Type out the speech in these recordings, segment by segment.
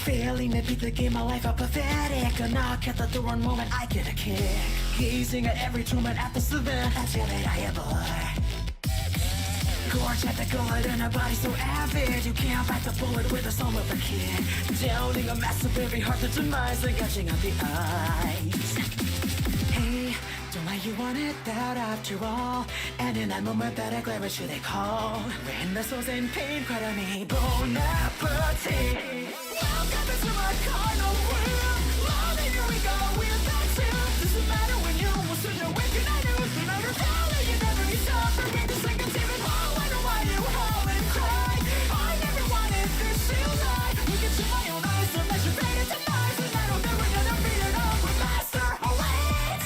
Failing to beat the game, my life are pathetic. A knock at the door, one moment I get a kick. Gazing at every tournament at the event, I feel that I am bored. Gorge at the gullet and a body so avid, you can't bite the bullet with the soul of a kid. Downing a massive every heart, the demise and gushing out the eyes. Hey, don't lie, you wanted that after all. And in that moment that I glare at you they call. Rain vessels in pain, cry to me, bon appetit. Welcome into my carnal world. Love and here we go with that too. Doesn't matter when you will soon awaken, I knew. No matter how that you never stop for me to sing a demon hall. Wonder why you howl and cry. I never wanted this to lie. Look into my own eyes, don't let your fate into lies. And I don't ever gonna beat it up with master. Oh wait.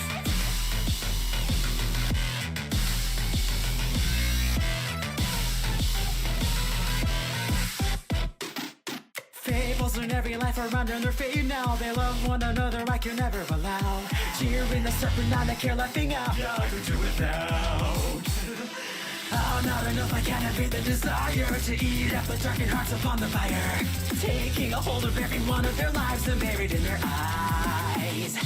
Fables in every life are under their fate now. They love one another, I can never allow. Cheering the serpent, not a care laughing out. Yeah, I could do without. Oh, not enough, I can't evade the desire to eat up the darkened hearts upon the fire. Taking a hold of every one of their lives and buried in their eyes.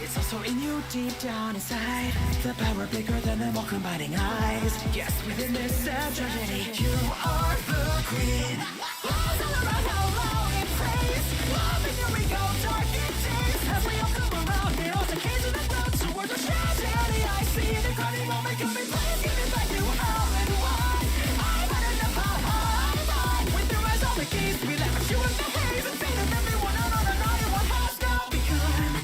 It's also in you deep down inside. The power bigger than them all combining eyes. Yes, within this sad tragedy, you are the queen. Walls all around, how long it prays. Love and here we go, darkened days. As we all come around, heroes and kings in the road towards the tragedy. I see the crowning moment coming, please give it back to how and why. I've had enough, I'm with your eyes on the keys. We laugh at you in the haze and fade of everyone out on an eye. What has now begun?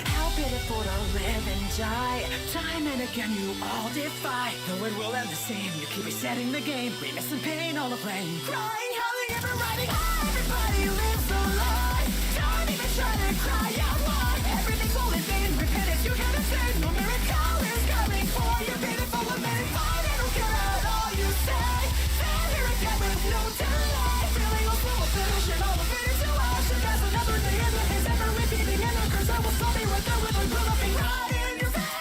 How pitiful to live and die. Time and again you all defy. Though it will end the same, you keep resetting the game. Greatness and pain, all the blame. Crying, howling, ever riding high. Everybody lives a lie. Don't even try to cry out loud. Everything's all in vain. Repent if you can't attain. No miracle is coming for you. Pitiful lament, fine, I don't care at all you say. Stand here again with no delay. Feeling all full of passion, all of it is to ash. And as another day in the haze, ever repeating and occurs, I will still be right there with a girl up and right in your face.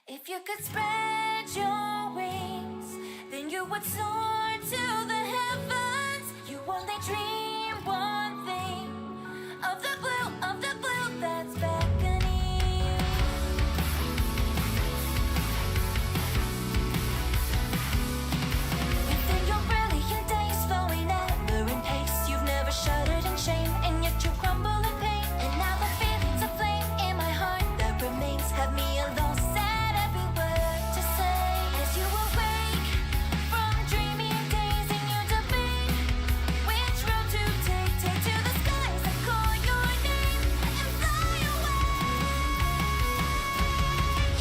If you could spread your wings, then you would soar to the heavens. You only dream one thing, of the blue that's beckoning. Within your brilliant days, flowing ever in pace, you've never shuddered in shame, and yet you crumble in pain. And now the feelings of flame in my heart that remains have me alone, sad every word to say. As you awake from dreaming days and you debate which road to take to the skies that call your name and fly away.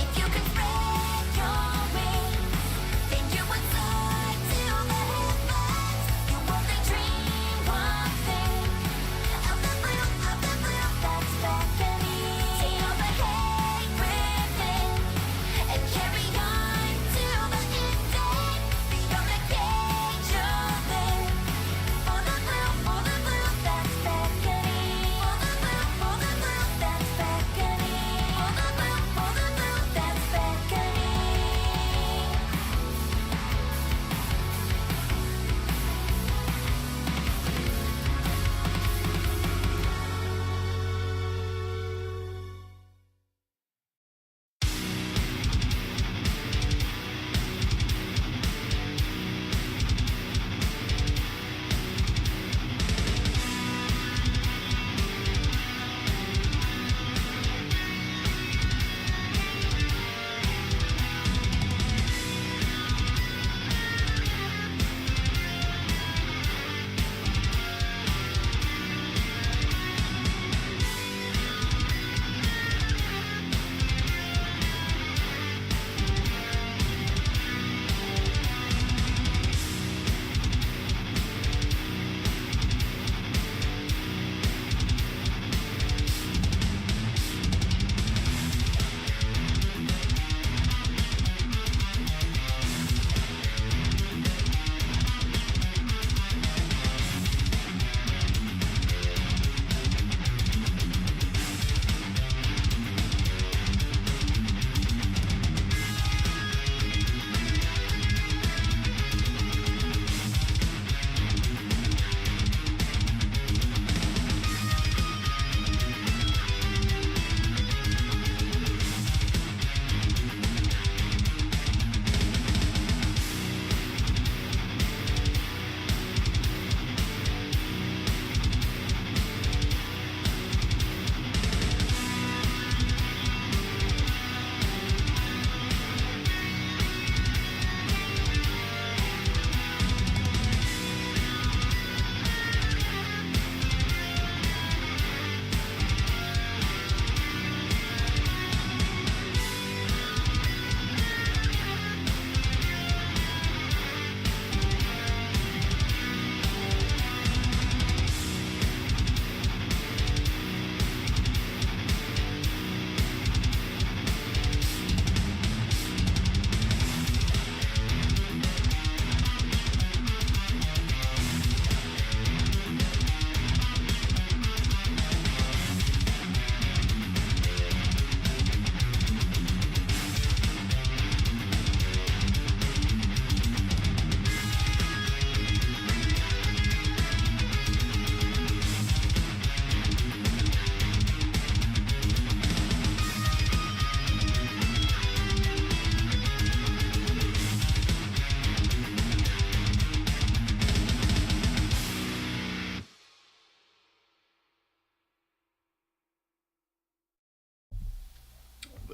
If you could spread your wings, then you would soar to the heavens. You only dream one thing, of the blue that's beckoning. Take all the hate within and carry on to the ending. Beyond the cage you're in, for the blue that's beckoning. For the blue that's beckoning. For the blue that's beckoning.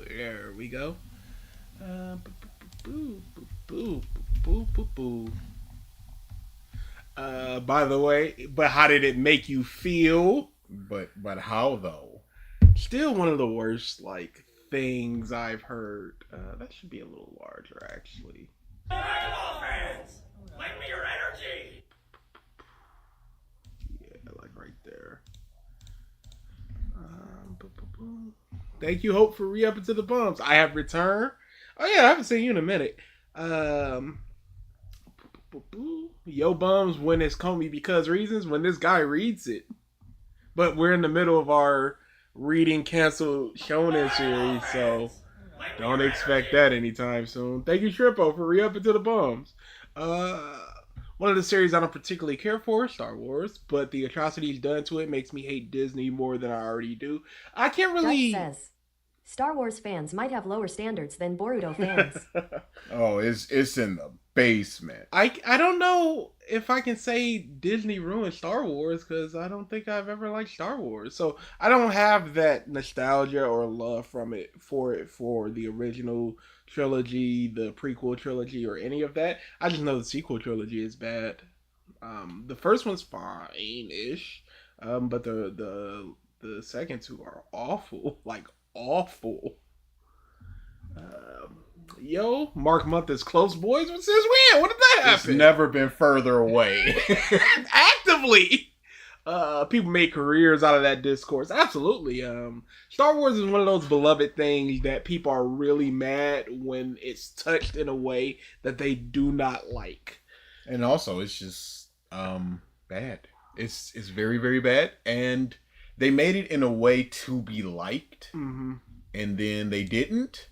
There we go. Boo, boo, boo, boo, boo, boo. By the way, but how did it make you feel? But how though? Still one of the worst like things I've heard. That should be a little larger, actually. Basketball fans, lend me your energy. Yeah, like right there. Thank you, Hope, for re-upping to the bumps. I have returned. Oh yeah, I haven't seen you in a minute. Yo bums when it's Comey because reasons when this guy reads it. But we're in the middle of our reading canceled shonen series, so Don't expect that anytime soon. Thank you, Trippo, for re-upping to the bums. One of the series I don't particularly care for is Star Wars, but the atrocities done to it makes me hate Disney more than I already do. I can't really... Dutch says, Star Wars fans might have lower standards than Boruto fans. Oh, it's in the basement. I don't know if I can say Disney ruined Star Wars, because I don't think I've ever liked Star Wars. So I don't have that nostalgia or love for the original trilogy, the prequel trilogy, or any of that. I just know the sequel trilogy is bad. The first one's fine-ish, but the second two are awful, like awful. Yo, Mark Month is close, boys. Since when? When did that happen? It's never been further away. Actively. People make careers out of that discourse. Absolutely. Star Wars is one of those beloved things that people are really mad when it's touched in a way that they do not like. And also, it's just bad. It's very, very bad. And they made it in a way to be liked. Mm-hmm. And then they didn't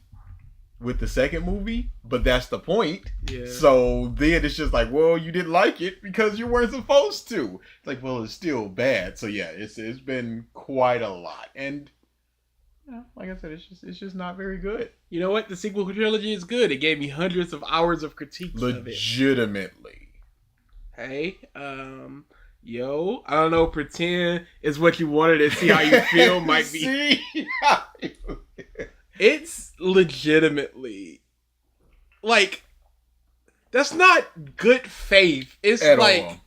with the second movie, but that's the point. Yeah. So then it's just like, well, you didn't like it because you weren't supposed to. It's like, well, it's still bad. So yeah, it's been quite a lot, and like I said, it's just not very good. You know what? The sequel trilogy is good. It gave me hundreds of hours of critiques of it. Legitimately. Hey, yo, I don't know. Pretend is what you wanted to see how you feel. Might be. See? It's legitimately like that's not good faith. It's At like all.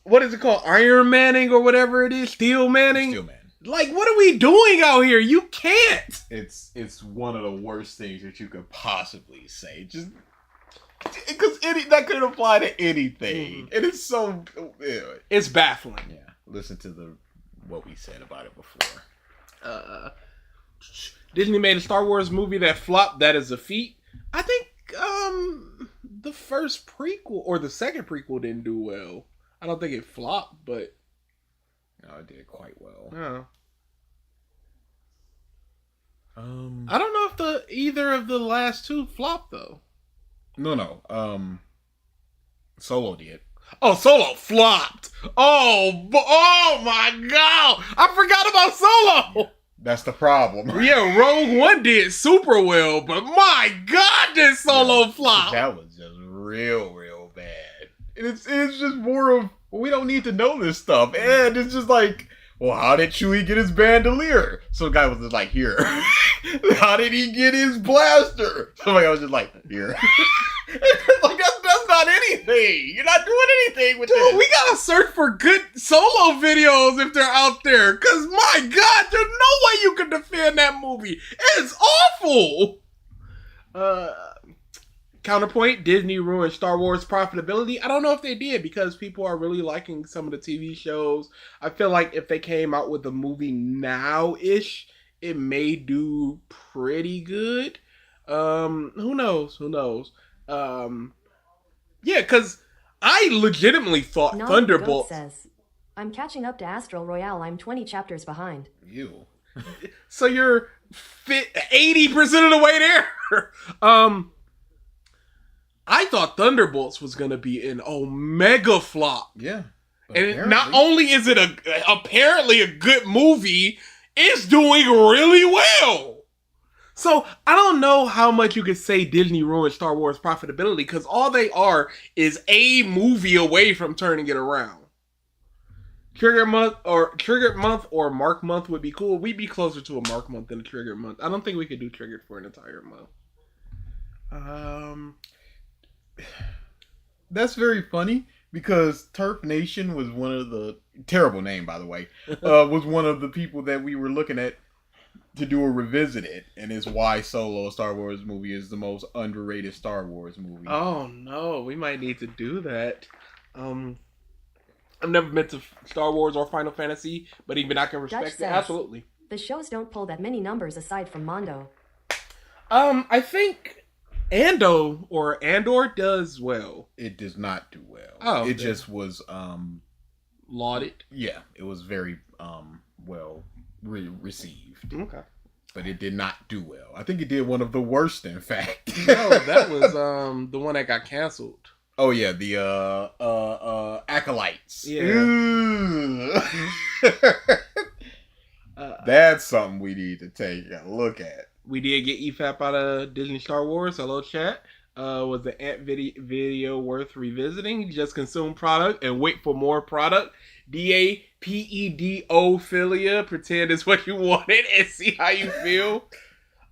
What is it called? Iron Manning or whatever it is? Steel Manning? Steel Man. Like, what are we doing out here? You can't. It's one of the worst things that you could possibly say. Just because that could apply to anything, and it's so. It's baffling. Yeah, listen to what we said about it before. Disney made a Star Wars movie that flopped. That is a feat. I think the first prequel or the second prequel didn't do well. I don't think it flopped, but no, it did quite well. No. I I don't know if either of the last two flopped though. No. Solo did. Oh, Solo flopped. Oh my God! I forgot about Solo. That's the problem. Yeah, Rogue One did super well, but my God, did Solo flop? That was just real bad. And it's just more of, well, we don't need to know this stuff. And it's just like, well, how did Chewie get his bandolier? So the guy was just like, here. How did he get his blaster? Somebody was just like, here. Like, that's not anything. You're not doing anything with this. We gotta search for good Solo videos if they're out there. Cause my God, there's no way you can defend that movie. It's awful. Counterpoint, Disney ruined Star Wars profitability. I don't know if they did because people are really liking some of the TV shows. I feel like if they came out with a movie now-ish, it may do pretty good. Who knows? Yeah, because I legitimately thought Not Thunderbolt says, I'm catching up to Astral Royale. I'm 20 chapters behind. You. So you're 80% of the way there. I thought Thunderbolts was gonna be an omega flop. Yeah. And not only is it apparently a good movie, it's doing really well. So I don't know how much you could say Disney ruined Star Wars profitability because all they are is a movie away from turning it around. Triggered month or Mark month would be cool. We'd be closer to a Mark month than a Triggered month. I don't think we could do Triggered for an entire month. That's very funny because Turf Nation was one of the terrible name, by the way, was one of the people that we were looking at to do a revisited, and is why Solo, a Star Wars movie, is the most underrated Star Wars movie. Oh no, we might need to do that. I've never been to Star Wars or Final Fantasy, but even I can respect Dutch it. says, Absolutely. The shows don't pull that many numbers aside from Mondo. I think Andor does well. It does not do well. Oh, it just was lauded. yeah, it was very well received. Okay. but it did not do well. I think it did one of the worst, in fact. No, that was the one that got canceled. Oh yeah, the Acolytes. Yeah. That's something we need to take a look at. We did get EFAP out of Disney Star Wars. Hello, chat. Was the Ant video worth revisiting? Just consume product and wait for more product. DAPEDO philia. Pretend it's what you wanted and see how you feel.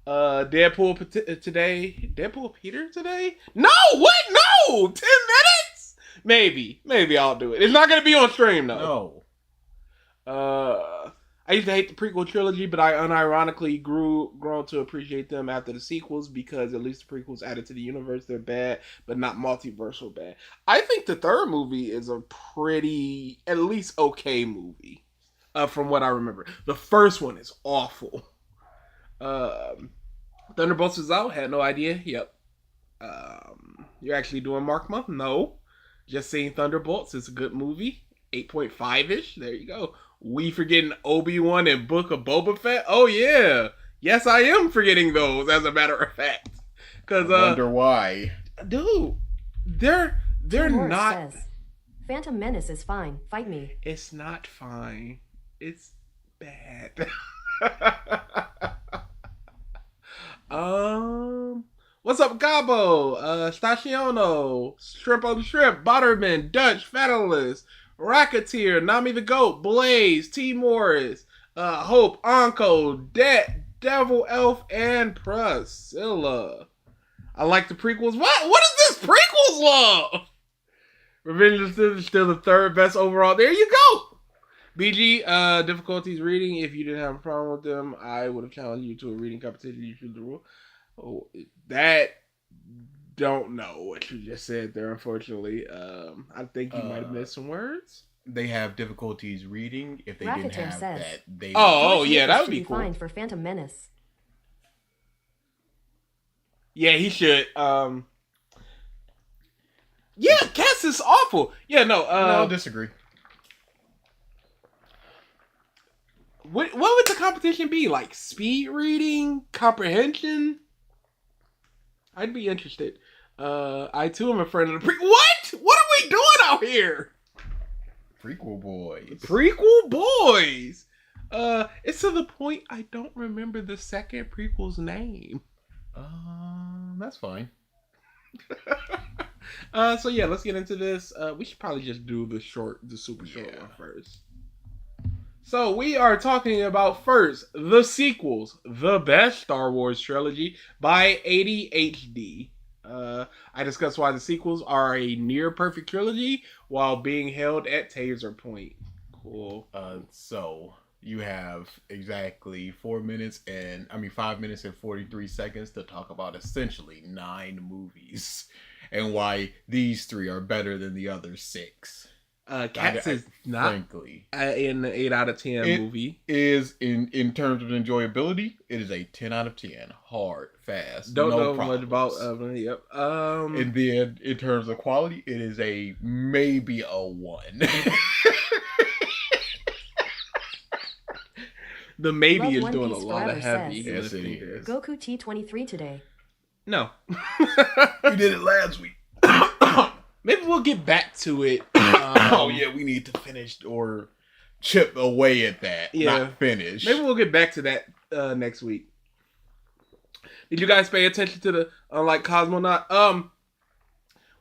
Deadpool today. Deadpool Peter today? No! What? No! 10 minutes? Maybe I'll do it. It's not gonna be on stream though. No. I used to hate the prequel trilogy, but I unironically grown to appreciate them after the sequels because at least the prequels added to the universe. They're bad, but not multiversal bad. I think the third movie is a pretty, at least okay movie, from what I remember. The first one is awful. Thunderbolts is out. Had no idea. Yep. You're actually doing Mark Month? No. Just seeing Thunderbolts. It's a good movie. 8.5-ish. There you go. We forgetting Obi-Wan and Book of Boba Fett? Oh, yeah. Yes, I am forgetting those, as a matter of fact. Because, I wonder why. Dude, they're Morris not... says, Phantom Menace is fine. Fight me. It's not fine. It's bad. What's up, Gabo? Staciono, Shrimp on the Shrimp, Butterman, Dutch, Federalist, Racketeer, Nami the Goat, Blaze, T. Morris, Hope, Anko, Devil Elf, and Priscilla. I like the prequels. What is this prequels love? Revenge of the Sith is still the third best overall. There you go. BG, difficulties reading. If you didn't have a problem with them, I would have challenged you to a reading competition. You choose the rule. Oh, that don't know what you just said there, unfortunately. I think you might have missed some words. They have difficulties reading. If they didn't Racketeer have says, that, they Oh yeah, that would should be cool. fine for Phantom Menace. Yeah, he should. Yeah, Cass is awful. Yeah, no. No, disagree. What would the competition be? Like speed reading, comprehension? I'd be interested. I too am a friend of the What? What are we doing out here? Prequel boys. Prequel boys. It's to the point I don't remember the second prequel's name. That's fine. So yeah, let's get into this. We should probably just do the super short one first. So we are talking about first the sequels, the best Star Wars trilogy by ADHD. I discuss why the sequels are a near perfect trilogy while being held at taser point. Cool. So you have exactly 5 minutes and 43 seconds to talk about essentially 9 movies and why these 3 are better than the other 6. Cats is not frankly in the 8 out of 10 movie. Is in terms of enjoyability, it is a 10 out of 10. Hard, fast. Don't no know problems. much about yep. And then in terms of quality, it is a maybe a 1. The maybe Love is One doing a Piece lot of Forever heavy. says, Yes, it lifting is. here. Goku T23 today. No. We did it last week. Maybe we'll get back to it. Oh yeah, we need to finish or chip away at that. Yeah. Not finish. Maybe we'll get back to that next week. Did you guys pay attention to the Unlike Cosmonaut?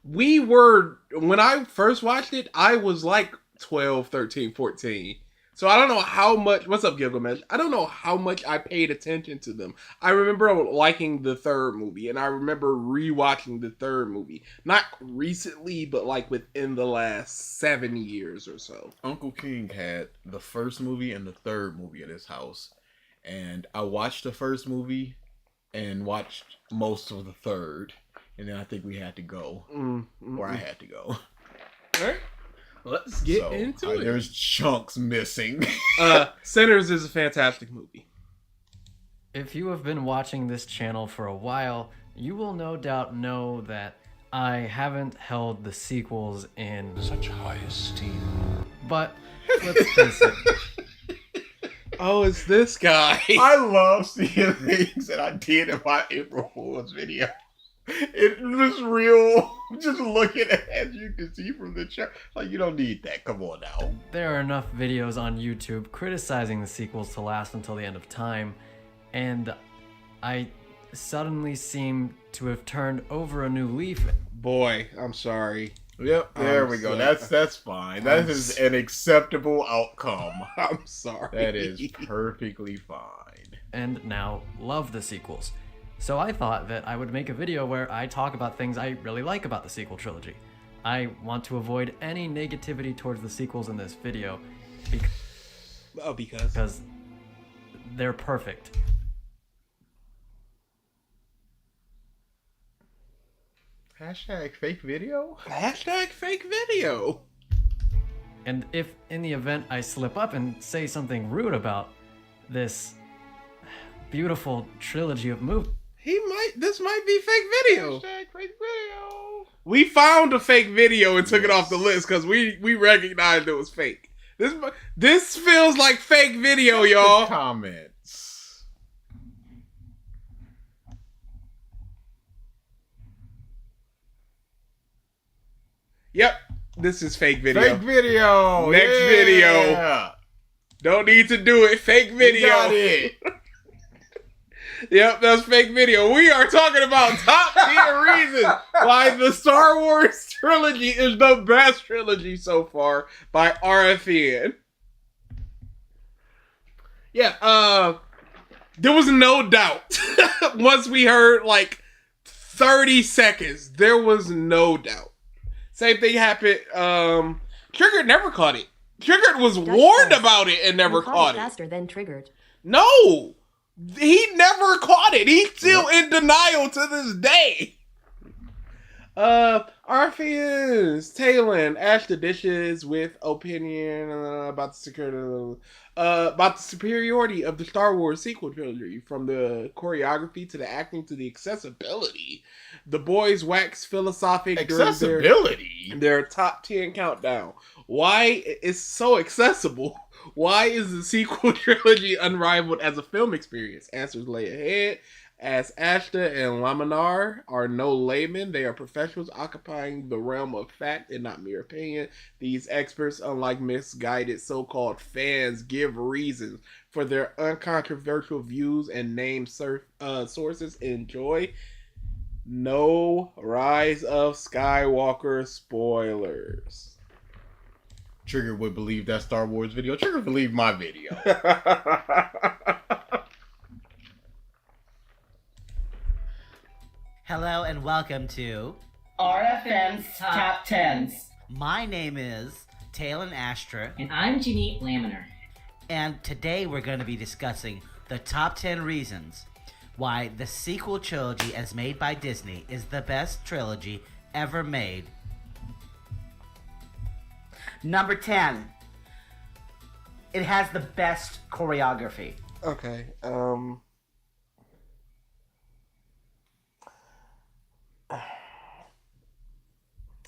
When I first watched it, I was like 12, 13, 14. So I don't know how much, what's up Gilgamesh? I don't know how much I paid attention to them. I remember liking the third movie, and I remember rewatching the third movie. Not recently, but like within the last 7 years or so. Uncle King had the first movie and the third movie at his house. And I watched the first movie and watched most of the third. And then I think we had to go. Or I had to go. Alright. Let's get into it. There's chunks missing. Sinners is a fantastic movie. If you have been watching this channel for a while, you will no doubt know that I haven't held the sequels in such high esteem. But let's face it, Oh, it's this guy. I love seeing things that I did in my April Fool's video. It was real. Just looking at, as you can see from the chat, like, you don't need that. Come on now. There are enough videos on YouTube criticizing the sequels to last until the end of time, and I suddenly seem to have turned over a new leaf. Boy, I'm sorry. Yep, there we go. That's fine. That is an acceptable outcome. I'm sorry. That is perfectly fine. And now love the sequels. So I thought that I would make a video where I talk about things I really like about the sequel trilogy. I want to avoid any negativity towards the sequels in this video because they're perfect. Hashtag fake video? Hashtag fake video. And if in the event I slip up and say something rude about this beautiful trilogy of movies, this might be fake video. Hashtag fake video. We found a fake video and took it off the list because we recognized it was fake. This feels like fake video, y'all. Comments. Yep, this is fake video. Fake video. Next video. Don't need to do it. Fake video. We got it. Yep, that's fake video. We are talking about top 10 reasons why the Star Wars trilogy is the best trilogy so far by RFN. Yeah, there was no doubt. Once we heard like 30 seconds, there was no doubt. Same thing happened. Triggered never caught it. Triggered was warned about it and never caught it. Faster than Triggered. No! He never caught it. He's still in denial to this day. RFNs, Talon, Ash the Dishes with opinion about the superiority of the Star Wars sequel trilogy, from the choreography to the acting to the accessibility. The boys wax philosophic during their top 10 countdown. Why it's so accessible? Why is the sequel trilogy unrivaled as a film experience? Answers lay ahead. As Ashta and Laminar are no laymen, they are professionals occupying the realm of fact and not mere opinion. These experts, unlike misguided so-called fans, give reasons for their uncontroversial views and name sources. Enjoy. No Rise of Skywalker spoilers. Trigger would believe that Star Wars video. Trigger believe my video. Hello and welcome to RFN's Top 10s. My name is Talon Astra, And I'm Jeanette Laminer. and today we're going to be discussing the top 10 reasons why the sequel trilogy as made by Disney is the best trilogy ever made. Number 10. It has the best choreography. Okay,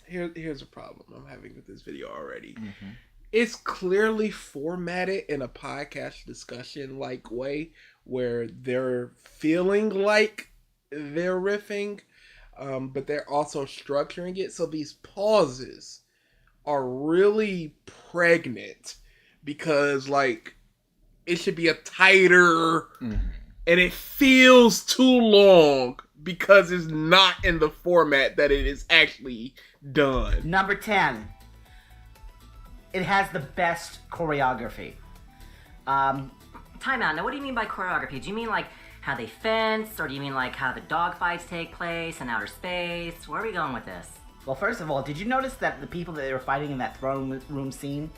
here's a problem I'm having with this video already. Mm-hmm. It's clearly formatted in a podcast discussion like way where they're feeling like they're riffing, but they're also structuring it. So these pauses are really pregnant because like it should be a tighter, and it feels too long because it's not in the format that it is actually done. Number 10. It has the best choreography. Time out. Now, what do you mean by choreography? Do you mean like how they fence, or do you mean like how the dogfights take place in outer space? Where are we going with this? Well, first of all, did you notice that the people that they were fighting in that throne room scene,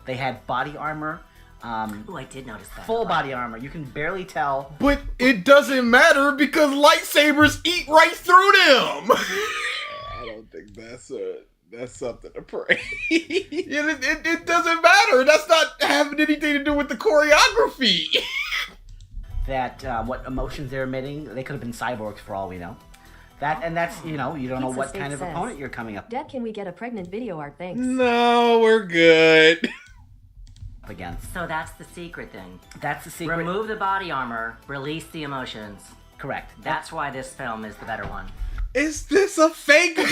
they had body armor? Ooh, I did notice that. Full body armor. You can barely tell. But it doesn't matter because lightsabers eat right through them. I don't think that's something to pray. It doesn't matter. That's not having anything to do with the choreography. That what emotions they're emitting, they could have been cyborgs for all we know. That's you don't know Pizza what Steak kind of says, opponent you're coming up. Dad, can we get a pregnant video art? Thanks. No, we're good. against. So that's the secret then. That's the secret. Remove the body armor, release the emotions. Correct. That's why this film is the better one. Is this a fake video?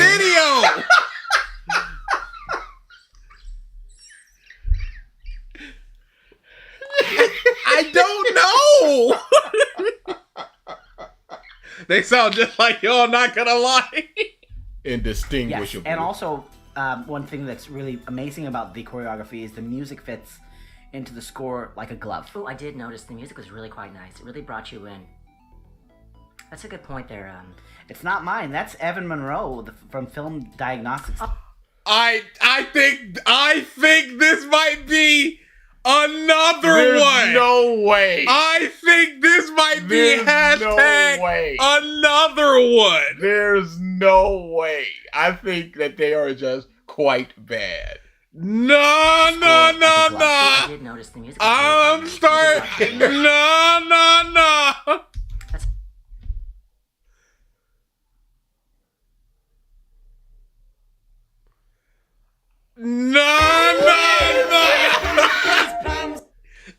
I don't know. They sound just like y'all, not gonna lie. Indistinguishable. Yes, and also one thing that's really amazing about the choreography is the music fits into the score like a glove. Oh, I did notice the music was really quite nice. It really brought you in. That's a good point there. It's not mine. That's Evan Monroe from Film Diagnostics. I think this might be another There's one. no way. I think this might be There's hashtag no way. another one. There's no way. I think that they are just quite bad. No. I did notice the music. I'm starting. No. No.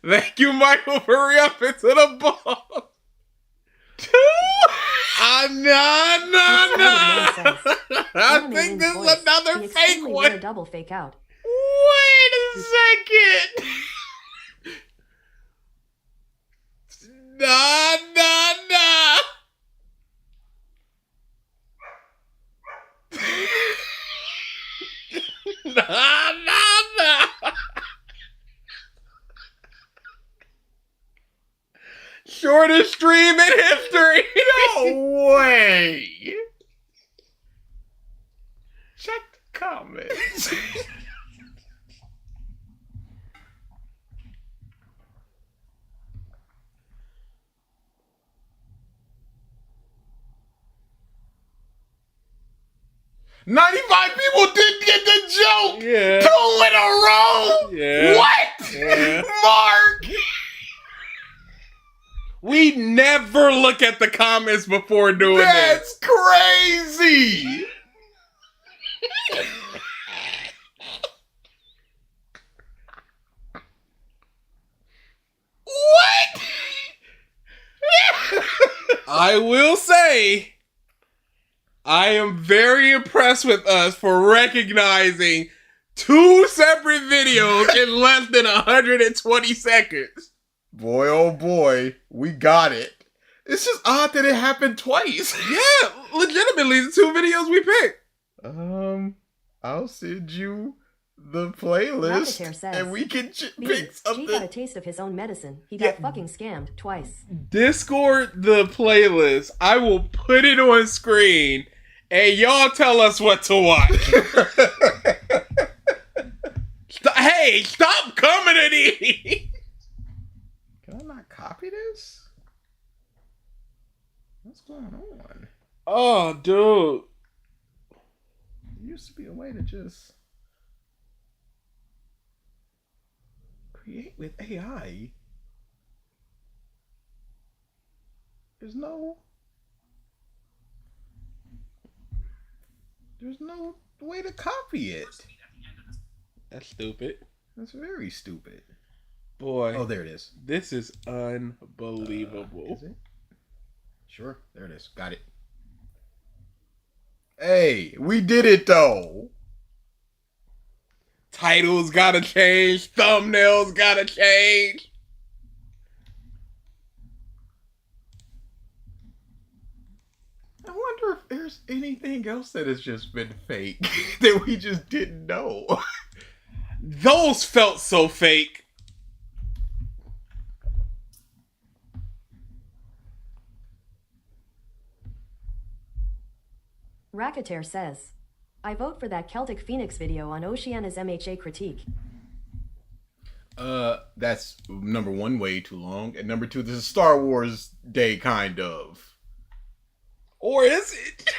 Thank you, Michael, for hurry up into the ball. No. I think this is another fake one. Double fake out. Wait a second. No. No. Shortest stream in history. No way. Check the comments. "95 people didn't get the joke. Yeah. 2 in a row. Yeah. What? Yeah. Mark. We never look at the comments before doing this. That's crazy. What? I will say, I am very impressed with us for recognizing 2 separate videos in less than 120 seconds. Boy, oh boy, we got it. It's just odd that it happened twice. Yeah, legitimately, the 2 videos we picked. I'll send you the playlist, Rocketeer says, and we can pick He got a something. taste of his own medicine. He got fucking scammed twice. Discord the playlist. I will put it on screen, and y'all tell us what to watch. Hey, stop coming at me. Can I not copy this? What's going on? Oh, dude. There used to be a way to just create with AI. There's no way to copy it. That's stupid. That's very stupid. Boy. Oh, there it is. This is unbelievable. Is it? Sure. There it is. Got it. Hey, we did it though. Titles gotta change. Thumbnails gotta change. I wonder if there's anything else that has just been fake that we just didn't know. Those felt so fake. Racketeer says, I vote for that Celtic Phoenix video on Oceana's MHA critique. That's number 1, way too long, and number 2, this is Star Wars Day, kind of. Or is it?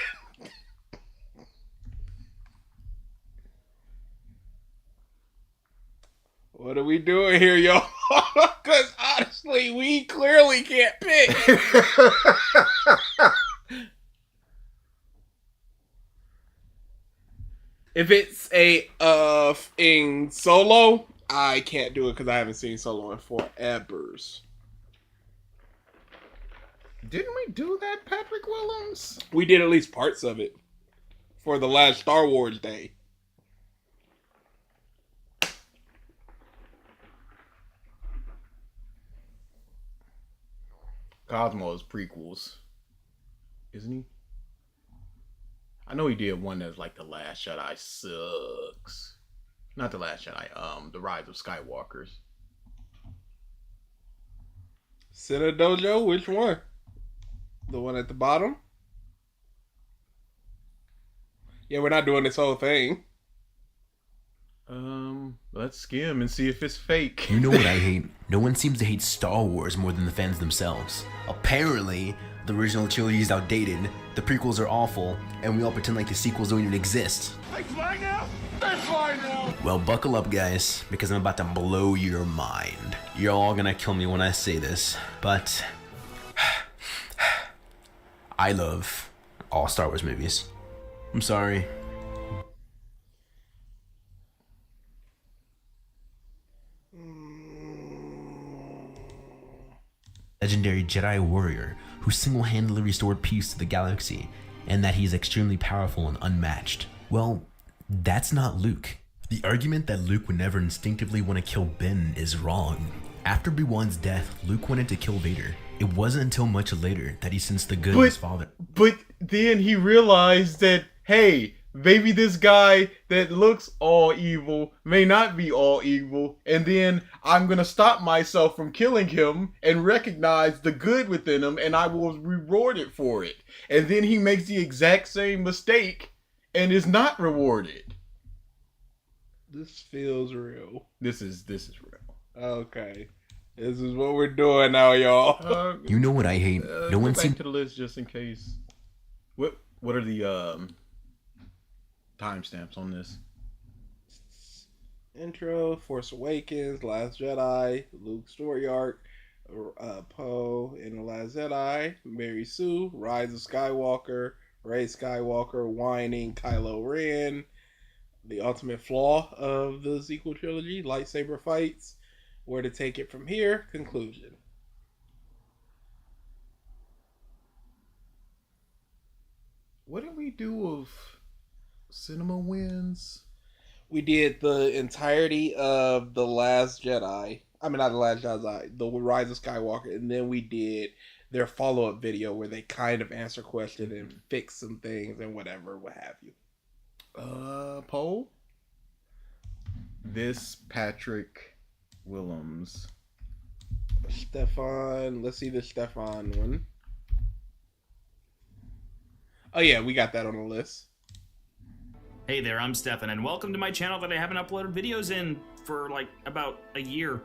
What are we doing here, y'all? Because honestly, we clearly can't pick. If it's a in solo, I can't do it because I haven't seen Solo in forever. Didn't we do that, Patrick Willems? We did at least parts of it for the last Star Wars day. Cosmo's prequels, isn't he? I know he did one that's like The Last Jedi sucks. Not The Last Jedi, The Rise of Skywalkers. Senna Dojo, which one? The one at the bottom? Yeah, we're not doing this whole thing. Let's skim and see if it's fake. You know what I hate? No one seems to hate Star Wars more than the fans themselves. Apparently, the original trilogy is outdated, the prequels are awful, and we all pretend like the sequels don't even exist. They fly now? They fly now! Well, buckle up, guys, because I'm about to blow your mind. You're all gonna kill me when I say this, but I love all Star Wars movies. I'm sorry. Legendary Jedi warrior who single-handedly restored peace to the galaxy, and that he's extremely powerful and unmatched. Well, that's not Luke. The argument that Luke would never instinctively want to kill Ben is wrong. After Obi-Wan's death, Luke wanted to kill Vader. It wasn't until much later that he sensed the good in his father. But then he realized that, hey, maybe this guy that looks all evil may not be all evil, and then I'm gonna stop myself from killing him and recognize the good within him, and I will be rewarded for it. And then he makes the exact same mistake and is not rewarded. This feels real. This is real. Okay. This is what we're doing now, y'all. You know what I hate? No one go back seems to the list just in case. What are the timestamps on this? Intro, Force Awakens, Last Jedi, Luke's story arc, Poe in The Last Jedi, Mary Sue, Rise of Skywalker, Rey Skywalker, whining Kylo Ren, the ultimate flaw of the sequel trilogy, lightsaber fights, where to take it from here, conclusion. What did we do of cinema wins? We did the entirety of The Last Jedi. I mean, not The Last Jedi, The Rise of Skywalker. And then we did their follow-up video where they kind of answer questions and fix some things and whatever, what have you. Poll? This Patrick Willems. Stefan. Let's see the Stefan one. Oh, yeah, we got that on the list. Hey there, I'm Stefan, and welcome to my channel that I haven't uploaded videos in for like about a year.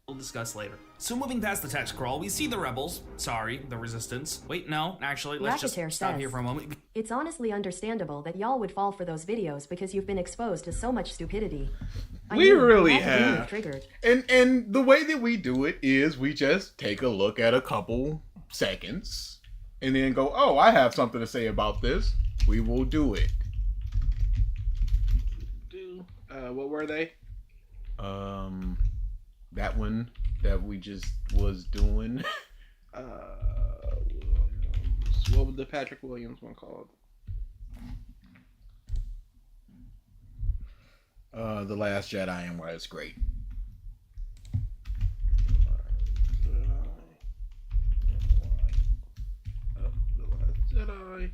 We'll discuss later. So moving past the text crawl, we see the rebels. Sorry, the resistance. Wait, no, actually, let's just stop here for a moment. It's honestly understandable that y'all would fall for those videos because you've been exposed to so much stupidity. We really have. Triggered. And the way that we do it is we just take a look at a couple seconds and then go, oh, I have something to say about this. We will do it. What were they? That one that we just was doing. What was the Patrick Williams one called? The Last Jedi and why it's great. The Last Jedi.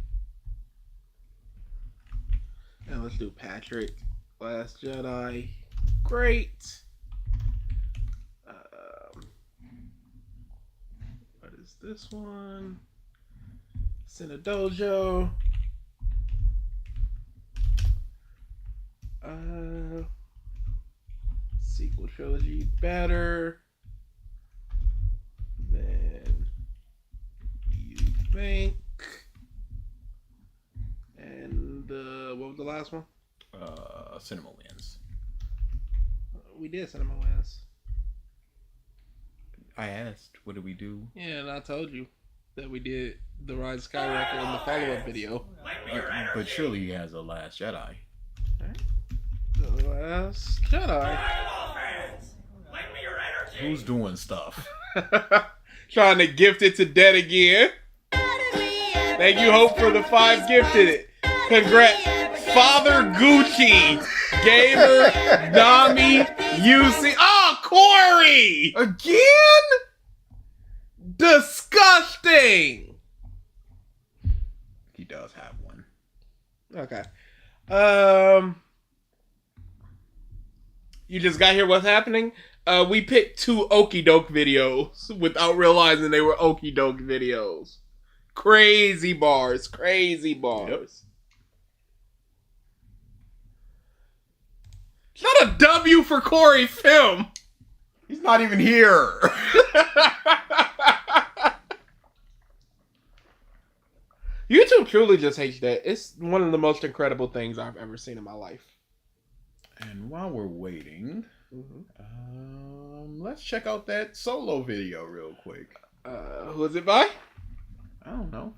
And let's do Patrick. Last Jedi. Great. What is this one? Senna Dojo. Sequel trilogy better than you think. And what was the last one? Cinema Wins. We did Cinema Wins. I asked, what did we do? Yeah, and I told you that we did The Rise of Skywalker in the follow-up video. But surely he has a Last Jedi. The Last Jedi. Who's doing stuff? Trying to gift it to Dead again. Thank you, Hope, for the 5 gifted it. Congrats. Father Gucci. Gamer. Nami. UC. Oh, Corey! Again? Disgusting! He does have one. Okay. You just got here. What's happening? We picked 2 Okie Doke videos without realizing they were Okie Doke videos. Crazy bars. Crazy bars. Yep. It's not a W for Corey Film. He's not even here. YouTube truly just hates that. It's one of the most incredible things I've ever seen in my life. And while we're waiting, let's check out that Solo video real quick. Who is it by? I don't know.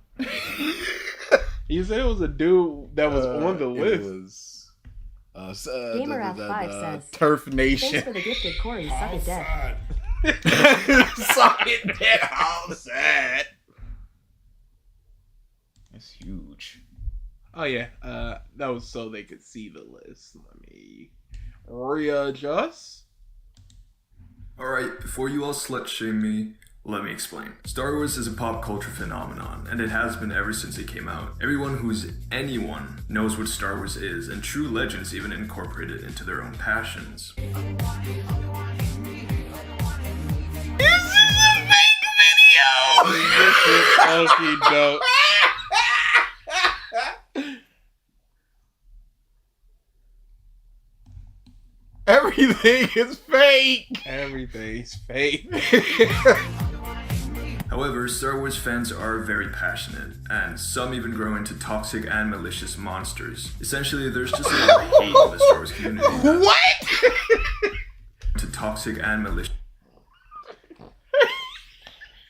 You said it was a dude that was on the list. It was GamerF5 says, Turf Nation. thanks for the gifted Corey, suck it dead. Suck it dead. How sad. That's huge. Oh yeah, that was so they could see the list. Let me readjust. Alright, before you all slut shame me, let me explain. Star Wars is a pop culture phenomenon, and it has been ever since it came out. Everyone who's anyone knows what Star Wars is, and true legends even incorporate it into their own passions. This is a fake video! This is Okie Doke. Everything is fake! Everything's fake. However, Star Wars fans are very passionate, and some even grow into toxic and malicious monsters. Essentially, there's just a lot of hate in the Star Wars community. What? To toxic and malicious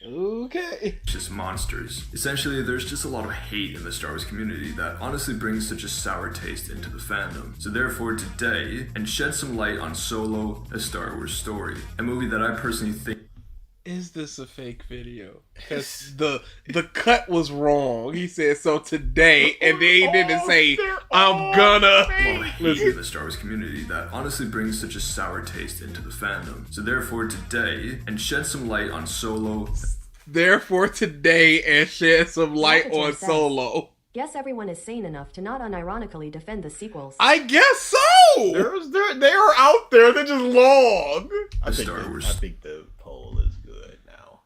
Okay. just monsters. Essentially, there's just a lot of hate in the Star Wars community that honestly brings such a sour taste into the fandom. So therefore today, and shed some light on Solo, a Star Wars story. A movie that I personally think Is this a fake video? Because the cut was wrong. He said so today, and they didn't say I'm gonna. hate in the Star Wars community that honestly brings such a sour taste into the fandom. So therefore today, and shed some light on Solo. Therefore today, and shed some light Raptor on says, Solo. Guess everyone is sane enough to not unironically defend the sequels. I guess so. They are out there. They're just long. I think the poll is good now.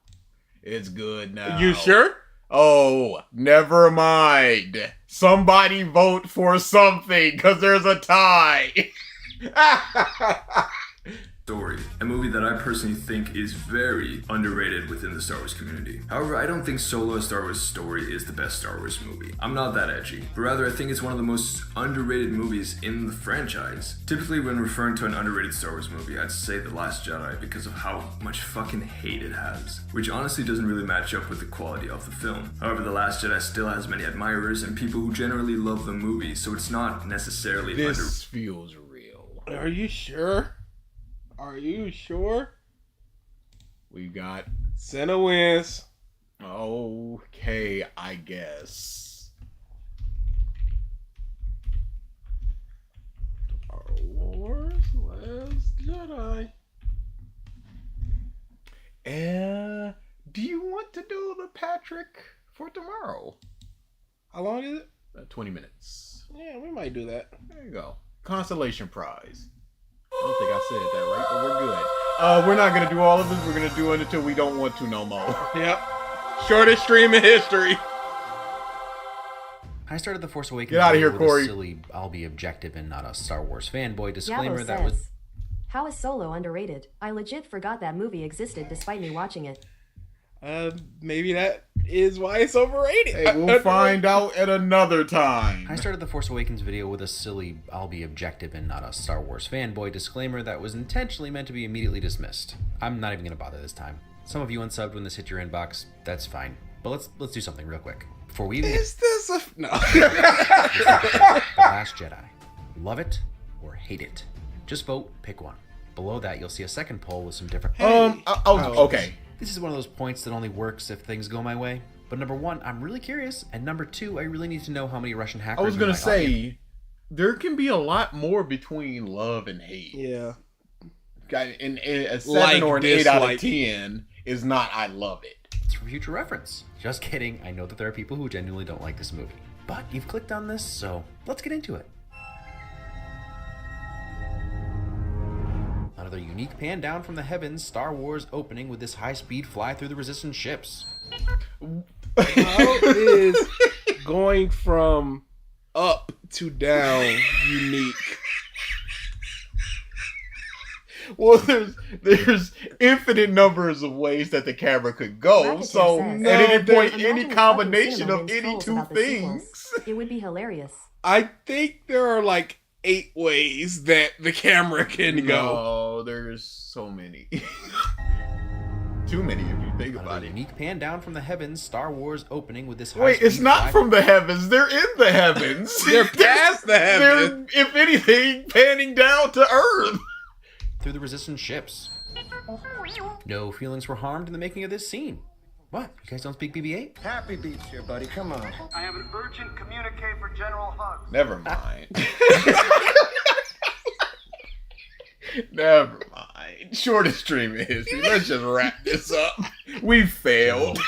It's good now. You sure? Oh, never mind. Somebody vote for something, because there's a tie. Story, a movie that I personally think is very underrated within the Star Wars community. However, I don't think Solo, a Star Wars story is the best Star Wars movie. I'm not that edgy, but rather I think it's one of the most underrated movies in the franchise. Typically when referring to an underrated Star Wars movie, I'd say The Last Jedi because of how much fucking hate it has, which honestly doesn't really match up with the quality of the film. However, The Last Jedi still has many admirers and people who generally love the movie, so it's not necessarily This feels real. Are you sure? Are you sure? We got Senna wins. Okay, I guess. Star Wars Last Jedi. Do you want to do the Patrick for tomorrow? How long is it? 20 minutes. Yeah, we might do that. There you go. Consolation prize. I don't think I said that right, but we're good. We're not going to do all of this. We're going to do it until we don't want to no more. Yep. Shortest stream in history. I started The Force Awakens Get out of here, with a Corey. silly, I'll be objective and not a Star Wars fanboy disclaimer Yabo that says, was... how is Solo underrated? I legit forgot that movie existed despite me watching it. Maybe that is why it's overrated. Hey, we'll find out at another time. I started the Force Awakens video with a silly, I'll be objective and not a Star Wars fanboy disclaimer that was intentionally meant to be immediately dismissed. I'm not even going to bother this time. Some of you unsubbed when this hit your inbox, that's fine. But let's do something real quick. Before we even Is this a... No. The Last Jedi. Love it or hate it. Just vote, pick one. below that, you'll see a second poll with some different... Okay. This is one of those points that only works if things go my way. But number one, I'm really curious, and number two, I really need to know how many Russian hackers... I was gonna in my audience. say, there can be a lot more between love and hate. Yeah. And a 7 Like or an this, 8 out like- of 10 is not I love it. It's for future reference. Just kidding. I know that there are people who genuinely don't like this movie. But you've clicked on this, so let's get into it. Another unique pan down from the heavens, Star Wars opening with this high-speed fly through the Resistance ships. How is going from up to down unique? Well, there's infinite numbers of ways that the camera could go. Racketeer So says, at any point, Imagine any if combination fucking of cinema any wins two trolls about the things. sequels. It would be hilarious. I think there are like 8 ways that the camera can go. No, there's so many. Too many if you think about Another it. unique pan down from the heavens, Star Wars opening with this Wait, it's high-speed not fly- from the heavens. They're in the heavens. They're past the heavens. They're, if anything, panning down to Earth. through the Resistance ships. No feelings were harmed in the making of this scene. What? You guys don't speak BB-8? Happy Beats here, buddy. Come on. I have an urgent communique for General Hugs. Never mind. Never mind. Shortest stream in history. Let's just wrap this up. We failed.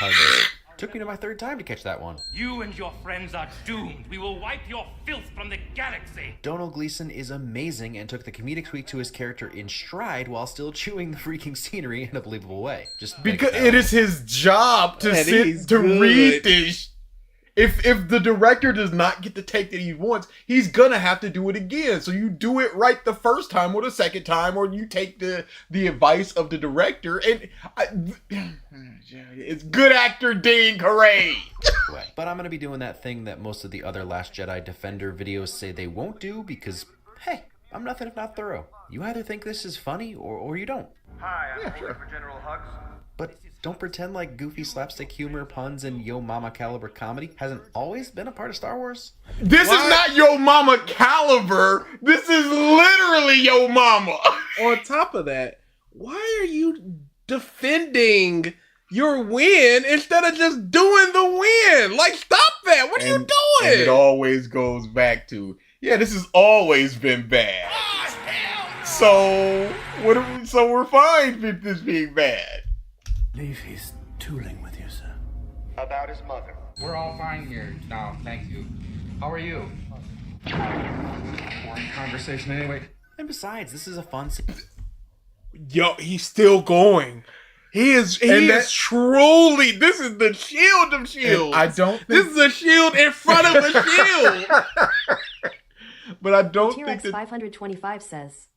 Took me to my 3rd time to catch that one. You and your friends are doomed. We will wipe your filth from the galaxy. Donald Gleason is amazing and took the comedic tweak to his character in stride while still chewing the freaking scenery in a believable way. Just Because it is his job to Man, he's sit to good. read this. If the director does not get the take that he wants, he's gonna have to do it again. So you do it right the first time or the second time, or you take the advice of the director. And it's good actor Dean Hooray. But I'm going to be doing that thing that most of the other Last Jedi Defender videos say they won't do because, hey, I'm nothing if not thorough. You either think this is funny or you don't. Hi, I'm calling for General Hugs. But don't pretend like goofy slapstick humor, puns, and yo mama caliber comedy hasn't always been a part of Star Wars. This is not Yo Mama caliber. This is literally Yo Mama. On top of that, why are you defending your win instead of just doing the win? Like, stop that. What are you doing? And it always goes back to, yeah, this has always been bad. So so we're fine with this being bad. Leafy's tooling with you, sir. About his mother. We're all fine here now, thank you. How are you? Boring conversation anyway. And besides, this is a fun scene. Yo, he's still going. He is truly, this is the shield of shields. I don't think, this is a shield in front of a shield. But I don't T-Rex think that... 525 says,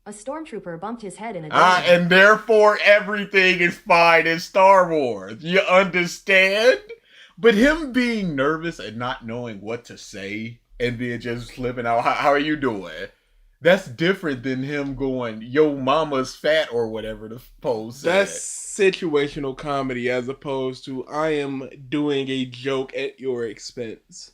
a stormtrooper bumped his head in a and therefore everything is fine in Star Wars. You understand? But him being nervous and not knowing what to say and then just slipping out, how are you doing? That's different than him going, yo mama's fat or whatever the post said. That's situational comedy as opposed to I am doing a joke at your expense.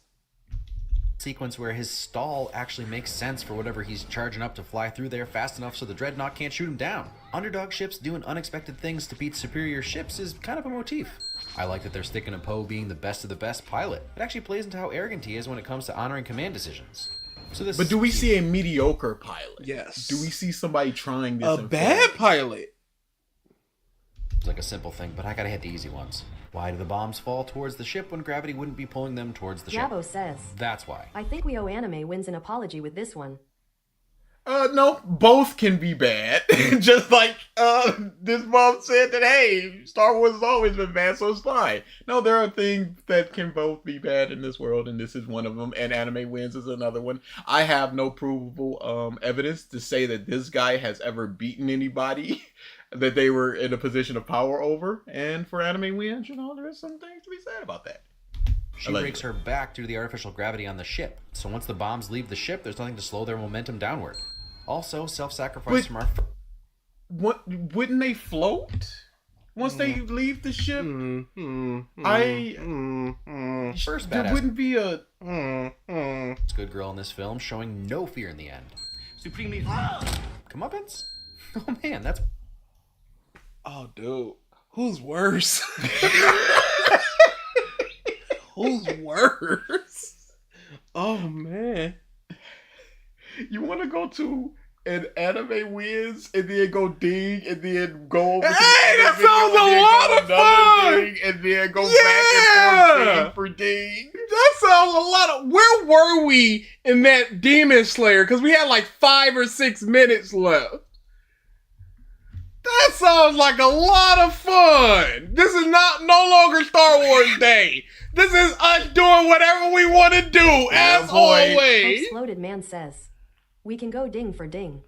Sequence where his stall actually makes sense for whatever he's charging up to fly through there fast enough so the dreadnought can't shoot him down. Underdog ships doing unexpected things to beat superior ships is kind of a motif. I like that they're sticking to Poe being the best of the best pilot. It actually plays into how arrogant he is when it comes to honoring command decisions. So this but do we see a mediocre pilot? Yes. Do we see somebody trying this? A bad pilot? It's like a simple thing, but I gotta hit the easy ones. Why do the bombs fall towards the ship when gravity wouldn't be pulling them towards the ship? Jabbo says, That's why. I think we owe anime wins an apology with this one. No, both can be bad. Just like this mom said that, hey, Star Wars has always been bad, so it's fine. No, there are things that can both be bad in this world, and this is one of them, and Anime Wins is another one. I have no provable evidence to say that this guy has ever beaten anybody that they were in a position of power over, and for Anime Wins, you know, there is some things to be said about that. She breaks her back due to the artificial gravity on the ship, so once the bombs leave the ship, there's nothing to slow their momentum downward. Also, self-sacrifice from our... Wouldn't they float once they leave the ship? First there badass... wouldn't be a... It's good girl in this film, showing no fear in the end. Supremely... Comeuppance? Oh man, that's... Oh, dude. Who's worse? Who's worse? Oh, man. You want to go to an anime whiz and then go ding and then go over to Hey, the that video sounds and a then lot go of another fun! ding and then go back and forth ding for ding. That sounds a lot of... Where were we in that Demon Slayer? Because we had like 5 or 6 minutes left. That sounds like a lot of fun. This is no longer Star Wars Day. This is us doing whatever we want to do, as always. Exploded Man says, we can go ding for ding.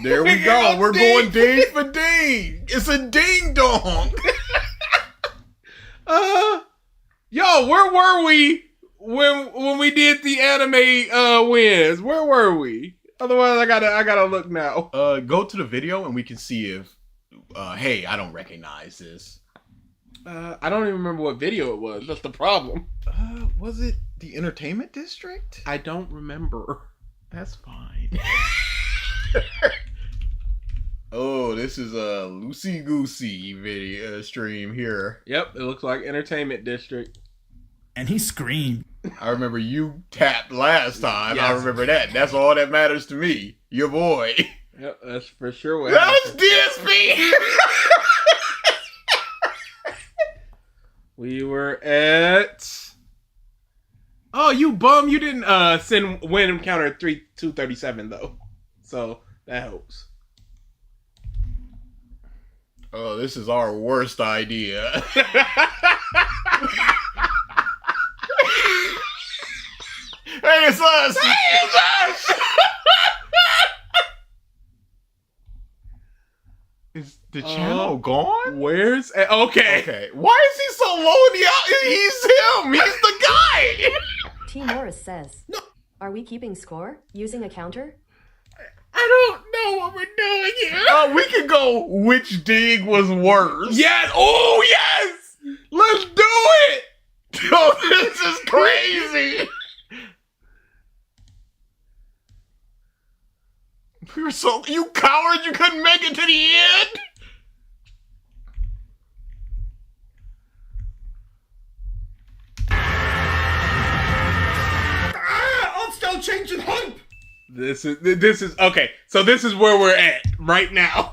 There we go. We're going ding for ding. It's a ding dong. Yo, where were we when we did the anime wins? Where were we? Otherwise, I gotta look now. Go to the video and we can see if. Hey, I don't recognize this. I don't even remember what video it was. That's the problem. Was it the Entertainment District? I don't remember. That's fine. Oh, this is a loosey goosey video stream here. Yep, it looks like Entertainment District. And he screamed. I remember you tapped last time. Yes. I remember that. That's all that matters to me. Your boy. Yep, that's for sure what That's happened. DSP. We were at... Oh, you bum. You didn't send win counter 237 though. So that helps. Oh, this is our worst idea. Hey, it's us! Hey, it's us! Is the channel gone? Where's... Okay. Okay. Why is he so low in the out? He's him! He's the guy! T. Morris says, are we keeping score? Using a counter? I don't know what we're doing here. We can go which dig was worse. Yes! Oh, yes! Let's do it! Oh, this is crazy! You're so... You coward! You couldn't make it to the end! I'm still changing hope! This is okay. So this is where we're at right now.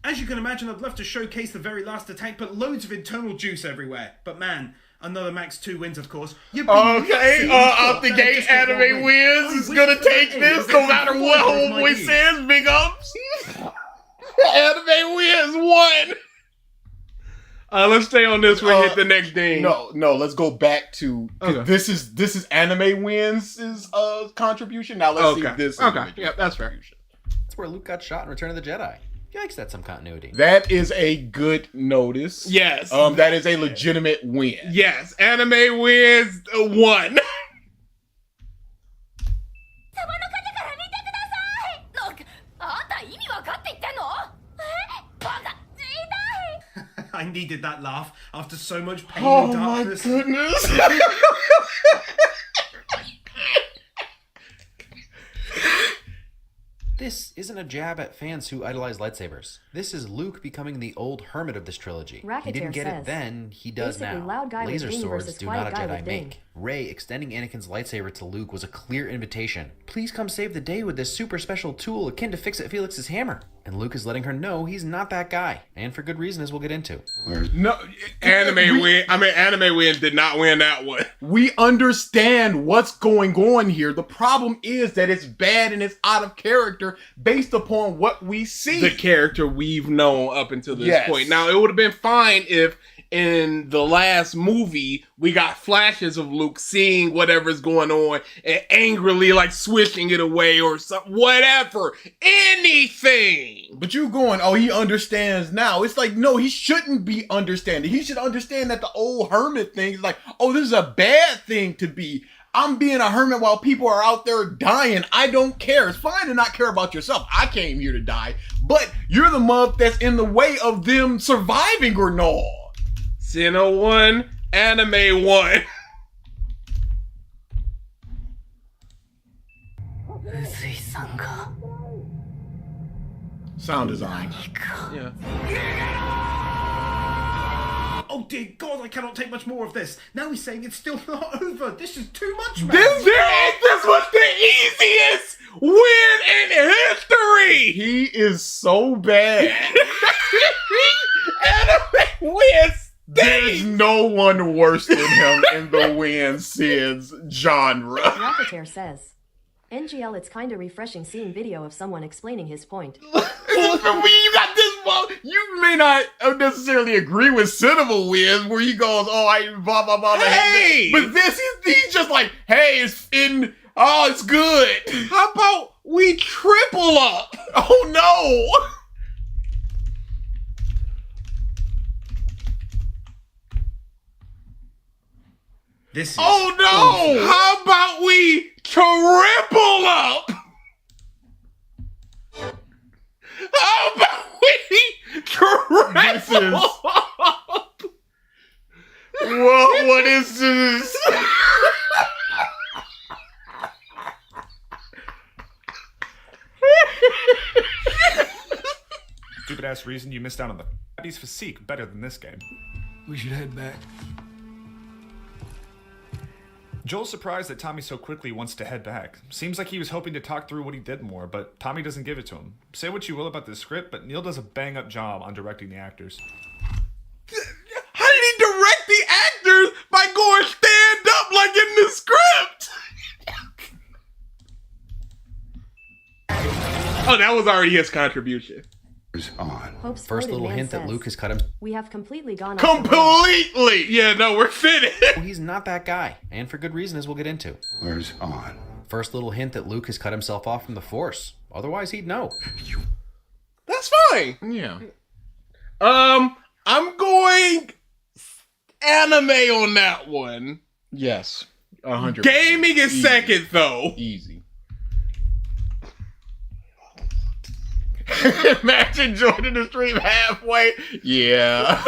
As you can imagine, I'd love to showcase the very last attack, but loads of internal juice everywhere. But man, another max 2 wins, of course. Okay, out the gate, Anime Wiz is gonna take this no matter what homeboy says. Big ups. Anime Wiz won. Let's stay on this one. Hit the next ding. No, let's go back to this is Anime Wins' contribution. Now let's see if this. Okay, yep, that's fair. That's where Luke got shot in Return of the Jedi. Yikes, that's some continuity. That is a good notice. Yes. That is a legitimate win. Yes, Anime Wiz won. I needed that laugh after so much pain Oh and my darkness. goodness. This isn't a jab at fans who idolize lightsabers. This is Luke becoming the old hermit of this trilogy. Racketeer He didn't get says, it then, he does basically, now. loud guy with Laser ding swords versus do quiet not a guy Jedi with ding. make. Rey extending Anakin's lightsaber to Luke was a clear invitation. Please come save the day with this super special tool akin to Fix-It Felix's hammer. And Luke is letting her know he's not that guy. And for good reason, as we'll get into. No, Anime Win did not win that one. We understand what's going on here. The problem is that it's bad and it's out of character based upon what we see. The character we've known up until this Yes. point. Now, it would have been fine if in the last movie we got flashes of Luke seeing whatever's going on and angrily like swishing it away or something, whatever, anything. But you going, oh, he understands now. It's like, no, he shouldn't be understanding. He should understand that the old hermit thing is like, oh, this is a bad thing to be. I'm being a hermit while people are out there dying. I don't care. It's fine to not care about yourself. I came here to die. But you're the month that's in the way of them surviving or no. Sinnoh won, Anime won. Sound design. Yeah. Oh dear God, I cannot take much more of this. Now he's saying it's still not over. This is too much, man. This was the easiest win in history. He is so bad. Anime wins. There's no one worse than him in the Win Sins genre. Rocketeer says, NGL, it's kinda refreshing seeing video of someone explaining his point. You got this one. You may not necessarily agree with Cinema Wiz, where he goes, "Oh, I blah blah blah." Hey! But he's just like, "Hey, it's in. Oh, it's good." How about we triple up? Oh no! This is Oh no! How about we triple up? How about we triple up? What is this? Stupid ass reason you missed out on the Fatty's Physique better than this game. We should head back. Joel's surprised that Tommy so quickly wants to head back. Seems like he was hoping to talk through what he did more, but Tommy doesn't give it to him. Say what you will about the script, but Neil does a bang-up job on directing the actors. How did he direct the actors by going stand up like in the script? Oh, that was already his contribution. On. Hope's First floated little man hint that says, Luke has cut him. We have completely gone off the rails. Completely! Yeah, no, we're fitted. Well, he's not that guy, and for good reason, as we'll get into. Where's on? First little hint that Luke has cut himself off from the Force. Otherwise, he'd know. That's fine. Yeah. I'm going anime on that one. Yes. 100%. Gaming is Easy. second, though. Easy. Imagine joining the stream halfway. Yeah.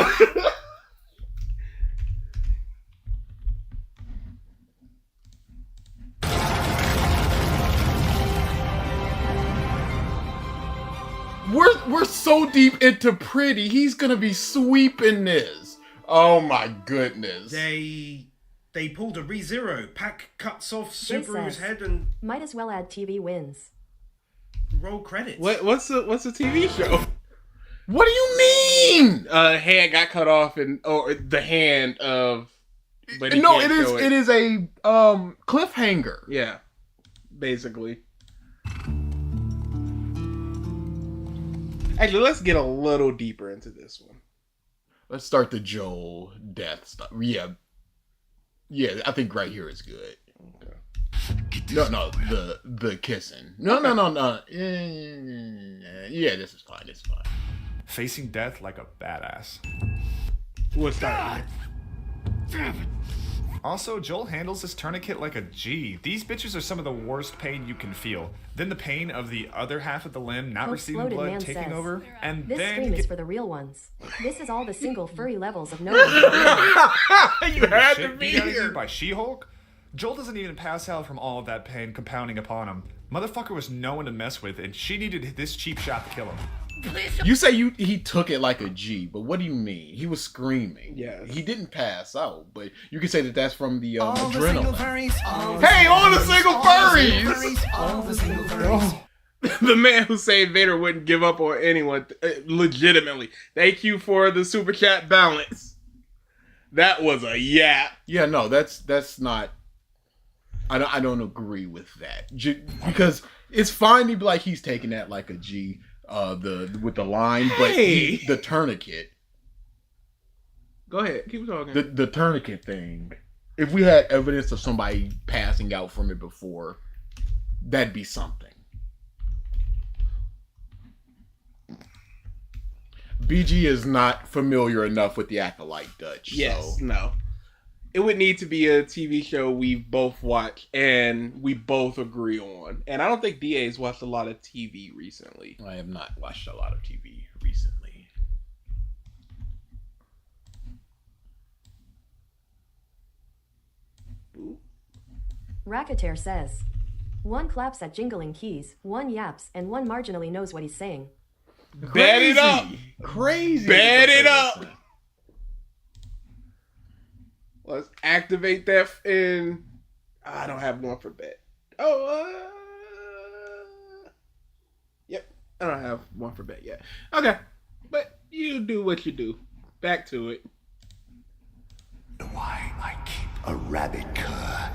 We're so deep into Pretty. He's gonna be sweeping this. Oh my goodness. They pulled a ReZero. Pac cuts off Jay Subaru's says, head and Might as well add TV wins. roll credits. What's the TV show? What do you mean? Hand got cut off or the hand of. But No, it is a cliffhanger. Yeah, basically. Actually, let's get a little deeper into this one. Let's start the Joel death stuff. Yeah, I think right here is good. Okay. No, the kissing. No. Yeah, this is fine. This is fine. Facing death like a badass. We'll start. Also, Joel handles this tourniquet like a G. These bitches are some of the worst pain you can feel. Then the pain of the other half of the limb not Hope's receiving floated blood man taking says, over, and This then stream you is get for the real ones. This is all the single furry levels of no You had to shit be beat out of you here. by She-Hulk. Joel doesn't even pass out from all of that pain compounding upon him. Motherfucker was no one to mess with, and she needed this cheap shot to kill him. You say he took it like a G, but what do you mean? He was screaming. Yes. He didn't pass out, but you can say that that's from the All the single adrenaline. furries. Hey, all the single furries! All the single furries. The man who saved Vader wouldn't give up on anyone. Legitimately. Thank you for the super chat balance. That was a yap. Yeah, no, that's not. I don't agree with that because it's fine to be like he's taking that like a G, with the line, but the tourniquet. Go ahead, keep talking. The tourniquet thing. If we had evidence of somebody passing out from it before, that'd be something. BG is not familiar enough with the Acolyte Dutch. Yes, so. no. It would need to be a TV show we both watch and we both agree on. And I don't think DA's watched a lot of TV recently. I have not watched a lot of TV recently. Racketeer says, one claps at jingling keys, one yaps, and one marginally knows what he's saying. Bet it up. Crazy. Bet it up. Let's activate that in. I don't have one for bet. Yep. I don't have one for bet yet. Okay. But you do what you do. Back to it. Why I keep a rabbit cur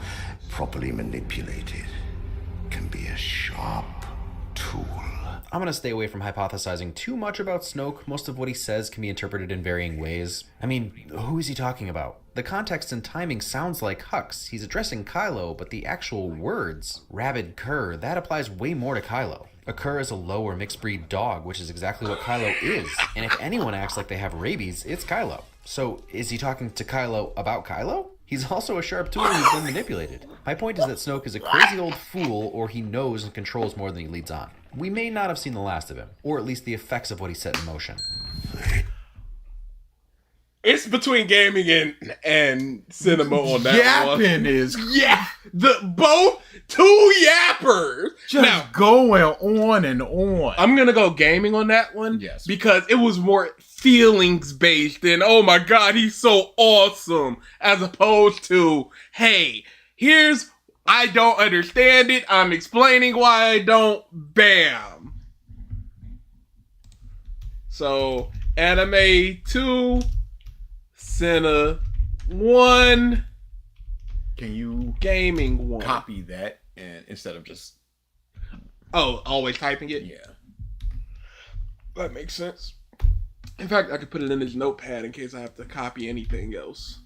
properly manipulated can be a sharp tool. I'm gonna stay away from hypothesizing too much about Snoke. Most of what he says can be interpreted in varying ways. I mean, who is he talking about? The context and timing sounds like Hux. He's addressing Kylo, but the actual words, rabid cur, that applies way more to Kylo. A cur is a low or mixed breed dog, which is exactly what Kylo is. And if anyone acts like they have rabies, it's Kylo. So is he talking to Kylo about Kylo? He's also a sharp tool who's been manipulated. My point is that Snoke is a crazy old fool, or he knows and controls more than he leads on. We may not have seen the last of him, or at least the effects of what he set in motion. It's between gaming and cinema on that one. Yapping is both two yappers. Just now, going on and on. I'm gonna go gaming on that one. Yes. Because it was more feelings based and oh my god, he's so awesome. As opposed to, hey, here's I don't understand it. I'm explaining why I don't. Bam. So anime 2, Cinna 1. Can you gaming 1? Copy that and instead of just always typing it? Yeah. That makes sense. In fact, I could put it in this notepad in case I have to copy anything else.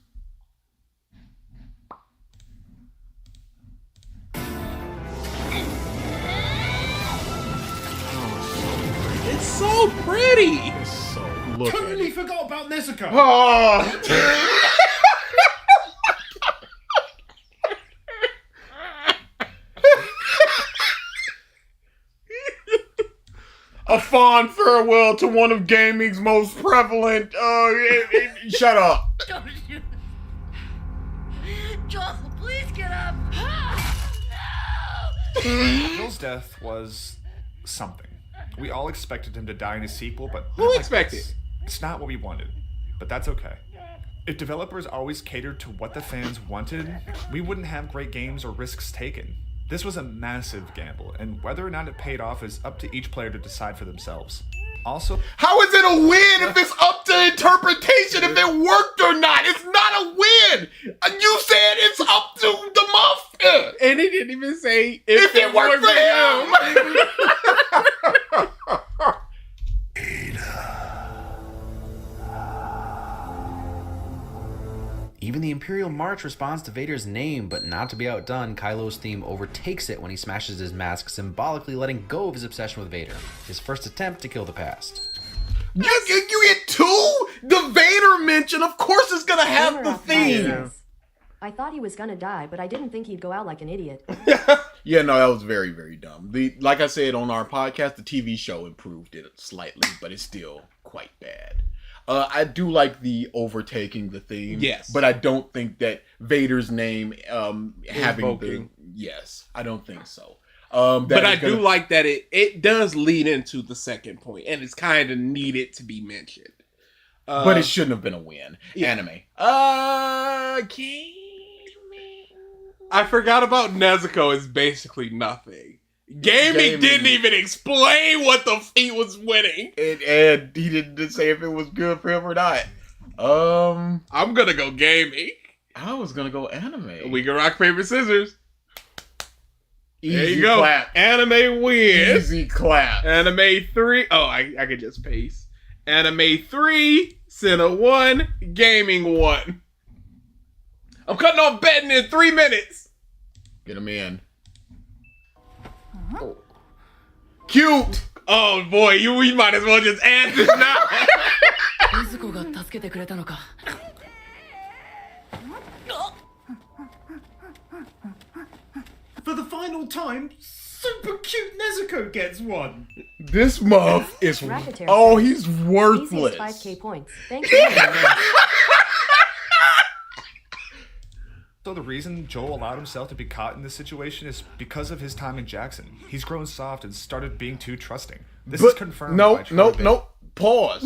It's so pretty. It's so look Totally forgot about Nezuko. Oh. A fond farewell to one of gaming's most prevalent. Shut up. Joel, please get up. Joel's death was something. We all expected him to die in a sequel, but who not expected? Like this. It's not what we wanted, but that's okay. If developers always catered to what the fans wanted, we wouldn't have great games or risks taken. This was a massive gamble, and whether or not it paid off is up to each player to decide for themselves. Also, how is it a win if it's up to interpretation if it worked or not? It's not a win. You said it's up to the mafia, and he didn't even say if it worked for him. Even the Imperial March responds to Vader's name, but not to be outdone, Kylo's theme overtakes it when he smashes his mask, symbolically letting go of his obsession with Vader. His first attempt to kill the past. You get two? The Vader mention, of course, is gonna have the theme. I thought he was gonna die, but I didn't think he'd go out like an idiot. Yeah, no, that was very, very dumb. Like I said on our podcast, the TV show improved it slightly, but it's still quite bad. I do like the overtaking the theme. Yes. But I don't think that Vader's name having Invoking. yes, I don't think so. But I do like that it does lead into the second point, and it's kind of needed to be mentioned. But it shouldn't have been a win. Yeah. Anime. I forgot about Nezuko is basically nothing. Gaming didn't even explain what the he was winning. And he didn't say if it was good for him or not. I'm gonna go gaming. I was gonna go anime. We can rock, paper, scissors. Easy there you go. Clap. Anime wins. Easy clap. Anime 3. Oh, I could just paste. Anime 3, Cinna 1, gaming 1. I'm cutting off betting in 3 minutes. Get him in. Oh. Cute. Oh boy, we might as well just add this now. For the final time, super cute Nezuko gets one. This muff is he's worthless. 5K points. Thank you. So the reason Joel allowed himself to be caught in this situation is because of his time in Jackson. He's grown soft and started being too trusting. This is confirmed by Troy Baker. Pause.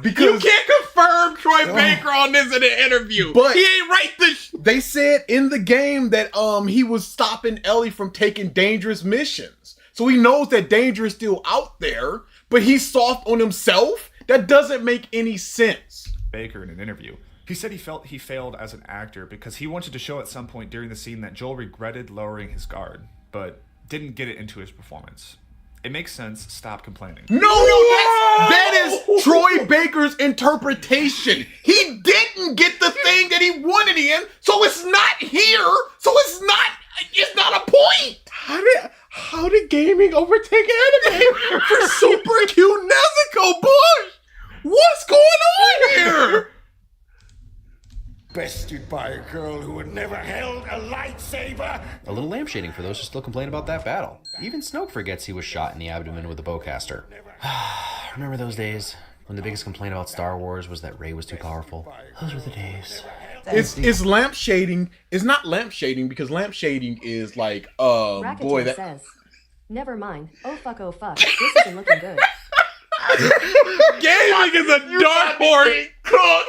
Because you can't confirm Troy Baker on this in an interview. But he ain't right this. They said in the game that he was stopping Ellie from taking dangerous missions. So he knows that danger is still out there, but he's soft on himself? That doesn't make any sense. Baker in an interview. He said he felt he failed as an actor because he wanted to show at some point during the scene that Joel regretted lowering his guard, but didn't get it into his performance. It makes sense. Stop complaining. No, that is Troy Baker's interpretation. He didn't get the thing that he wanted in, so it's not here. So it's not a point. How did gaming overtake anime for super cute Nezuko Bush? What's going on here? Bested by a girl who had never held a lightsaber. A little lampshading for those who still complain about that battle. Even Snoke forgets he was shot in the abdomen with a bowcaster. Remember those days when the biggest complaint about Star Wars was that Rey was too powerful? Those were the days. It's lampshading. It's not lampshading because lampshading is like, boy, that says, never mind. Oh fuck, this isn't looking good. Gaming is a dark horse cook.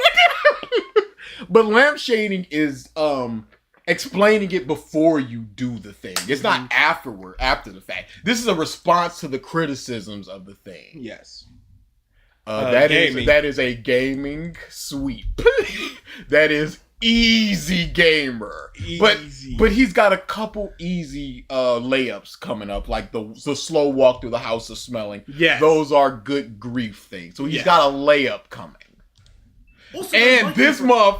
But lampshading is explaining it before you do the thing. It's not after the fact. This is a response to the criticisms of the thing. Yes. That is a gaming sweep. That is easy gamer. Easy. But he's got a couple easy layups coming up, like the slow walk through the house of smelling. Yes. Those are good grief things. So he's got a layup coming. Also, and this month,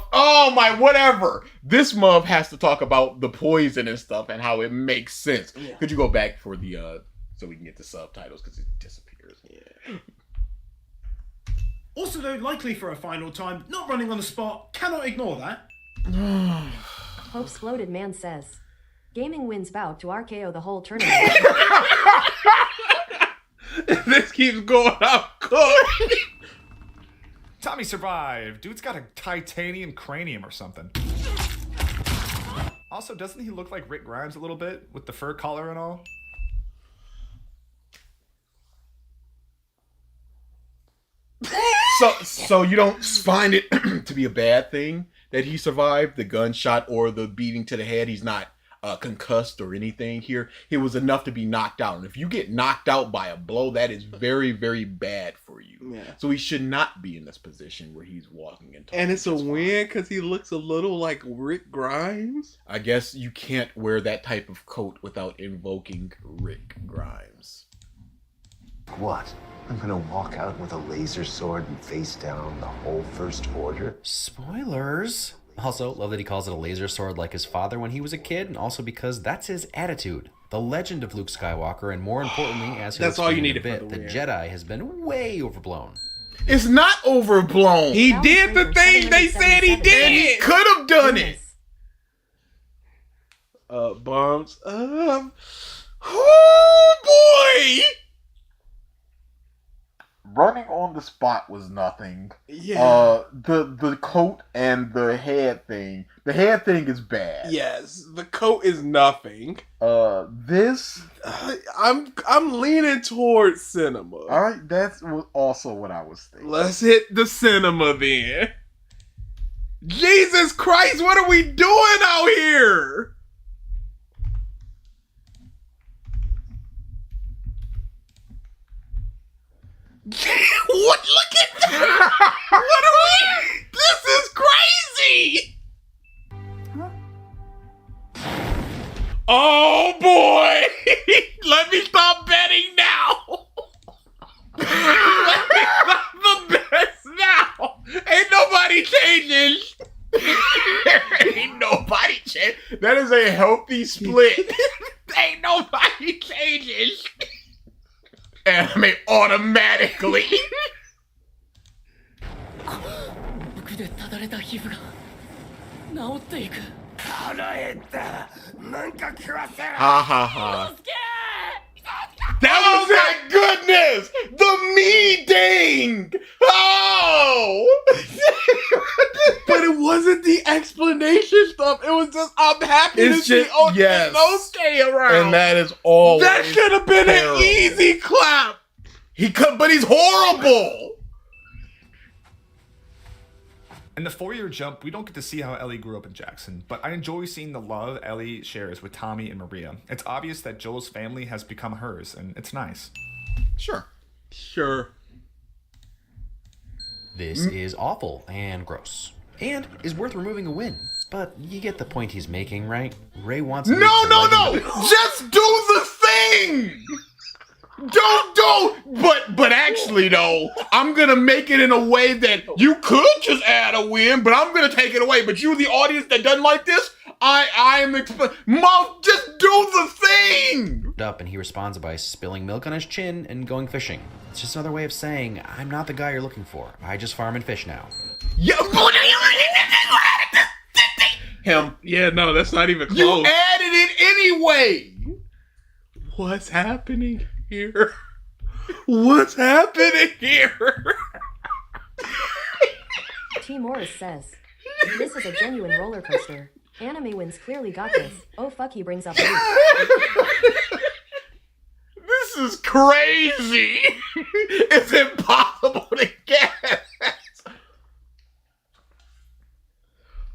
this month has to talk about the poison and stuff and how it makes sense. Yeah. Could you go back for the so we can get the subtitles because it disappears? Yeah. Also, though, likely for a final time, not running on the spot, cannot ignore that. Hope's Floated Man says, gaming wins bout to RKO the whole tournament. This keeps going up cooked. Tommy survived. Dude's got a titanium cranium or something. Also, doesn't he look like Rick Grimes a little bit with the fur collar and all? So you don't find it to be a bad thing that he survived the gunshot or the beating to the head? He's not concussed or anything here. It was enough to be knocked out. And if you get knocked out by a blow, that is very, very bad for you. Yeah. So he should not be in this position where he's walking and talking. And it's a win because he looks a little like Rick Grimes. I guess you can't wear that type of coat without invoking Rick Grimes. What? I'm gonna walk out with a laser sword and face down the whole First Order? Spoilers! Also, love that he calls it a laser sword like his father when he was a kid, and also because that's his attitude. The legend of Luke Skywalker, and more importantly, as he'll that's all you explain in need a bit, the Jedi has been way overblown. It's not overblown. He did the thing they said he did. And he could have done it. Bombs up. Oh boy! Running on the spot was nothing. Yeah. The coat and the head thing. The head thing is bad. Yes, the coat is nothing. This I'm leaning towards cinema. All right, that's also what I was thinking. Let's hit the cinema then. Jesus Christ, what are we doing out here? What? Look at that! What are we? This is crazy! Oh boy! Let me stop betting now! Let me stop the bets now! Ain't nobody changing! Ain't nobody changing. That is a healthy split. Ain't nobody changing! Anime automatically. Ha ha ha. That was my goodness! The meeting! Oh! But it wasn't the explanation stuff. It was just, I'm happy to see Inosuke around. And that is all. That should have been an easy clap. But he's horrible. In the 4-year jump, we don't get to see how Ellie grew up in Jackson, but I enjoy seeing the love Ellie shares with Tommy and Maria. It's obvious that Joel's family has become hers, and it's nice. Sure. This is awful and gross. And is worth removing a win. But you get the point he's making, right? Ray wants... No! Just do the thing! But actually though, I'm gonna make it in a way that you could just add a win, but I'm gonna take it away. But you, the audience that doesn't like this, Mom, just do the thing! Up and he responds by spilling milk on his chin and going fishing. It's just another way of saying, I'm not the guy you're looking for. I just farm and fish now. Him. Yeah, no, that's not even close. You added it anyway! What's happening here? What's happening here? T. Morris says, this is a genuine roller coaster. Anime Wins clearly got this. Oh fuck, he brings up Luke. This is crazy! It's impossible to guess!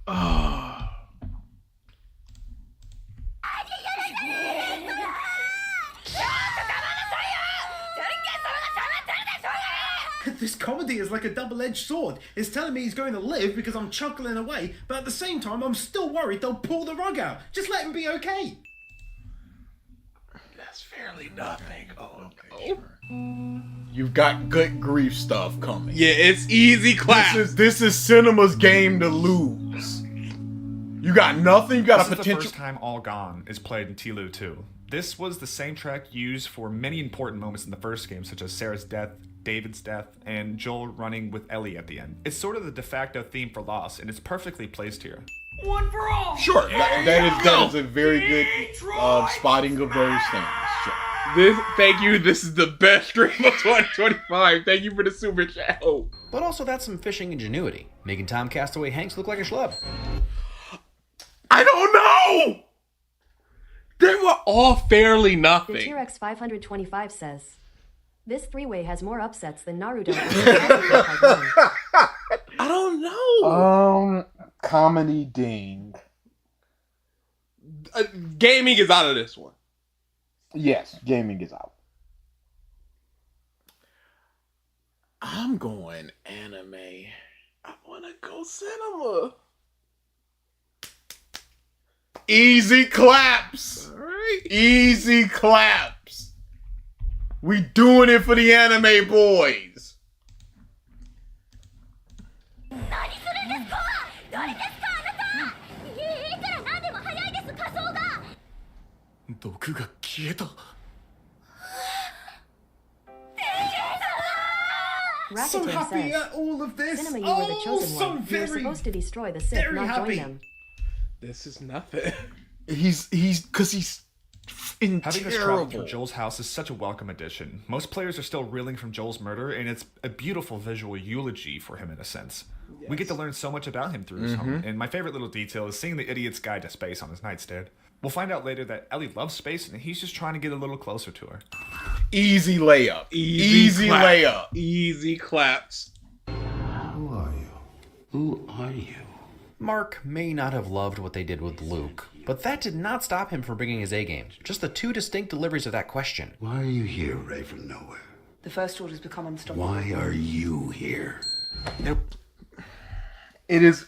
Oh. This comedy is like a double-edged sword. It's telling me he's going to live because I'm chuckling away, but at the same time, I'm still worried they'll pull the rug out. Just let him be okay. That's fairly nothing. Oh, okay. You've got good grief stuff coming. Yeah, it's easy clap. This is cinema's game to lose. You got nothing. You got This a is potential. the first time All Gone is played in T-Lu 2. This was the same track used for many important moments in the first game, such as Sarah's death, David's death, and Joel running with Ellie at the end. It's sort of the de facto theme for Lost, and it's perfectly placed here. One for all. Sure, that is a very good spotting of those things. Sure. Thank you. This is the best stream of 2025. Thank you for the super chat. Oh. But also that's some fishing ingenuity, making Tom Castaway Hanks look like a schlub. I don't know. They were all fairly The nothing. T-Rex 525 says, this three-way has more upsets than Naruto. I don't know. Comedy ding. Gaming is out of this one. Yes, gaming is out. I'm going anime. I want to go cinema. Easy claps. All right. Easy claps. We doing it for the anime boys. So Rakuten happy says, at all of this. Cinema, you were the chosen so one. You were very, supposed to destroy the Sith, very not happy. join them. This is nothing. He's in Having this terrible. travel through Joel's house is such a welcome addition. Most players are still reeling from Joel's murder, and it's a beautiful visual eulogy for him in a sense. Yes. We get to learn so much about him through his home, and my favorite little detail is seeing the idiot's guide to space on his nightstand. We'll find out later that Ellie loves space, and he's just trying to get a little closer to her. Easy layup. Easy clap. layup. Easy claps. Who are you? Who are you? Mark may not have loved what they did with Luke, but that did not stop him from bringing his A-game. Just the two distinct deliveries of that question. Why are you here, Ray from nowhere? The First Order's become unstoppable. Why are you here? It is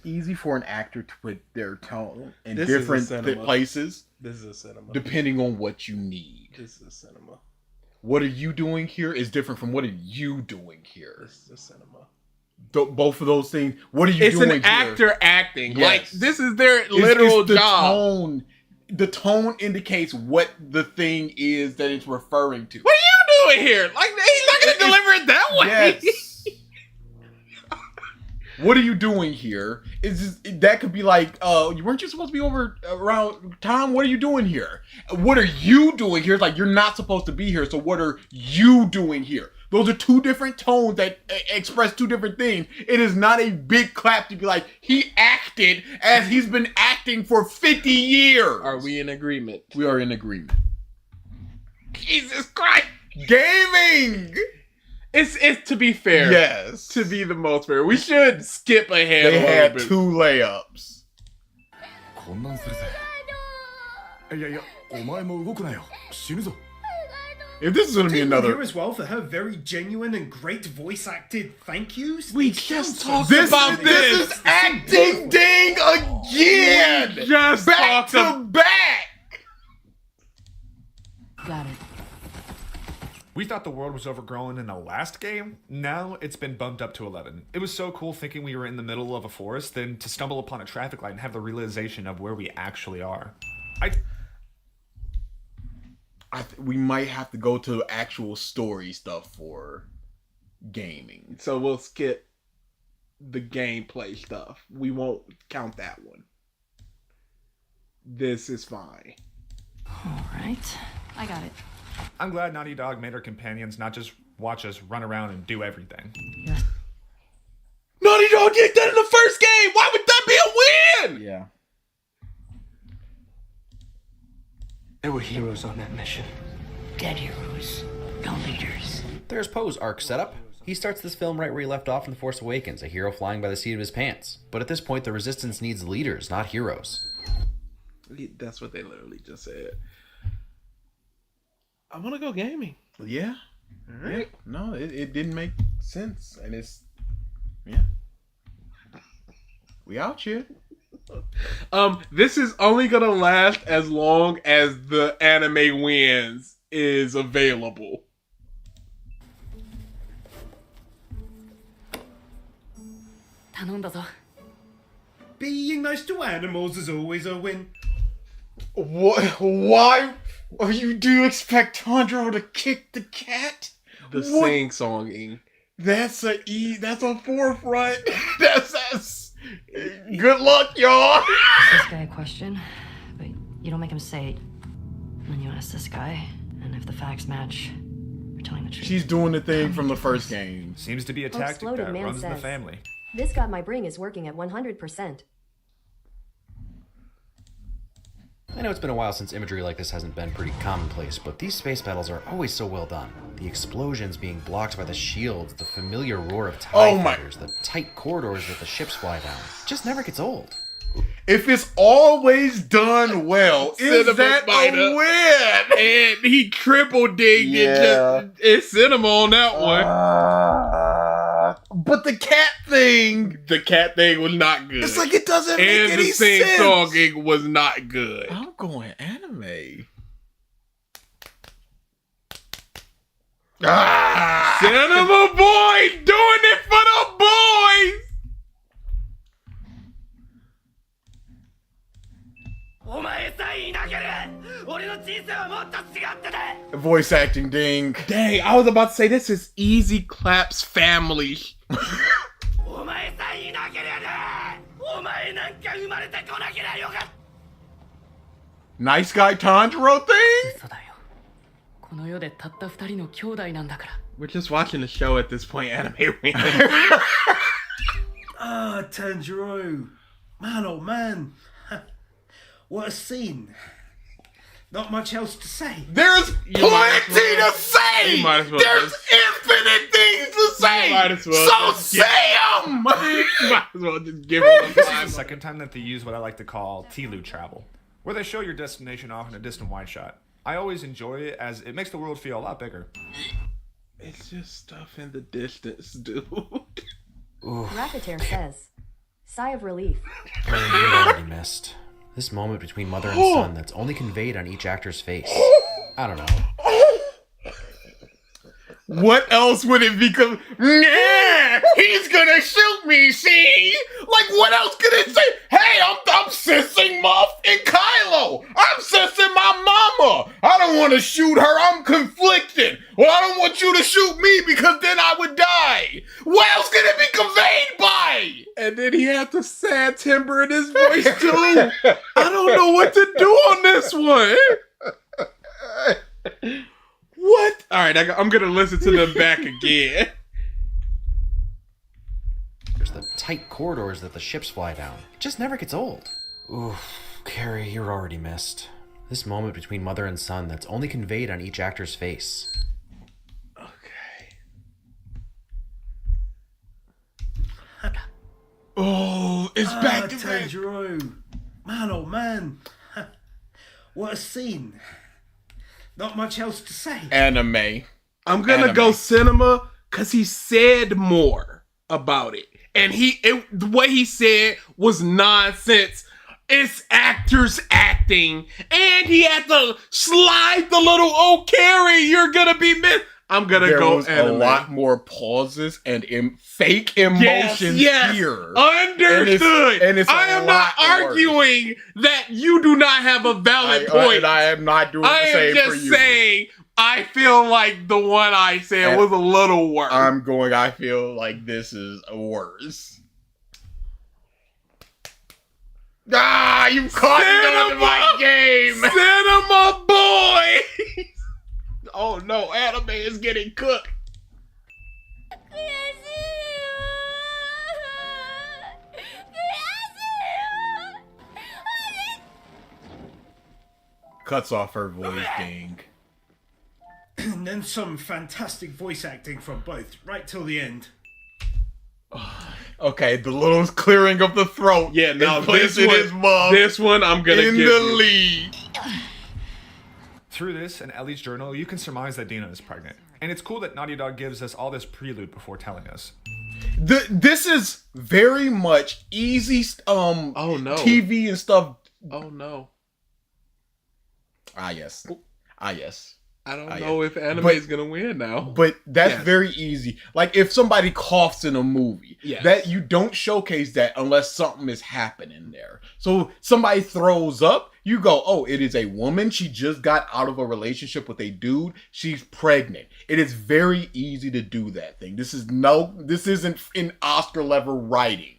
easy for an actor to put their tone in different places. This is a cinema. Depending on what you need. This is a cinema. What are you doing here is different from what are you doing here. This is a cinema. Both of those things. What are you doing here? It's an actor acting. Yes. Like, this is their literal it's the job. Tone, the tone indicates what the thing is that it's referring to. What are you doing here? Like, he's not going to deliver it that way. Yes. What are you doing here? That could be like, weren't you supposed to be over around Tom? What are you doing here? What are you doing here? It's like, you're not supposed to be here, so what are you doing here? Those are two different tones that express two different things. It is not a big clap to be like, he acted as he's been acting for 50 years. Are we in agreement? We are in agreement. Jesus Christ! Gaming! It's to be fair. Yes. To be the most fair. We should skip ahead They a little had bit. 2 layups. If this is going to be another... here as well for her very genuine and great voice acted thank yous. We just talked This is acting ding again! We just back to back! Got it. We thought the world was overgrown in the last game. Now it's been bumped up to 11. It was so cool thinking we were in the middle of a forest, then to stumble upon a traffic light and have the realization of where we actually are. We might have to go to actual story stuff for gaming. So we'll skip the gameplay stuff. We won't count that one. This is fine. Alright. I got it. I'm glad Naughty Dog made our companions not just watch us run around and do everything. Naughty Dog did that in the first game! Why would that be a win? Yeah. There were heroes on that mission. Dead heroes, no leaders. There's Poe's arc setup. He starts this film right where he left off in The Force Awakens, a hero flying by the seat of his pants. But at this point, the Resistance needs leaders, not heroes. That's what they literally just said. I want to go gaming. Yeah. All right. Yeah. No, it didn't make sense. And it's... Yeah. We out here. This is only gonna last as long as the anime wins is available. Being nice to animals is always a win. What? Why? Do you expect Tandro to kick the cat? The sing-songing. That's a forefront. That's good luck, y'all. Ask this guy a question, but you don't make him say it. And then you ask this guy, and if the facts match, you're telling the truth. She's doing the thing from the first game. Seems to be a Folks, tactic Loaded that Man runs in the says, family. This got my brain is working at 100%. I know it's been a while since imagery like this hasn't been pretty commonplace, but these space battles are always so well done. The explosions being blocked by the shields, the familiar roar of TIE fighters, the tight corridors that the ships fly down. It just never gets old. If it's always done well, is that a win? And he triple digged it. It's cinema on that one. But the cat thing was not good. It's like it doesn't make and any the sense. sing-songing was not good. I'm going anime. Cinema boy doing it for the boys. Voice acting ding. Dang, I was about to say this is Easy Clap's family. Nice guy Tanjiro thing? We're just watching the show at this point, anime win. Tanjiro. Man, oh man. What a scene. Not much else to say. There's plenty to say! There's infinite things to say! So say them! Might as well just give This is them the second time that they use what I like to call T-Lu travel, where they show your destination off in a distant wide shot. I always enjoy it as it makes the world feel a lot bigger. It's just stuff in the distance, dude. Racketeer says, sigh of relief. You've already missed. This moment between mother and son that's only conveyed on each actor's face. I don't know. What else would it become? Nah, he's gonna shoot me, see? Like, what else could it say? Hey, I'm sensing Muff and Kylo. I'm sensing my mama. I don't want to shoot her. I'm conflicted. Well, I don't want you to shoot me because then I would die. What else can it be conveyed by? And then he had the sad timbre in his voice too. I don't know what to do on this one. What? All right, I'm gonna listen to them back again. There's the tight corridors that the ships fly down. It just never gets old. Oof, Carrie, you're already missed. This moment between mother and son that's only conveyed on each actor's face. Oh, it's back to back. Tanjiro. Man, oh man. What a scene. Not much else to say. Anime. I'm gonna go cinema because he said more about it. And the way he said was nonsense. It's actors acting. And he had to slide the little, oh, Carrie, you're gonna be missed. I'm gonna go was anime. a lot more pauses and fake emotions here. Understood. And it's I am not arguing that you do not have a valid point. And I am not doing the same for you. I am just saying, I feel like the one I said was a little worse. I feel like this is worse. Ah, you caught me on my game. Cinema boy. Oh no, anime is getting cooked. Cuts off her voice, ding. And then some fantastic voice acting from both, right till the end. Okay, the little clearing of the throat. Yeah, now this one I'm gonna in give the you. lead. Through this and Ellie's journal, you can surmise that Dina is pregnant. And it's cool that Naughty Dog gives us all this prelude before telling us. This is very much easy TV and stuff. Oh no. Yes. I don't know if anime is gonna win now. But that's very easy. Like if somebody coughs in a movie, that you don't showcase that unless something is happening there. So somebody throws up, you go, oh, it is a woman. She just got out of a relationship with a dude. She's pregnant. It is very easy to do that thing. This isn't in Oscar level writing.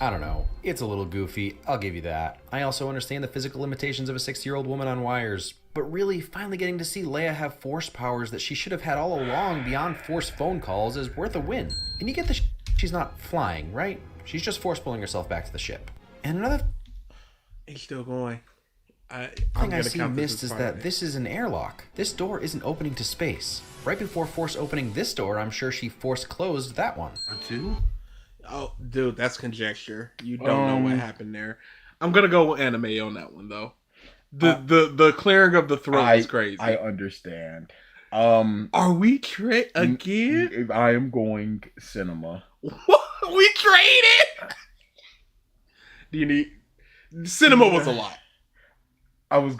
I don't know. It's a little goofy. I'll give you that. I also understand the physical limitations of a 60-year-old woman on wires. But really, finally getting to see Leia have force powers that she should have had all along beyond force phone calls is worth a win. And you get the she's not flying, right? She's just force pulling herself back to the ship. And another He's still going. thing I see missed is that this is an airlock. This door isn't opening to space. Right before force opening this door, I'm sure she force closed that one. Two? Oh, dude, that's conjecture. You don't know what happened there. I'm gonna go with anime on that one though. The clearing of the throat is crazy. I understand. Are we again? I am going cinema. What? We traded? Do you need cinema was a lot. I was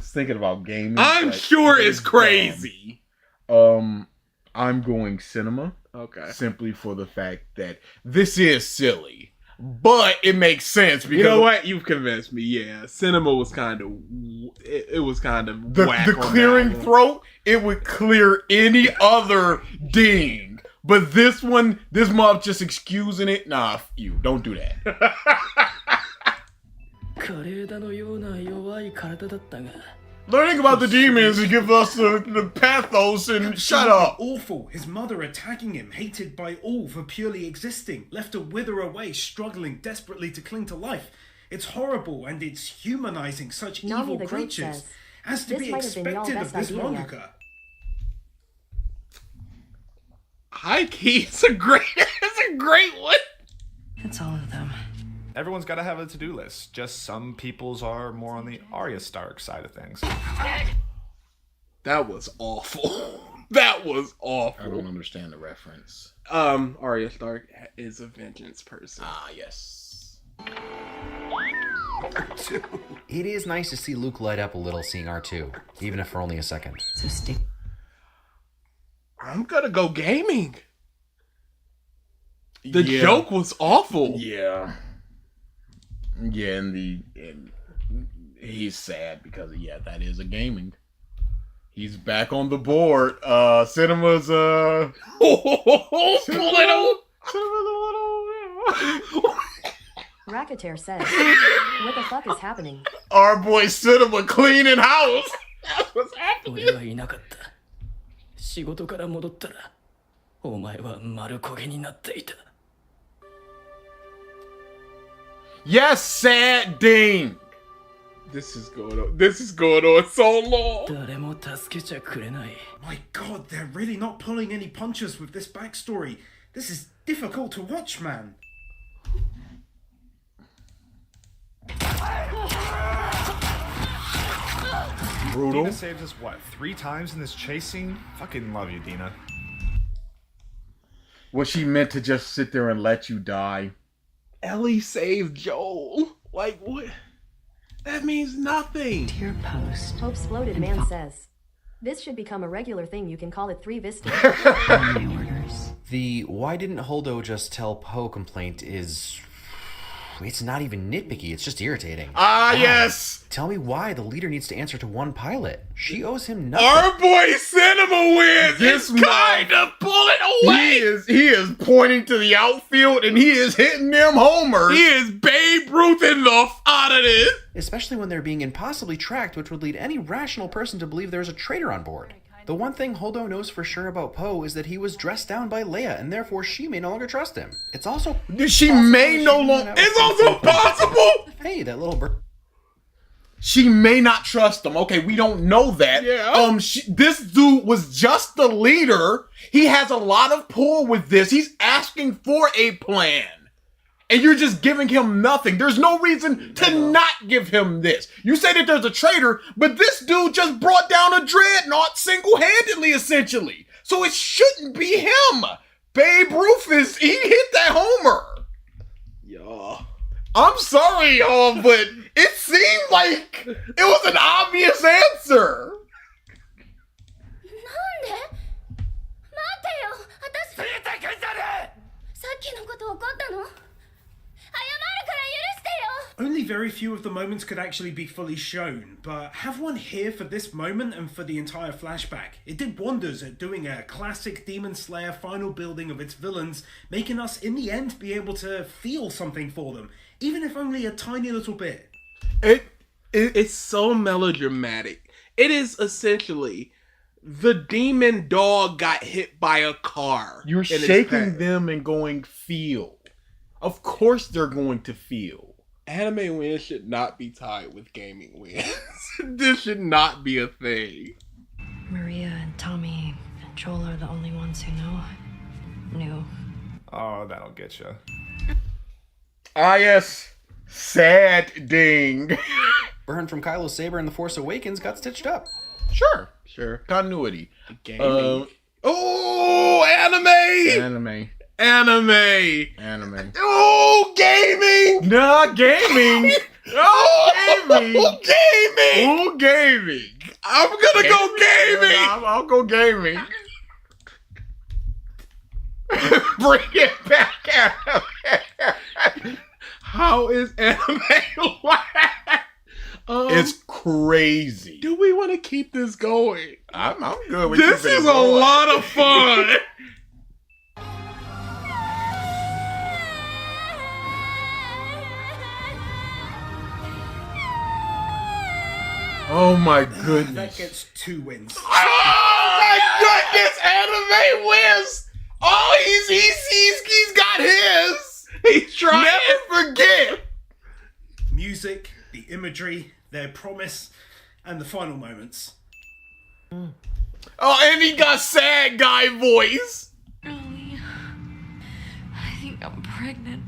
thinking about gaming. I'm sure it's crazy. I'm going cinema. Okay. Simply for the fact that this is silly. But it makes sense because you know what? You've convinced me. Yeah, cinema was kind of it was kind of whack the clearing throat. It would clear any other ding, but this mob just excusing it. Nah, you don't do that. Learning about the demons and give us the pathos and shut up. Awful. His mother attacking him, hated by all for purely existing, left to wither away, struggling desperately to cling to life. It's horrible and it's humanizing such evil creatures. As to be expected of this mangaka. High key, it's a great one. It's all of them. Everyone's got to have a to-do list. Just some people's are more on the Arya Stark side of things. That was awful. That was awful. I don't understand the reference. Arya Stark is a vengeance person. Ah, yes. It is nice to see Luke light up a little seeing R2, even if for only a second. I'm gonna go gaming. The joke was awful. Yeah. Yeah, and He's sad because, yeah, that is a gaming. He's back on the board. Cinema's, Racketeer says, what the fuck is happening? Our boy Cinema cleaning house. That's what's happening. 俺はいなかった。仕事から戻ったら、お前は丸焦げになっていた。Yes, sad ding. This is going on so long. 誰も助けちゃくれない。 My god, they're really not pulling any punches with this backstory. This is difficult to watch, man. Brutal. Dina saves us, what, 3 times in this chase scene? Fucking love you, Dina. Was she meant to just sit there and let you die? Ellie saved Joel. Like, what? That means nothing. Dear post. Hope's floated man says, this should become a regular thing. You can call it 3 Vistas. The why didn't Holdo just tell Poe complaint is... It's not even nitpicky, it's just irritating. Ah, yes! Tell me why the leader needs to answer to one pilot. She owes him nothing. Our boy Cinema wins! This kind of pulling away! He is pointing to the outfield and he is hitting them homers. He is Babe Ruth enough out of this. Especially when they're being impossibly tracked, which would lead any rational person to believe there's a traitor on board. The one thing Holdo knows for sure about Poe is that he was dressed down by Leia, and therefore she may no longer trust him. It's also she may no longer. It's also possible. Hey, that little bird. She may not trust him. Okay, we don't know that. Yeah. This dude was just the leader. He has a lot of pull with this. He's asking for a plan. And you're just giving him nothing. There's no reason to not give him this. You say that there's a traitor, but this dude just brought down a dreadnought single-handedly, essentially. So it shouldn't be him. Babe Ruth he hit that homer. Yeah. I'm sorry, y'all, but it seemed like it was an obvious answer. さっきのこと怒ったの？ Only very few of the moments could actually be fully shown, but have one here for this moment and for the entire flashback. It did wonders at doing a classic Demon Slayer final building of its villains, making us in the end be able to feel something for them, even if only a tiny little bit. It's so melodramatic. It is essentially the demon dog got hit by a car. You're shaking them and going, feel. Of course they're going to feel. Anime wins should not be tied with gaming wins. This should not be a thing. Maria and Tommy and Joel are the only ones who knew. Oh, that'll get you. Ah, yes. Sad ding. Burn from Kylo's saber in The Force Awakens got stitched up. Sure. Continuity. Gaming. Anime! Oh, gaming! Nah, gaming! Gaming! Gaming! I'm gonna go gaming! I'll go gaming. Bring it back anime. How is anime it's crazy. Do we want to keep this going? I'm good with this. This is a lot of fun. Oh my goodness. That gets 2 wins. Oh my goodness, anime wins. Oh, he's got his. He's trying. Never forget. Music, the imagery, their promise, and the final moments. Oh, and he got sad guy voice. Ellie, I think I'm pregnant.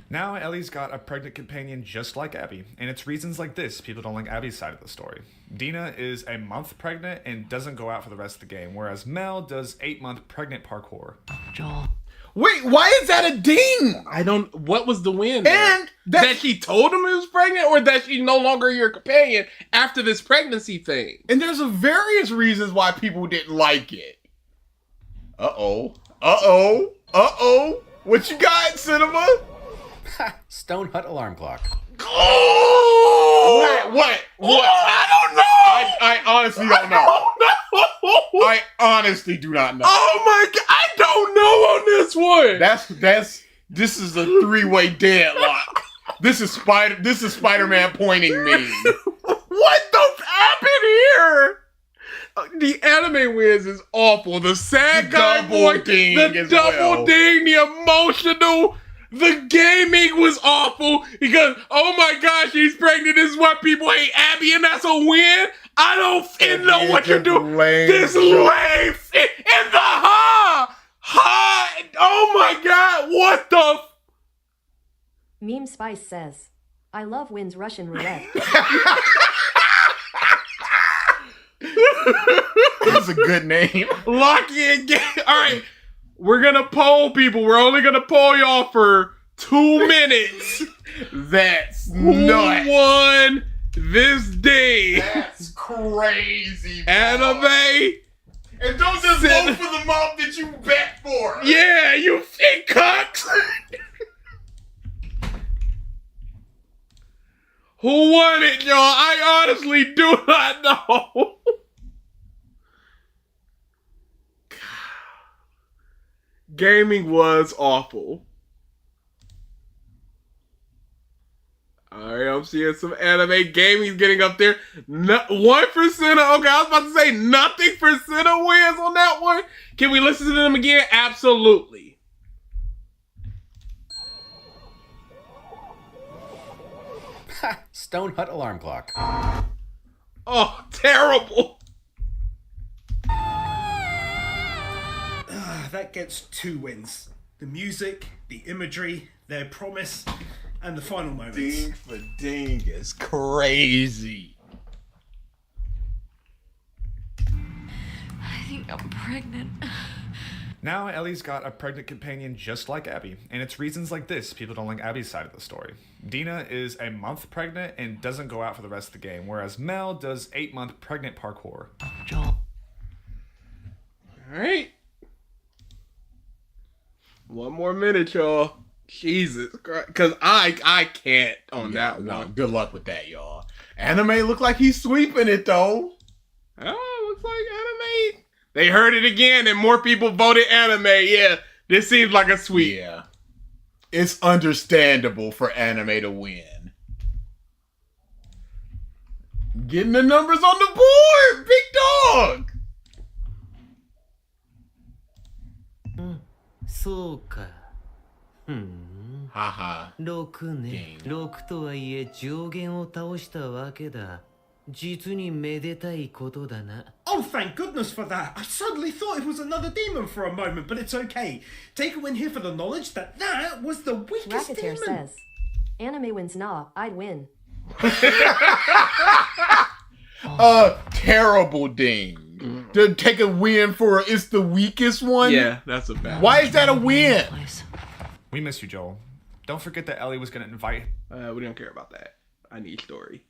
Now Ellie's got a pregnant companion just like Abby, and it's reasons like this people don't like Abby's side of the story. Dina is a month pregnant and doesn't go out for the rest of the game, whereas Mel does 8-month pregnant parkour. Joel. Wait, why is that a ding? What was the win? And that she told him he was pregnant, or that she's no longer your companion after this pregnancy thing? And there's various reasons why people didn't like it. Uh-oh. What you got, Cinema? Stone Hut alarm clock. Oh! What? I don't know. I honestly don't know. I honestly do not know. Oh my god, I don't know on this one. This is a three-way deadlock. This is Spider-Man pointing me. What the happened here? The anime whiz is awful. The sad guy boy, the double ding, the emotional, the gaming was awful because oh my gosh, she's pregnant. This is why people hate Abby, and that's a win. I don't know what to do. This lame in the oh my god, what the Meme Spice says, I love wins Russian roulette. That's a good name. Lucky again. All right, we're gonna poll people. We're only gonna poll y'all for 2 minutes. That's Who nuts. won this day? That's crazy. Bro. Anime. And don't just vote for the mom that you bet for. Yeah, you fit cucks. Who won it, y'all? I honestly do not know. Gaming was awful. Alright, I'm seeing some anime. Gaming's getting up there. 1% of, okay, I was about to say nothing percent of wins on that one. Can we listen to them again? Absolutely. Stone Hut alarm clock. Oh, terrible. That gets 2 wins. The music, the imagery, their promise, and the final moments. Ding for ding is crazy. I think I'm pregnant. Now Ellie's got a pregnant companion just like Abby, and it's reasons like this people don't like Abby's side of the story. Dina is a month pregnant and doesn't go out for the rest of the game, whereas Mel does 8-month pregnant parkour. Joel. Alright. 1 more minute, y'all. Jesus Christ. Because I can't on that one. No, good luck with that, y'all. Anime look like he's sweeping it, though. Oh, looks like anime. They heard it again and more people voted anime. Yeah, this seems like a sweep. Yeah. It's understandable for anime to win. Getting the numbers on the board! Big dog! そうか。はは。6ね。6とはいえ上限を倒したわけだ。実にめでたいことだな。 Oh, thank goodness for that. I suddenly thought it was another demon for a moment, but it's okay. Take a win here for the knowledge that that was the weakest Racketeer demon. says, anime wins nah, I'd win. Terrible ding. To take a win for it's the weakest one? Yeah, that's a bad Why is that a win? We miss you, Joel. Don't forget that Ellie was going to invite we don't care about that. I need story.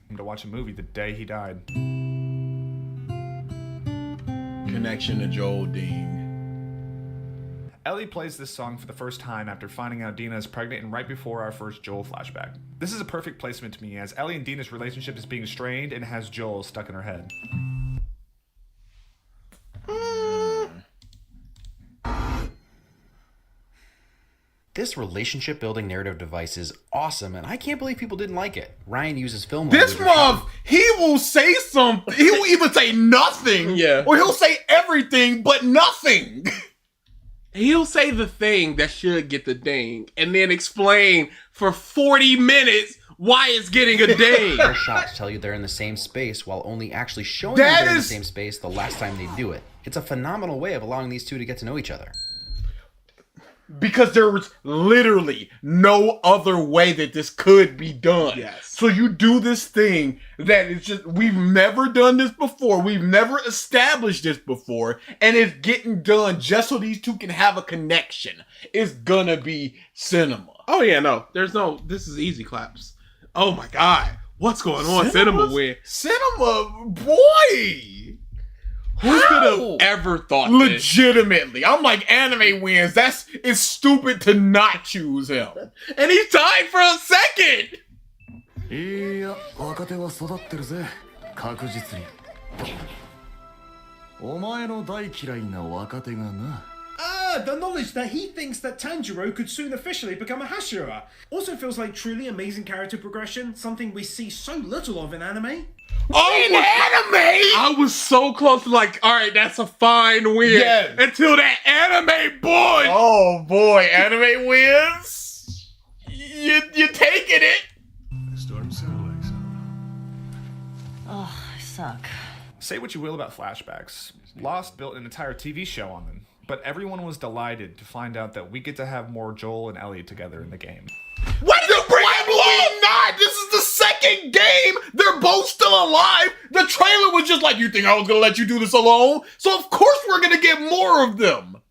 him to watch a movie the day he died. Connection to Joel Ding. Ellie plays this song for the first time after finding out Dina is pregnant and right before our first Joel flashback. This is a perfect placement to me as Ellie and Dina's relationship is being strained and has Joel stuck in her head. This relationship building narrative device is awesome, and I can't believe people didn't like it. Ryan uses film This month, he will say something. He will either say nothing, or he'll say everything but nothing. He'll say the thing that should get the ding, and then explain for 40 minutes why it's getting a ding. Their shots tell you they're in the same space while only actually showing you they're in the same space the last time they do it. It's a phenomenal way of allowing these two to get to know each other. Because there was literally no other way that this could be done. Yes. So you do this thing that is just, we've never done this before. We've never established this before. And it's getting done just so these two can have a connection. It's gonna be cinema. Oh yeah, no. This is easy claps. Oh my God. What's going on? Cinema win. Cinema, boy. Who could have ever thought this? Legitimately. I'm like, anime wins. It's stupid to not choose him. And he's tied for a second. いや、若手は育ってるぜ。確実に。お前の大嫌いな若手がな。 The knowledge that he thinks that Tanjiro could soon officially become a Hashira. Also feels like truly amazing character progression, something we see so little of in anime. Oh, I was so close to like, all right, that's a fine win. Yes. Until that anime boy. Oh boy, anime wins. You're taking it. Oh, I suck. Say what you will about flashbacks. Lost built an entire TV show on them, but everyone was delighted to find out that we get to have more Joel and Ellie together in the game. What did you bring up alone? Not. This is the second game. They're both still alive. The trailer was just like, you think I was gonna let you do this alone? So of course we're gonna get more of them.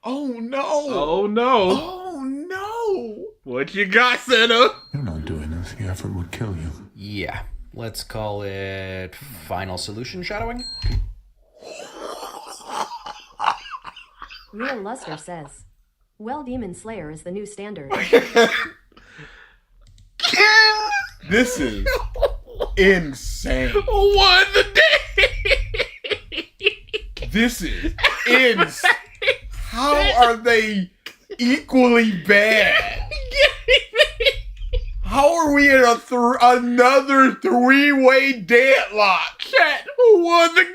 Oh no. Oh no. Oh no. What you got, Santa? You're not doing this. The effort would kill you. Yeah. Let's call it final solution shadowing. Real Luster says, well, Demon Slayer is the new standard. This is insane. What the day? This is insane. How are they equally bad? How are we in another three-way deadlock? Chat, who won the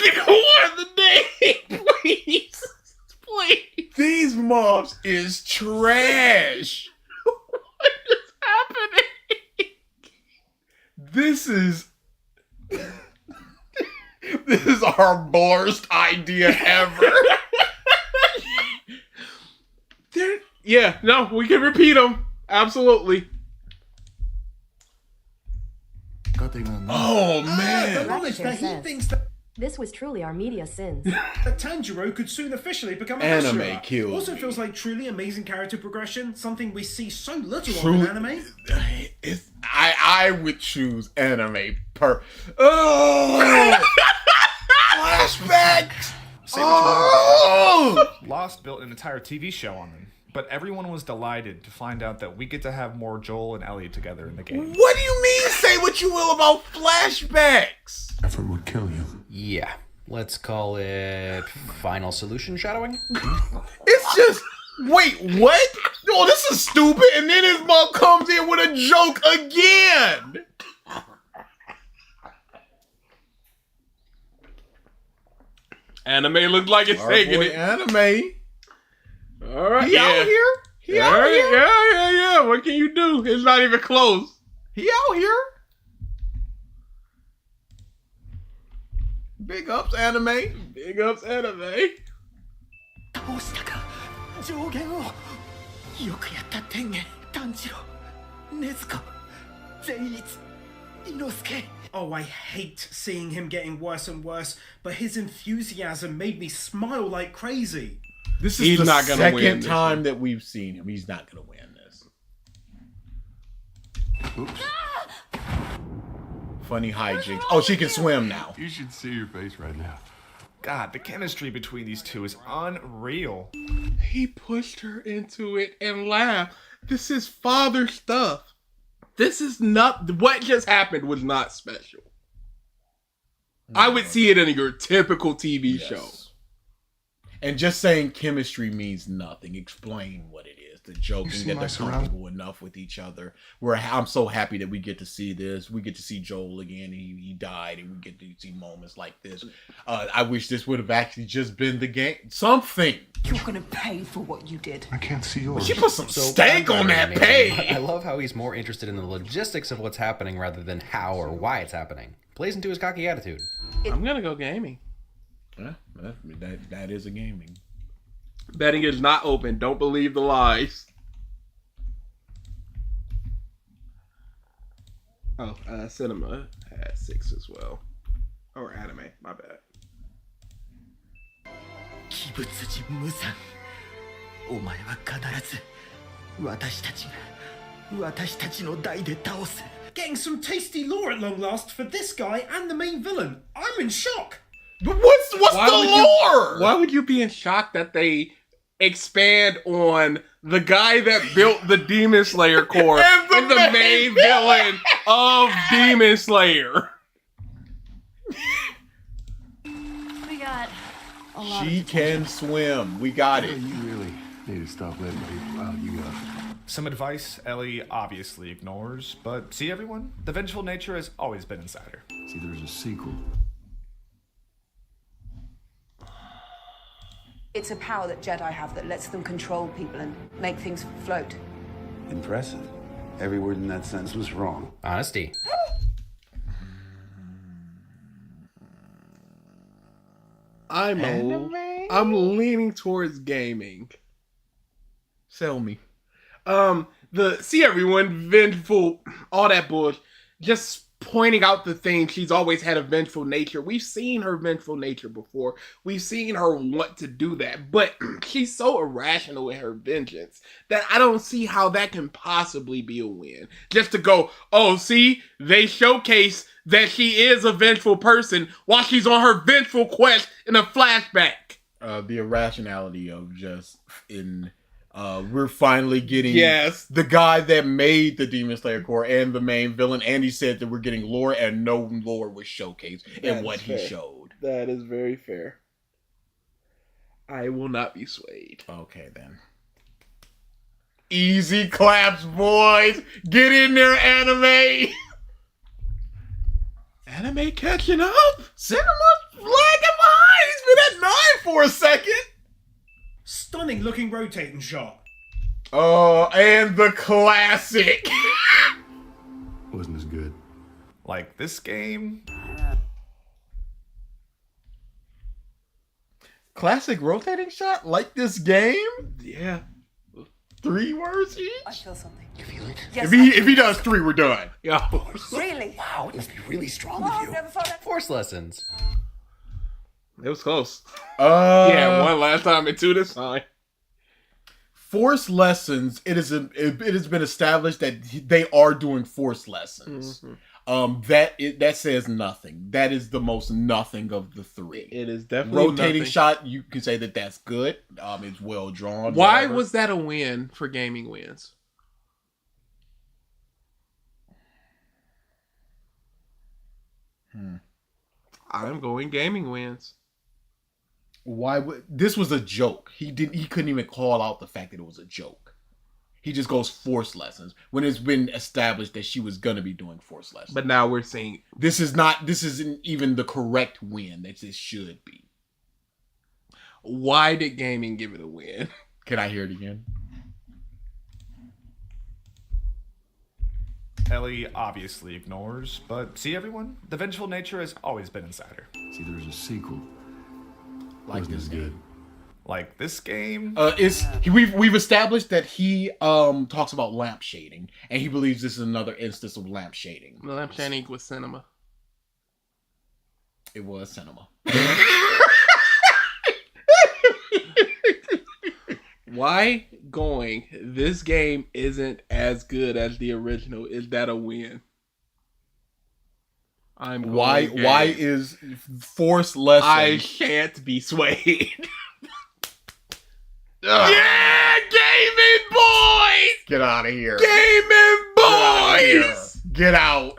day? Please. Please. These mobs is trash. What is happening? This is our worst idea ever. Yeah, no, we can repeat them. Absolutely. Oh man. The knowledge that he thinks that this was truly our media sins. that Tanjiro could soon officially become a Anime Hashira. kills Also me. feels like truly amazing character progression, something we see so little of in anime. I would choose anime Oh! Flashbacks! Say what you will. Lost built an entire TV show on them, but everyone was delighted to find out that we get to have more Joel and Ellie together in the game. What do you mean, say what you will about flashbacks? Effort would kill you. Yeah. Let's call it final solution shadowing. It's just, wait, what? Oh, this is stupid. And then his mom comes in with a joke again. Anime looks like it's taking it. Anime. All right. He out here? He out here? Yeah. What can you do? It's not even close. He out here? Big ups, anime. Big ups, anime. どうしたか上限をよくやった天元炭治郎禰豆子善逸伊之助 Oh, I hate seeing him getting worse and worse, but his enthusiasm made me smile like crazy. This is He's the not gonna win second this time one. that we've seen him. He's not going to win this. Oops. Funny hijinks. Oh, she can swim now. You should see your face right now. God, the chemistry between these two is unreal. He pushed her into it and laughed. This is father stuff. This is not... What just happened was not special. I would see it in your typical TV show. And just saying chemistry means nothing. Explain what it is. The joking see that my they're surroundings? comfortable enough with each other. I'm so happy that we get to see this. We get to see Joel again. He died, and we get to see moments like this. I wish this would have actually just been the game. Something. You're gonna pay for what you did. I can't see yours. She put some steak on that Amazing. pay. I love how he's more interested in the logistics of what's happening rather than how or why it's happening. Plays into his cocky attitude. I'm gonna go gaming. Yeah, that is a gaming. Betting is not open. Don't believe the lies. Oh, cinema had 6 as well. Or anime, my bad. 鬼物人無惨お前は必ず私たちの代で倒す Getting some tasty lore at long last for this guy and the main villain. I'm in shock. What's the lore? Why would you be in shock that they expand on the guy that built the Demon Slayer core and the main villain of Demon Slayer? We got a lot She can swim. We got it. You really need to stop letting people out you up. Some advice Ellie obviously ignores, but see everyone? The vengeful nature has always been inside her. See, there's a sequel. It's a power that Jedi have that lets them control people and make things float. Impressive. Every word in that sentence was wrong. Honesty. I'm leaning towards gaming. Sell me. See everyone, vengeful, all that bullshit. Just pointing out the thing, she's always had a vengeful nature. We've seen her vengeful nature before. We've seen her want to do that, but she's so irrational in her vengeance that I don't see how that can possibly be a win. Just to go, oh, see, they showcase that she is a vengeful person while she's on her vengeful quest in a flashback. The irrationality of just we're finally getting the guy that made the Demon Slayer core and the main villain, and he said that we're getting lore, and no lore was showcased in what he showed. That is very fair. I will not be swayed. Okay, then. Easy claps, boys! Get in there, anime! Anime catching up? Cinema's lagging behind! He's been at 9 for a second! Stunning looking rotating shot. Oh, and the classic. Wasn't as good. Like this game? Classic rotating shot? Like this game? Yeah. 3 words each? I feel something. You feel it? Yes, If he does 3, we're done. Yeah. Really? Wow, it must be really strong Oh, of I've you. never felt that. Force lessons. It was close. Yeah, 1 last time and 2 this time. Force lessons, it has been established that they are doing force lessons. Mm-hmm. That says nothing. That is the most nothing of the 3. It is definitely rotating nothing. shot. You can say that that's good. It's well drawn. Why whatever. was that a win for gaming wins? I'm going gaming wins. Why would this was a joke? He couldn't even call out the fact that it was a joke. He just goes force lessons when it's been established that she was gonna be doing force lessons. But now we're saying this isn't even the correct win that this should be. Why did gaming give it a win? Can I hear it again? Ellie obviously ignores, but see everyone? The vengeful nature has always been inside her. See, there's a sequel. Like Wasn't this as game. good. Like this game? We've established that he talks about lamp shading, and he believes this is another instance of lamp shading. The lamp shading was cinema. It was cinema. Why going, this game isn't as good as the original? Is that a win? Why is force lessons? I shan't be swayed. Yeah, gaming boys! Get out of here. Gaming boys! Get out.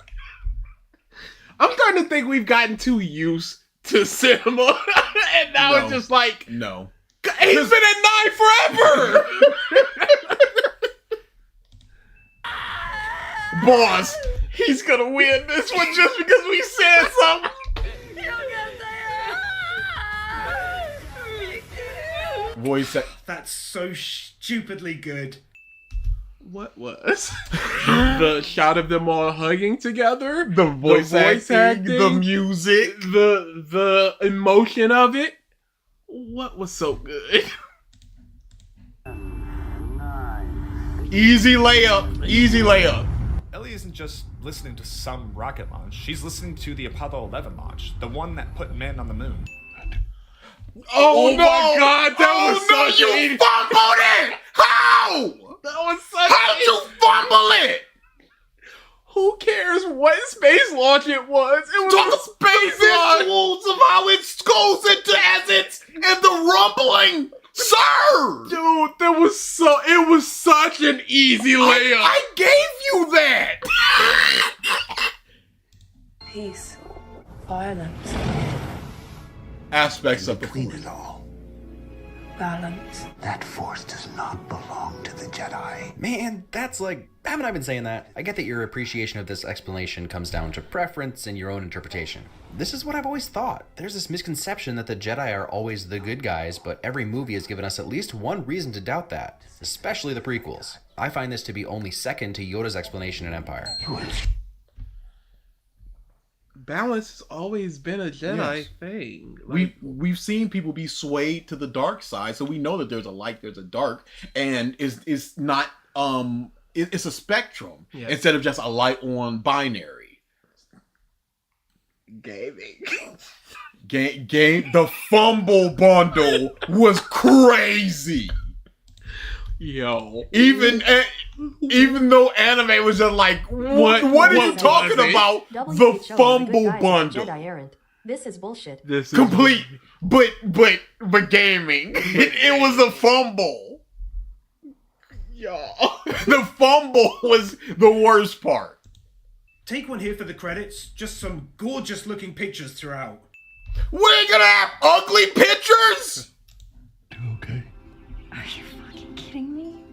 I'm starting to think we've gotten too used to cinema. And now it's just like, no. He's been at 9 forever! Boss, he's gonna win this one just because we said something. Voice. That's so stupidly good. What was? The shot of them all hugging together? The voice acting, the music, the emotion of it? What was so good? Easy layup. Easy layup. Ellie isn't just listening to some rocket launch. She's listening to the Apollo 11 launch, the one that put men on the moon. Oh, no! My God, that was such you fumbled it! How? That was such How'd you fumble it? Who cares what space launch it was? It was a space launch. Visuals of how it goes into as it's and the rumbling, sir. Dude, it was such an easy layup. I gave you that. Peace. Violence. Aspects of the Between it all, Balance. that force does not belong to the Jedi. Man, that's like, haven't I been saying that? I get that your appreciation of this explanation comes down to preference and your own interpretation. This is what I've always thought. There's this misconception that the Jedi are always the good guys, but every movie has given us at least one reason to doubt that, especially the prequels. I find this to be only second to Yoda's explanation in Empire. Balance has always been a Jedi thing. We've seen people be swayed to the dark side, so we know that there's a light, there's a dark, and it's not it's a spectrum instead of just a light on binary. Gaming. Game the fumble bundle was crazy. Yo. Even though anime was just like, what are you talking about? The fumble bundle. Jedi errant. This is bullshit. This is complete, but gaming. It was a fumble. Yo. The fumble was the worst part. Take one here for the credits. Just some gorgeous looking pictures throughout. We ain't gonna have ugly pictures. Okay. Are you fucking kidding me?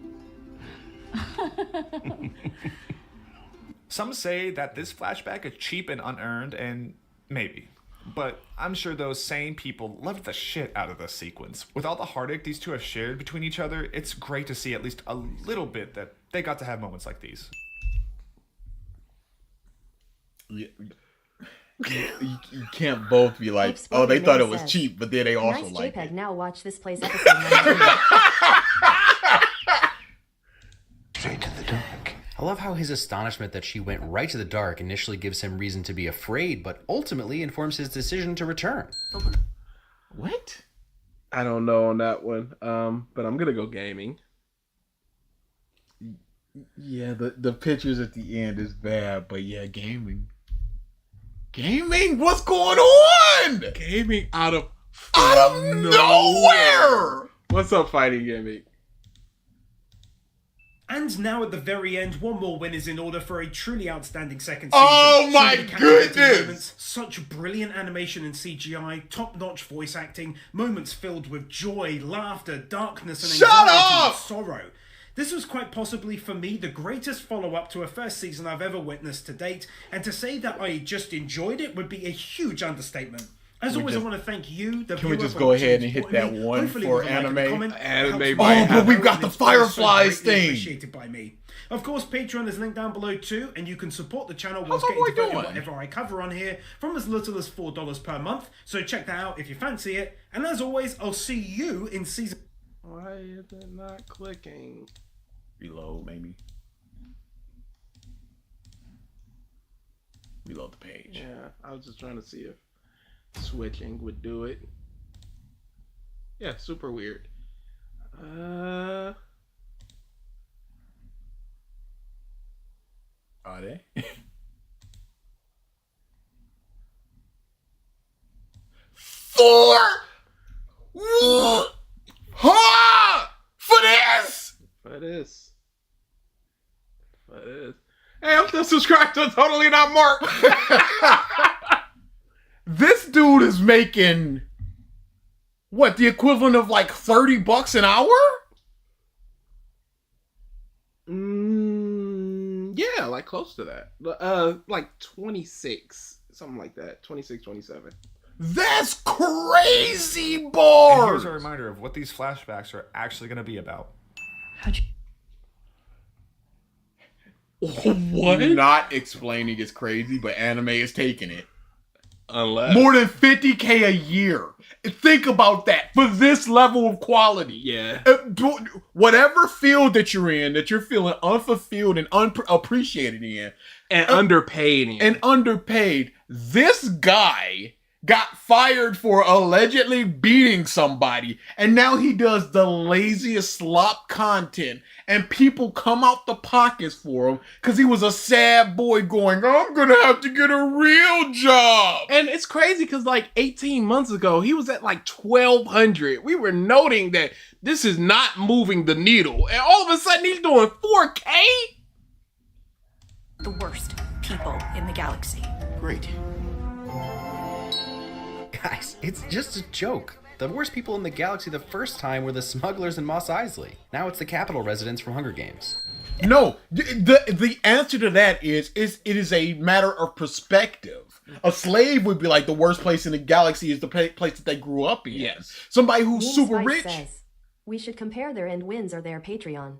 Some say that this flashback is cheap and unearned, and maybe. But I'm sure those same people loved the shit out of this sequence. With all the heartache these two have shared between each other, it's great to see at least a little bit that they got to have moments like these. You can't both be like, oh, they thought it was cheap, but then they also nice like JPEG. it. Now watch this play's episode 19. Straight to the dark. I love how his astonishment that she went right to the dark initially gives him reason to be afraid, but ultimately informs his decision to return. What? I don't know on that one. But I'm gonna go gaming. Yeah, the pictures at the end is bad, but yeah, gaming. Gaming? What's going on? Gaming out of nowhere. What's up, fighting gaming? And now at the very end, one more win is in order for a truly outstanding second season. Oh my So many captivating goodness! moments, such brilliant animation and CGI, top-notch voice acting, moments filled with joy, laughter, darkness, and Shut anxiety up! and sorrow. This was quite possibly, for me, the greatest follow-up to a first season I've ever witnessed to date, and to say that I just enjoyed it would be a huge understatement. As always, I want to thank you, the Can we viewer, just for go watching ahead and and hit supporting that me. one Hopefully for with a like and a anime? comment, Anime helps might me have- but we've got and the it's also Fireflies greatly thing. appreciated by me. Of course, Patreon is linked down below too, and you can support the channel How's whilst our getting boy to vote in doing? whatever I cover on here from as little as $4 per month. So check that out if you fancy it. And as always, I'll see you in season. Why is it not clicking? Reload, maybe. Reload the page. Yeah, I was just trying to see if switching would do it. Yeah, super weird. Are they? Four! Ha! For this! For this. Hey, I'm still subscribed to Totally Not Mark. This dude is making what, the equivalent of like $30 an hour? Yeah, like close to that. Like 26, something like that. 26, 27. That's crazy And bars. here's a reminder of what these flashbacks are actually going to be about. What? Not explaining is crazy, but anime is taking it. Unless More than $50K a year. Think about that for this level of quality. Yeah. Whatever field that you're in, that you're feeling unfulfilled and unappreciated in, and underpaid. And underpaid, this guy got fired for allegedly beating somebody, and now he does the laziest slop content, and people come out the pockets for him because he was a sad boy going, I'm gonna have to get a real job. And it's crazy because like 18 months ago, he was at like 1,200. We were noting that this is not moving the needle, and all of a sudden he's doing 4K? The worst people in the galaxy. Great. Guys, it's just a joke. The worst people in the galaxy the first time were the smugglers in Mos Eisley. Now it's the Capitol residents from Hunger Games. No, the answer to that is it is a matter of perspective. A slave would be like the worst place in the galaxy is the place that they grew up in. Yes. Somebody who's Mean super Spice rich. says, we should compare their end wins or their Patreon.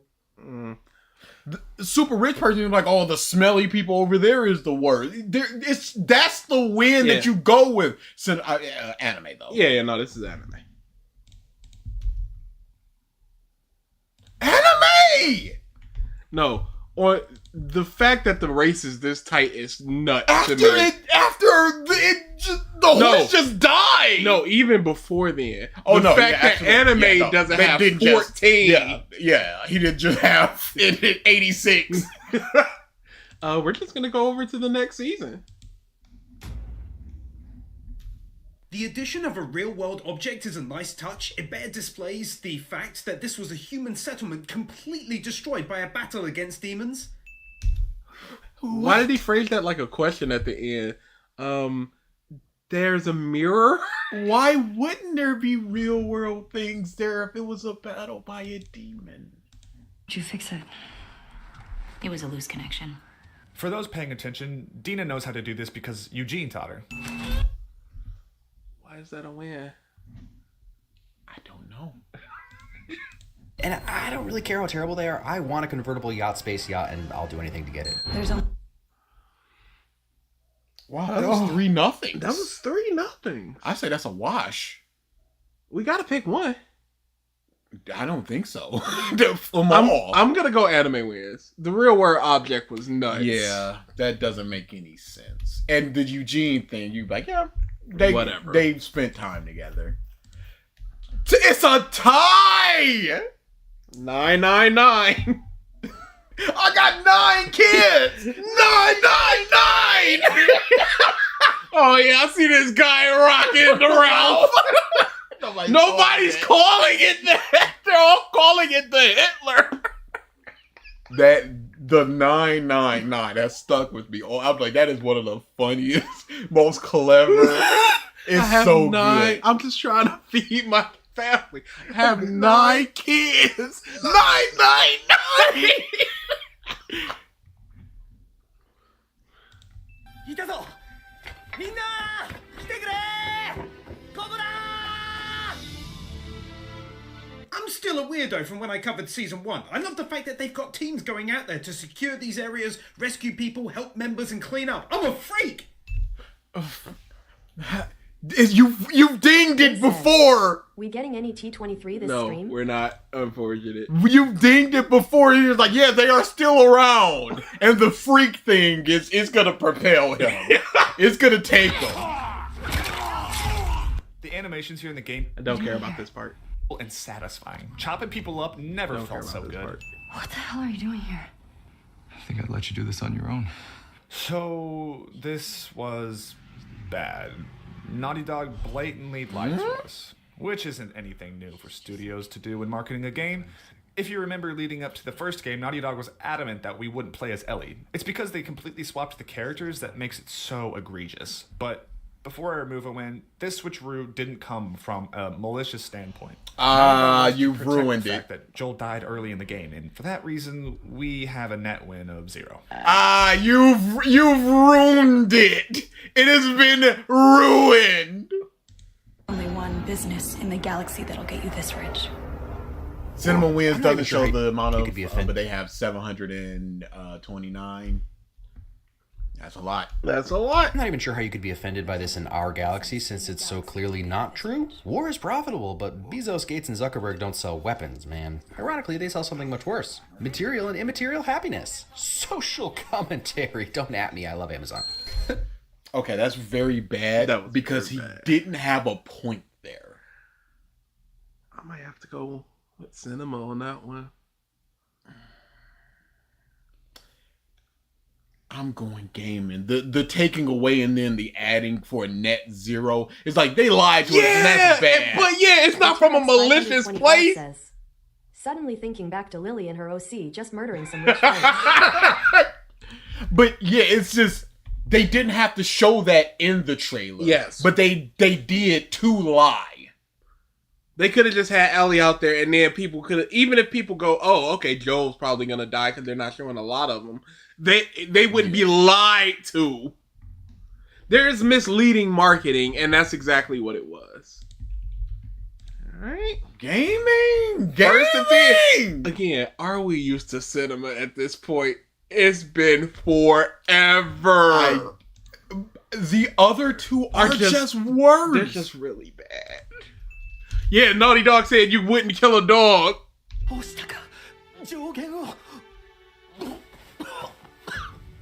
The super rich person is like, oh, the smelly people over there is the worst. That's the win that you go with. So, anime though. Yeah, no, this is anime. Anime! No, or the fact that the race is this tight is nuts After to me. The horse just died. No, even before then. Oh the no! fact that anime doesn't have 14. He didn't just have it at 86. We're just gonna go over to the next season. The addition of a real-world object is a nice touch. It better displays the fact that this was a human settlement completely destroyed by a battle against demons. Why did he phrase that like a question at the end? There's a mirror? Why wouldn't there be real-world things there if it was a battle by a demon? Did you fix it? It was a loose connection. For those paying attention, Dina knows how to do this because Eugene taught her. Why is that a win? I don't know. And I don't really care how terrible they are. I want a convertible space yacht, and I'll do anything to get it. There's a... Wow, that was 3-0. That was 3-0. I say that's a wash. We gotta pick one. I don't think so. I'm gonna go anime wins. The real world object was nuts. Yeah, that doesn't make any sense. And the Eugene thing, you like, yeah, whatever. They've spent time together. It's a tie. 999. I got 9 kids. 999. Oh yeah, I see this guy rocking the Ralph. Nobody's calling it that. They're all calling it the Hitler. The 999 that stuck with me. Oh, I'm like, that is one of the funniest, most clever. It's so good. I'm just trying to feed my family. I have 9 kids. 999. いたぞみんな来てくれコブラ I'm still a weirdo from when I covered season 1. I love the fact that they've got teams going out there to secure these areas, rescue people, help members, and clean up. I'm a freak! You've dinged it before. We getting any T23 this no, stream? We're not. Unfortunate. You've dinged it before. He was like, yeah, they are still around. And the freak thing is gonna propel him. It's gonna take him. The animations here in the game, I don't care about this part. And satisfying. Chopping people up never felt so good. What the hell are you doing here? I think I'd let you do this on your own. So this was bad. Naughty Dog blatantly lied to us, which isn't anything new for studios to do when marketing a game. If you remember leading up to the first game, Naughty Dog was adamant that we wouldn't play as Ellie. It's because they completely swapped the characters that makes it so egregious. But before I remove a win, this switcheroo didn't come from a malicious standpoint. You've ruined the it. fact that Joel died early in the game, and for that reason, we have a net win of 0. You've ruined it. It has been ruined. Only one business in the galaxy that'll get you this rich. Cinema Wins I'm not doesn't even show sure the amount you of, could be offended. but they have 729. That's a lot. That's a lot. I'm not even sure how you could be offended by this in our galaxy since it's so clearly not true. War is profitable, but Bezos, Gates, and Zuckerberg don't sell weapons, man. Ironically, they sell something much worse. Material and immaterial happiness. Social commentary. Don't at me, I love Amazon. Okay, that's very bad because he didn't have a point there. I might have to go with cinema on that one. I'm going gaming. The taking away and then the adding for a net zero. It's like they lied to us and that's bad. But yeah, it's not from a malicious place. Says, suddenly thinking back to Lily and her OC just murdering some rich folks. But yeah, it's just they didn't have to show that in the trailer. Yes. But they did to lie. They could have just had Ellie out there, and then people could have, even if people go, oh, okay, Joel's probably gonna die because they're not showing a lot of them. They wouldn't be lied to. There is misleading marketing, and that's exactly what it was. All right, gaming. First and thing. Again, are we used to cinema at this point? It's been forever. The other two are just worse. They're just really bad. Yeah, Naughty Dog said you wouldn't kill a dog.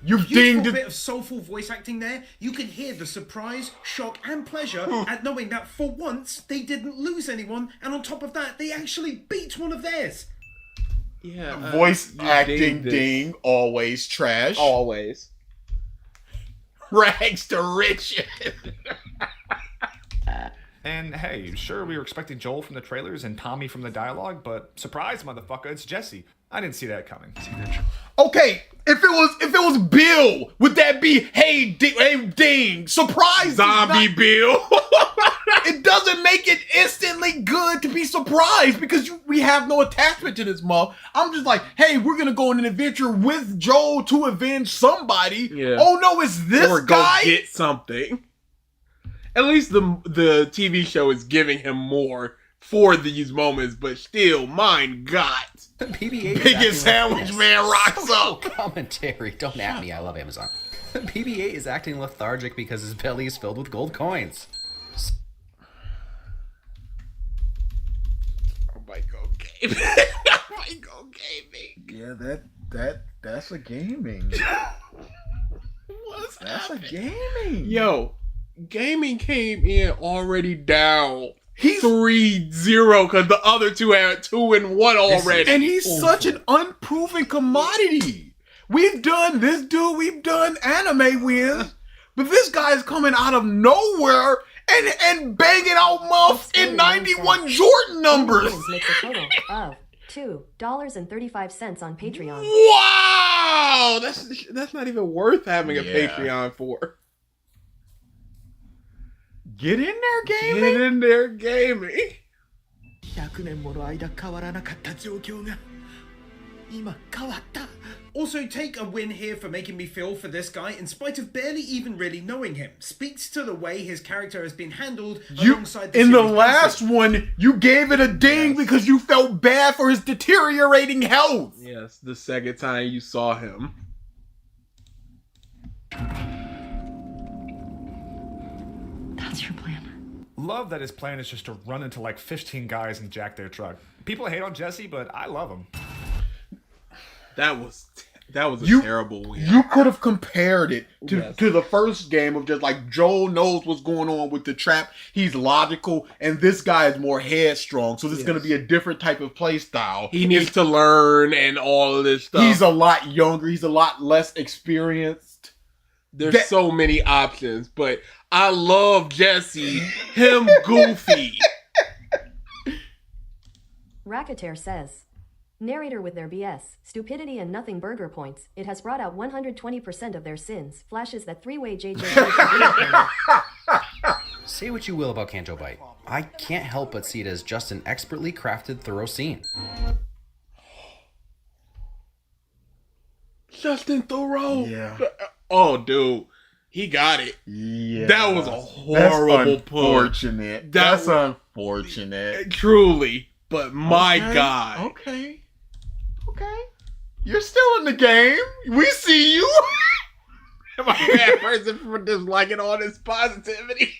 You've dinged a bit of soulful voice acting there. You can hear the surprise, shock, and pleasure at knowing that for once they didn't lose anyone, and on top of that, they actually beat one of theirs. Yeah, voice acting ding, always trash. Always. Rags to riches. And hey, sure, we were expecting Joel from the trailers and Tommy from the dialogue, but surprise, motherfucker, it's Jesse. I didn't see that coming. Okay, if it was Bill, would that be hey ding surprise zombie Bill? It doesn't make it instantly good to be surprised because we have no attachment to this month. I'm just like, hey, we're gonna go on an adventure with Joel to avenge somebody. Yeah. Oh no, it's this or guy. Go get something. At least the TV show is giving him more for these moments, but still, mine God. BB-8 biggest sandwich man rocks up. Commentary. Don't at me. I love Amazon. BB-8 is acting lethargic because his belly is filled with gold coins. I might go gaming. I might go gaming. Yeah, that's a gaming. That's happening? a gaming. Yo, gaming came in already down. He's 3-0 because the other two had 2 and 1 already. And he's such an unproven commodity. We've done this dude, we've done anime wins, but this guy's coming out of nowhere and banging out muffs in 91 Jordan numbers. Makes a total of $2.35 on Patreon. Wow! That's not even worth having a Patreon for. Get in there, gaming. Get in there, gaming. 100年もの間変わらなかった状況が今変わった Also, take a win here for making me feel for this guy in spite of barely even really knowing him. Speaks to the way his character has been handled alongside the in the series last passage. one, you gave it a ding because you felt bad for his deteriorating health. Yes, the second time you saw him. That's your plan. Love that his plan is just to run into like 15 guys and jack their truck. People hate on Jesse, but I love him. That was a terrible win. You could have compared it to the first game of just like Joel knows what's going on with the trap. He's logical, and this guy is more headstrong. So this is going to be a different type of play style. He needs to learn and all of this stuff. He's a lot younger. He's a lot less experienced. There's so many options, but I love Jesse. Him goofy. Racketeer says, narrator with their BS, stupidity and nothing burger points. It has brought out 120% of their sins. Flashes that three-way JJ. Say what you will about Canto Bite. I can't help but see it as just an expertly crafted, thorough scene. Justin Thoreau. Yeah. Oh, dude. He got it. Yeah. That was a horrible unfortunate. push. That's unfortunate. Truly. But my God. Okay. You're still in the game. We see you. Am I a bad person for disliking all this positivity?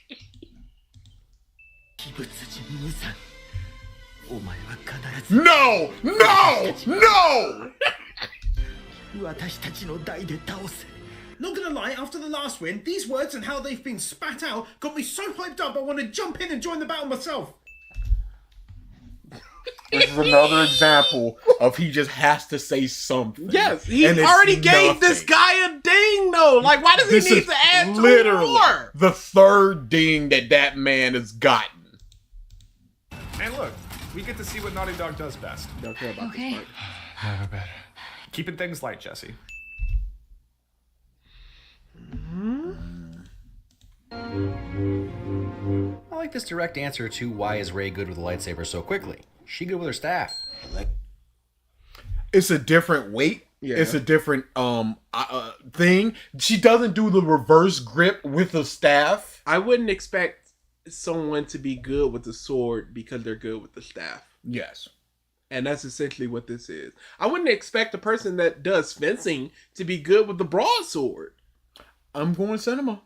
No! No! No! 私たちの代で倒せ not gonna lie, after the last win, these words and how they've been spat out got me so hyped up I want to jump in and join the battle myself. This is another example of he just has to say something. Yes, he and it's already gave nothing. this guy a ding, though. Like, why does he need to add two more? The third ding that man has gotten. And look, we get to see what Naughty Dog does best. Don't care about Okay. this part. Never better. Keeping things light, Jesse. I like this direct answer to why is Rey good with a lightsaber so quickly. She good with her staff. It's a different weight. Yeah. It's a different thing. She doesn't do the reverse grip with the staff. I wouldn't expect someone to be good with the sword because they're good with the staff. Yes. And that's essentially what this is. I wouldn't expect a person that does fencing to be good with the broadsword. I'm going cinema.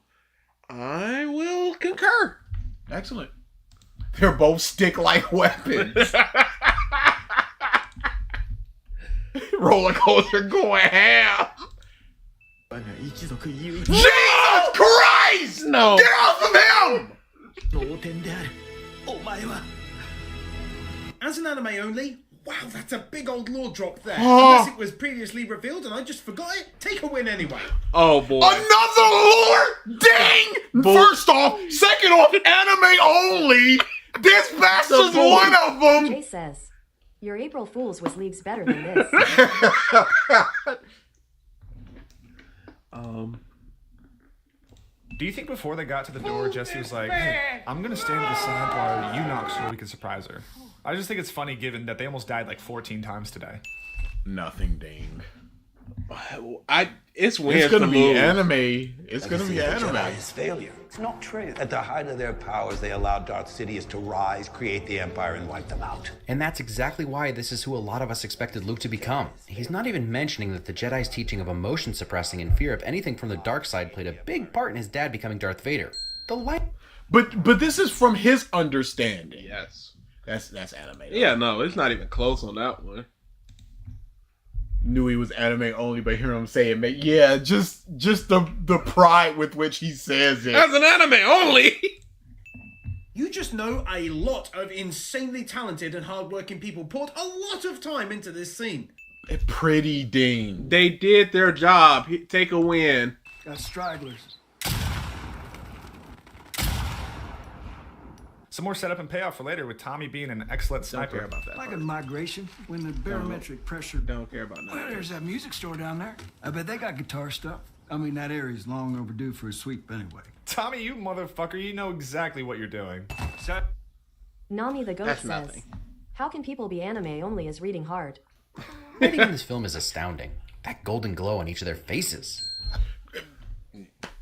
I will concur. Excellent. They're both stick-like weapons. Roller coaster going ham. Jesus Christ! No. Get off of him! As an anime only, wow, that's a big old lore drop there. Oh. Unless it was previously revealed and I just forgot it, take a win anyway. Oh boy. Another lore ding! First off, second off, anime only. This bastard's one of them. Jay says, your April Fool's was leagues better than this. Do you think before they got to the door, Jesse was like, hey, I'm going to stand to the side while you knock so we can surprise her? I just think it's funny given that they almost died like 14 times today. Nothing ding. It's gonna be anime. It's gonna be anime. Jedi's failure. It's not true. At the height of their powers, they allowed Darth Sidious to rise, create the Empire, and wipe them out. And that's exactly why this is who a lot of us expected Luke to become. He's not even mentioning that the Jedi's teaching of emotion suppressing and fear of anything from the dark side played a big part in his dad becoming Darth Vader. The light. But this is from his understanding. Yes. That's anime. Though. Yeah, no, it's not even close on that one. Knew he was anime only, but hear him say it, man. Yeah, just the pride with which he says it. As an anime only. You just know a lot of insanely talented and hardworking people poured a lot of time into this scene. Pretty ding. They did their job. Take a win. Got stragglers. Some more setup and payoff for later with Tommy being an excellent sniper. Don't care about that. Like a migration, when the barometric pressure... Don't care about that. Well, there's that music store down there. I bet they got guitar stuff. I mean, that area's long overdue for a sweep anyway. Tommy, you motherfucker, you know exactly what you're doing. Nami the goat That's says, nothing. how can people be anime only as reading hard? Writing in this film is astounding. That golden glow on each of their faces.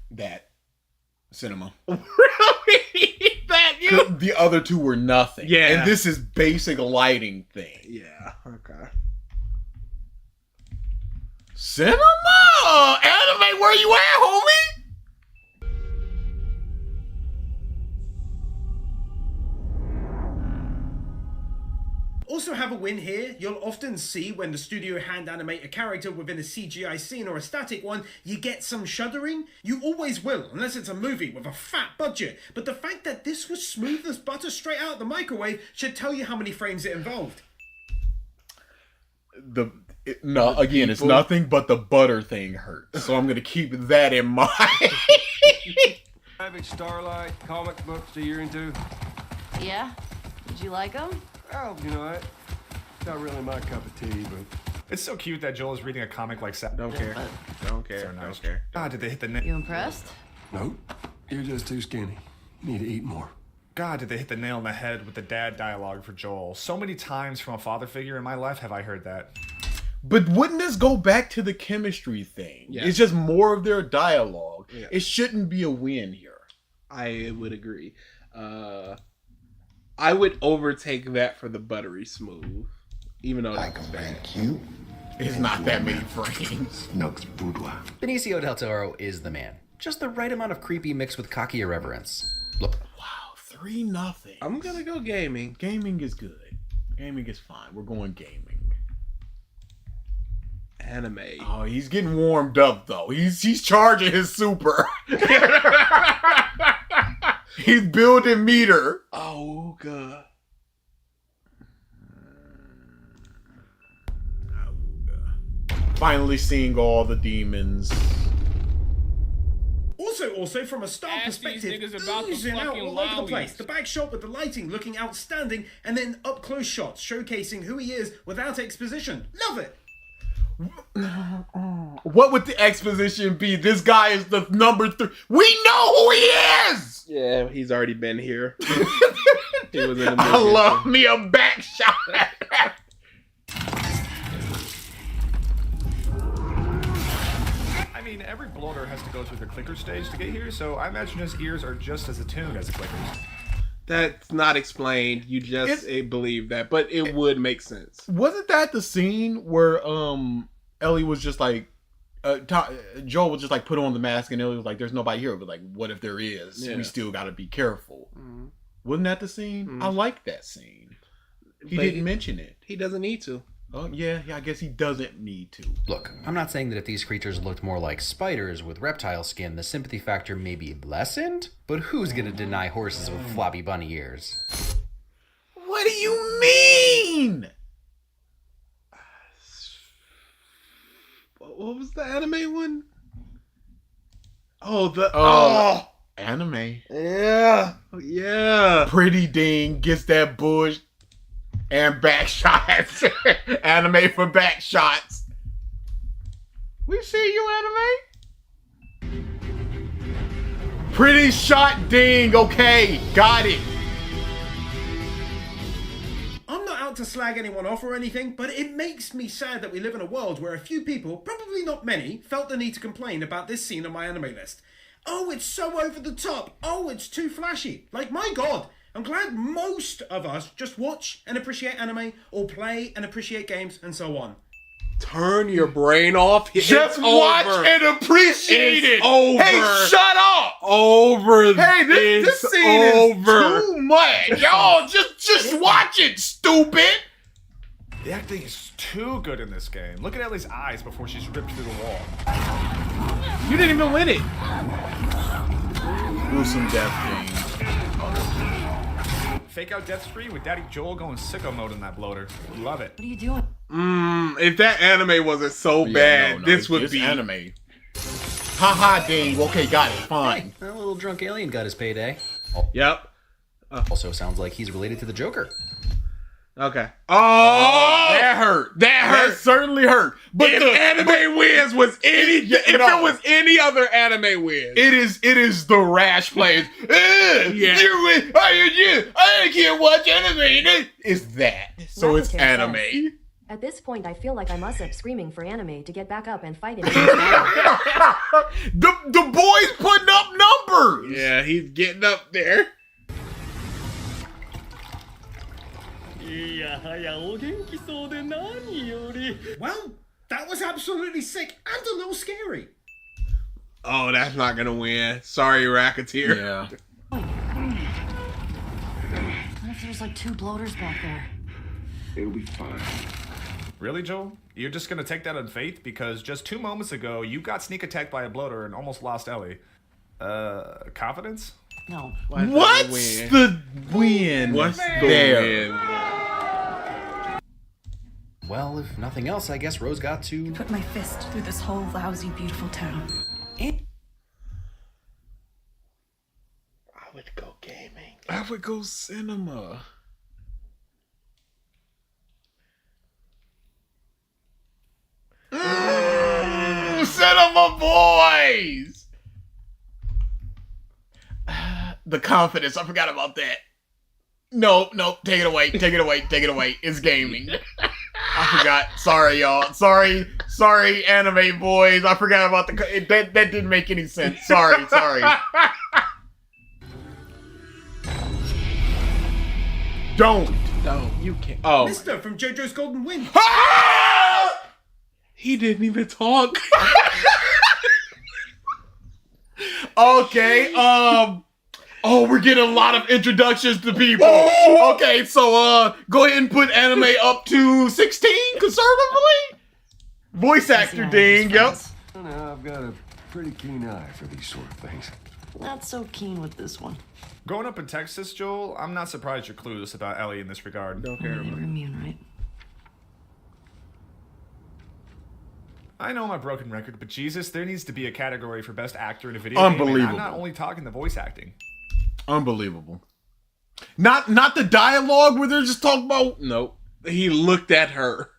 That cinema. Really? That you? The other two were nothing. Yeah. And this is basic lighting thing. Yeah. Okay. Cinema? Anime, where you at, homie? Also have a win here. You'll often see when the studio hand animate a character within a CGI scene or a static one, you get some shuddering. You always will, unless it's a movie with a fat budget. But the fact that this was smooth as butter straight out of the microwave should tell you how many frames it involved. It's nothing but the butter thing hurts. So I'm going to keep that in mind. Savage Starlight, comic books that you're into? Yeah? Did you like them? Well, you know what? Not really my cup of tea, but... It's so cute that Joel is reading a comic like that. Don't care. Don't care. So nice. Don't care. God, did they hit the nail? You impressed? Nope. You're just too skinny. You need to eat more. God, did they hit the nail on the head with the dad dialogue for Joel. So many times from a father figure in my life have I heard that. But wouldn't this go back to the chemistry thing? Yeah. It's just more of their dialogue. Yeah. It shouldn't be a win here. I would agree. I would overtake that for the buttery smooth, even though that's bad. It's not that many frames. Benicio del Toro is the man. Just the right amount of creepy mixed with cocky irreverence. Look. Wow, 3-0. I'm gonna go gaming. Gaming is good. Gaming is fine. We're going gaming. Anime. Oh, he's getting warmed up though. He's charging his super. He's building meter. Oh god. Finally seeing all the demons. Also, from a star perspective, oozing out all over the place. The back shot with the lighting looking outstanding, and then up close shots showcasing who he is without exposition. Love it. What would the exposition be? This guy is the number 3. We know who he is. Yeah, he's already been here. He was in the I love me a back shot. I mean, every bloater has to go through the clicker stage to get here, so I imagine his ears are just as attuned as the clickers. That's not explained. You just believe that, but it would make sense. Wasn't that the scene where Ellie was just like, Joel was just like put on the mask, and Ellie was like, "There's nobody here." But like, what if there is? Yeah. We still got to be careful. Mm-hmm. Wasn't that the scene? Mm-hmm. I like that scene. He didn't mention it. He doesn't need to. Oh yeah, I guess he doesn't need to. Look, I'm not saying that if these creatures looked more like spiders with reptile skin, the sympathy factor may be lessened, but who's gonna deny horses with floppy bunny ears? What do you mean? What was the anime one? Oh, anime. Yeah. Pretty Ding gets that bush and back shots. Anime for back shots. We see you, anime. Pretty shot Ding. Okay, got it. I'm not out to slag anyone off or anything, but it makes me sad that we live in a world where a few people, probably not many, felt the need to complain about this scene on my anime list. Oh, it's so over the top. Oh, it's too flashy. Like, my god. I'm glad most of us just watch and appreciate anime, or play and appreciate games, and so on. Turn your brain off. Just watch and appreciate it. Over. Hey, shut up. Over. Hey, this scene is too much. Y'all, just watch it, stupid. The acting is too good in this game. Look at Ellie's eyes before she's ripped through the wall. You didn't even win it. Gruesome death game. Fake out death spree with Daddy Joel going sicko mode in that bloater. Love it. What are you doing? If that anime wasn't so bad, this would be anime. Haha, Dave. Okay, got it. Fine. That little drunk alien got his payday. Yep. Also sounds like he's related to the Joker. Okay. Oh, that hurt. That certainly hurt. But if anime wins was any, it was any other anime win, it is the rash plays. I can't watch anime. It's that. So it's anime. At this point, I feel like I must up screaming for anime to get back up and fight it. The boy's putting up numbers. Yeah, he's getting up there. Well, that was absolutely sick and a little scary. Oh, that's not gonna win. Sorry, Racketeer. Yeah. What if there's like 2 bloaters back there? It'll be fine. Really, Joel? You're just gonna take that on faith? Because just 2 moments ago, you got sneak attacked by a bloater and almost lost Ellie. Confidence? No. What's the win? What's the there? win? Well, if nothing else, I guess Rose got to Put my fist through this whole lousy, beautiful town. I would go gaming. I would go cinema. Cinema boys. The confidence. I forgot about that. No, take it away. It's gaming. I forgot. Sorry, y'all. Sorry, anime boys. I forgot about that didn't make any sense. Sorry. Don't. You can't. Oh. Mister from JoJo's Golden Wind. He didn't even talk. Okay, oh, we're getting a lot of introductions to people. Okay, so go ahead and put anime up to 16 conservatively. Voice actor ding, yep. I know, I've got a pretty keen eye for these sort of things. Not so keen with this one. Growing up in Texas, Joel, I'm not surprised you're clueless about Ellie in this regard. Don't care about You're it. immune, right? I know my broken record, but Jesus, there needs to be a category for best actor in a video game. Unbelievable. And I'm not only talking the voice acting. Unbelievable. Not the dialogue where they're just talking about. Nope. He looked at her.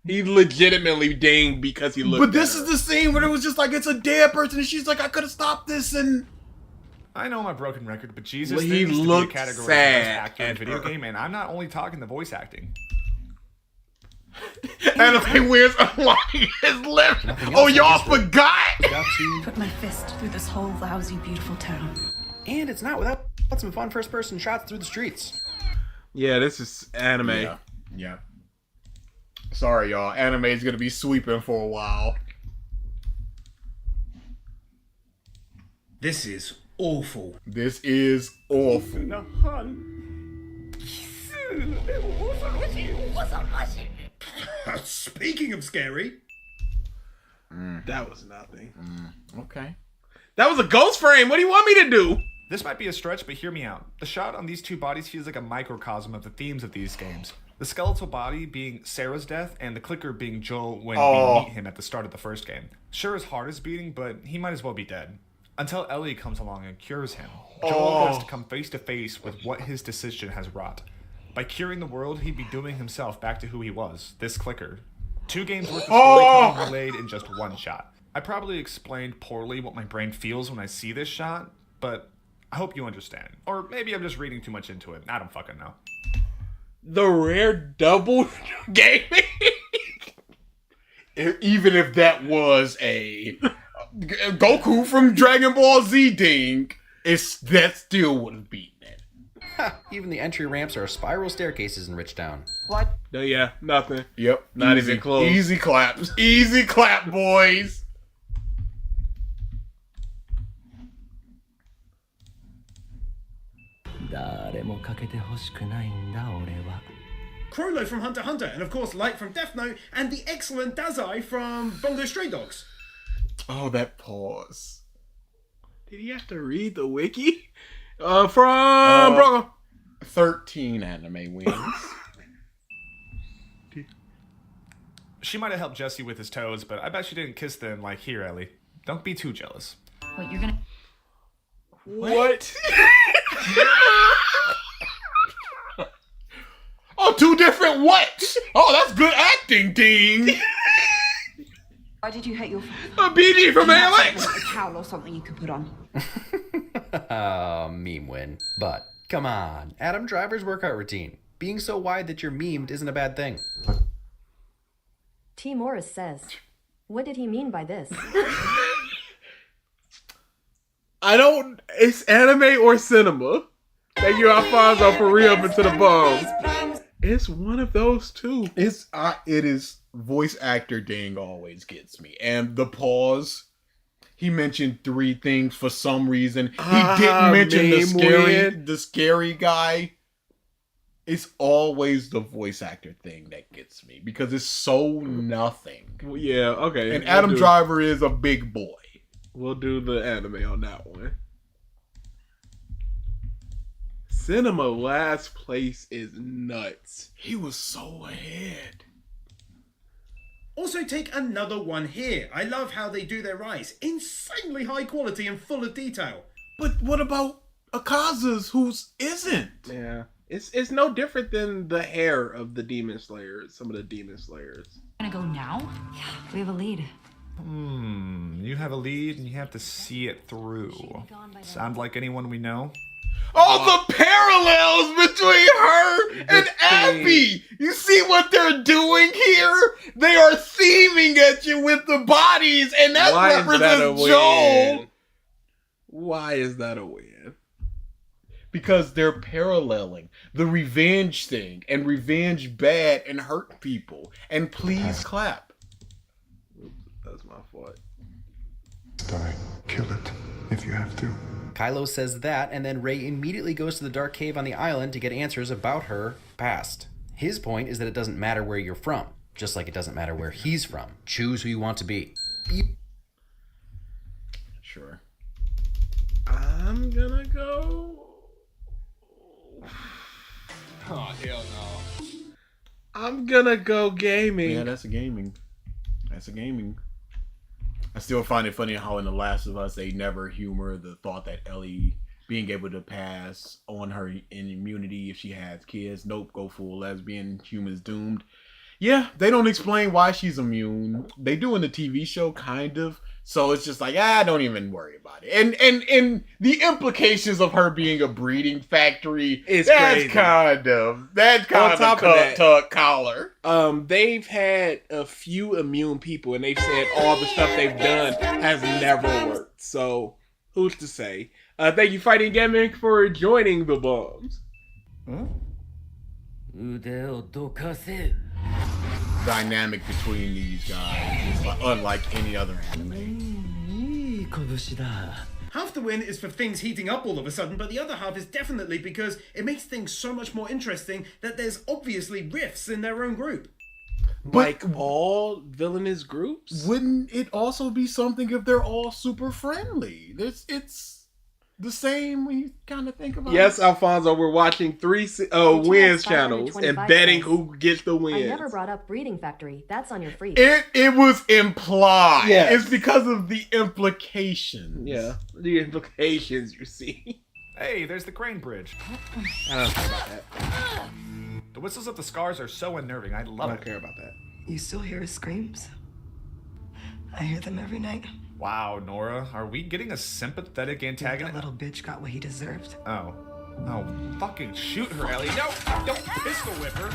He legitimately dinged because he looked But at this her. is the scene where it was just like, it's a dead person, and she's like, I could have stopped this, and I know my broken record, but Jesus, He there needs to be a looked category for sad best actor in a at video her. game, and I'm not only talking the voice acting. Anime wears unlocking his lip. Oh, y'all forgot? Put my fist through this whole lousy, beautiful town. And it's not without some fun first-person shots through the streets. Yeah, this is anime. Yeah. Sorry, y'all. Anime is gonna be sweeping for a while. This is awful. This is awful. Speaking of scary, That was nothing. Okay. That was a ghost frame. What do you want me to do? This might be a stretch, but hear me out. The shot on these two bodies feels like a microcosm of the themes of these games. The skeletal body being Sarah's death, and the clicker being Joel when we meet him at the start of the first game. Sure, his heart is beating, but he might as well be dead. Until Ellie comes along and cures him. Joel has to come face to face with what his decision has wrought. By curing the world, he'd be dooming himself back to who he was, this clicker. 2 games worth of storytelling relayed in just one shot. I probably explained poorly what my brain feels when I see this shot, but I hope you understand. Or maybe I'm just reading too much into it. I don't fucking know. The rare double gaming. Even if that was a Goku from Dragon Ball Z ding, that still would have beaten it. Even the entry ramps are spiral staircases in Richtown. What? Yeah, nothing. Yep. Not easy, even close. Easy claps. Easy clap, boys. Crollo from Hunter x Hunter, and of course Light from Death Note, and the excellent Dazai from Bongo Stray Dogs. Oh, that pause. Did he have to read the wiki? From Bronco. 13 anime wins. She might have helped Jesse with his toes, but I bet she didn't kiss them like here, Ellie. Don't be too jealous. What, you're gonna... What? Oh, 2 different what? Oh, that's good acting, ding. Why did you hate your... A BG from Alex. A towel or something you could put on. Meme win. But, come on. Adam Driver's workout routine. Being so wide that you're memed isn't a bad thing. T. Morris says, what did he mean by this? It's anime or cinema. Thank you, Alfonso, for re-upping to the bone. It's one of those two. It is voice actor ding always gets me. And the pause, he mentioned 3 things for some reason. He didn't mention the scary guy. It's always the voice actor thing that gets me because it's so nothing. Well, yeah, okay. And Adam Driver is a big boy. We'll do the anime on that one. Cinema last place is nuts. He was so ahead. Also take another one here. I love how they do their eyes. Insanely high quality and full of detail. But what about Akaza's whose isn't? Yeah. It's no different than the hair of the Demon Slayers, some of the Demon Slayers. Gonna go now? Yeah, we have a lead. You have a lead and you have to see it through. Sound like anyone we know? Oh, the parallels between her and Abby! You see what they're doing here? They are theming at you with the bodies, and that represents Joel. Why is that a win? Because they're paralleling the revenge thing, and revenge bad and hurt people. And please clap. Oops, that's my fault. Die. Kill it, if you have to. Kylo says that, and then Rey immediately goes to the dark cave on the island to get answers about her past. His point is that it doesn't matter where you're from. Just like it doesn't matter where he's from. Choose who you want to be. Sure. I'm gonna go. Oh, hell no. I'm gonna go gaming. Yeah, that's a gaming. That's a gaming. I still find it funny how in The Last of Us they never humor the thought that Ellie being able to pass on her immunity if she has kids. Nope, go full lesbian. Humans doomed. Yeah, they don't explain why she's immune. They do in the TV show, kind of. So it's just like, don't even worry about it. And the implications of her being a breeding factory, it's that's crazy. kind of collar. They've had a few immune people, and they've said all the stuff they've done has never worked. So who's to say? Thank you, Fighting Gimmick, for joining the Bums. Dynamic between these guys is unlike any other anime. Half the win is for things heating up all of a sudden, but the other half is definitely because it makes things so much more interesting that there's obviously rifts in their own group. Like all villainous groups? Wouldn't it also be something if they're all super friendly? It's the same when you kind of think about it. Yes, Alfonso, we're watching three wins channels and betting who gets the wins. I never brought up Breeding Factory. That's on your free. It was implied. Yes. It's because of the implications. Yeah, the implications you see. Hey, there's the crane bridge. I don't care about that. The whistles of the scars are so unnerving. I love it. I don't care about that. You still hear his screams? I hear them every night. Wow, Nora, are we getting a sympathetic antagonist? That little bitch got what he deserved. Oh, fucking shoot her, Ellie. No, don't pistol whip her.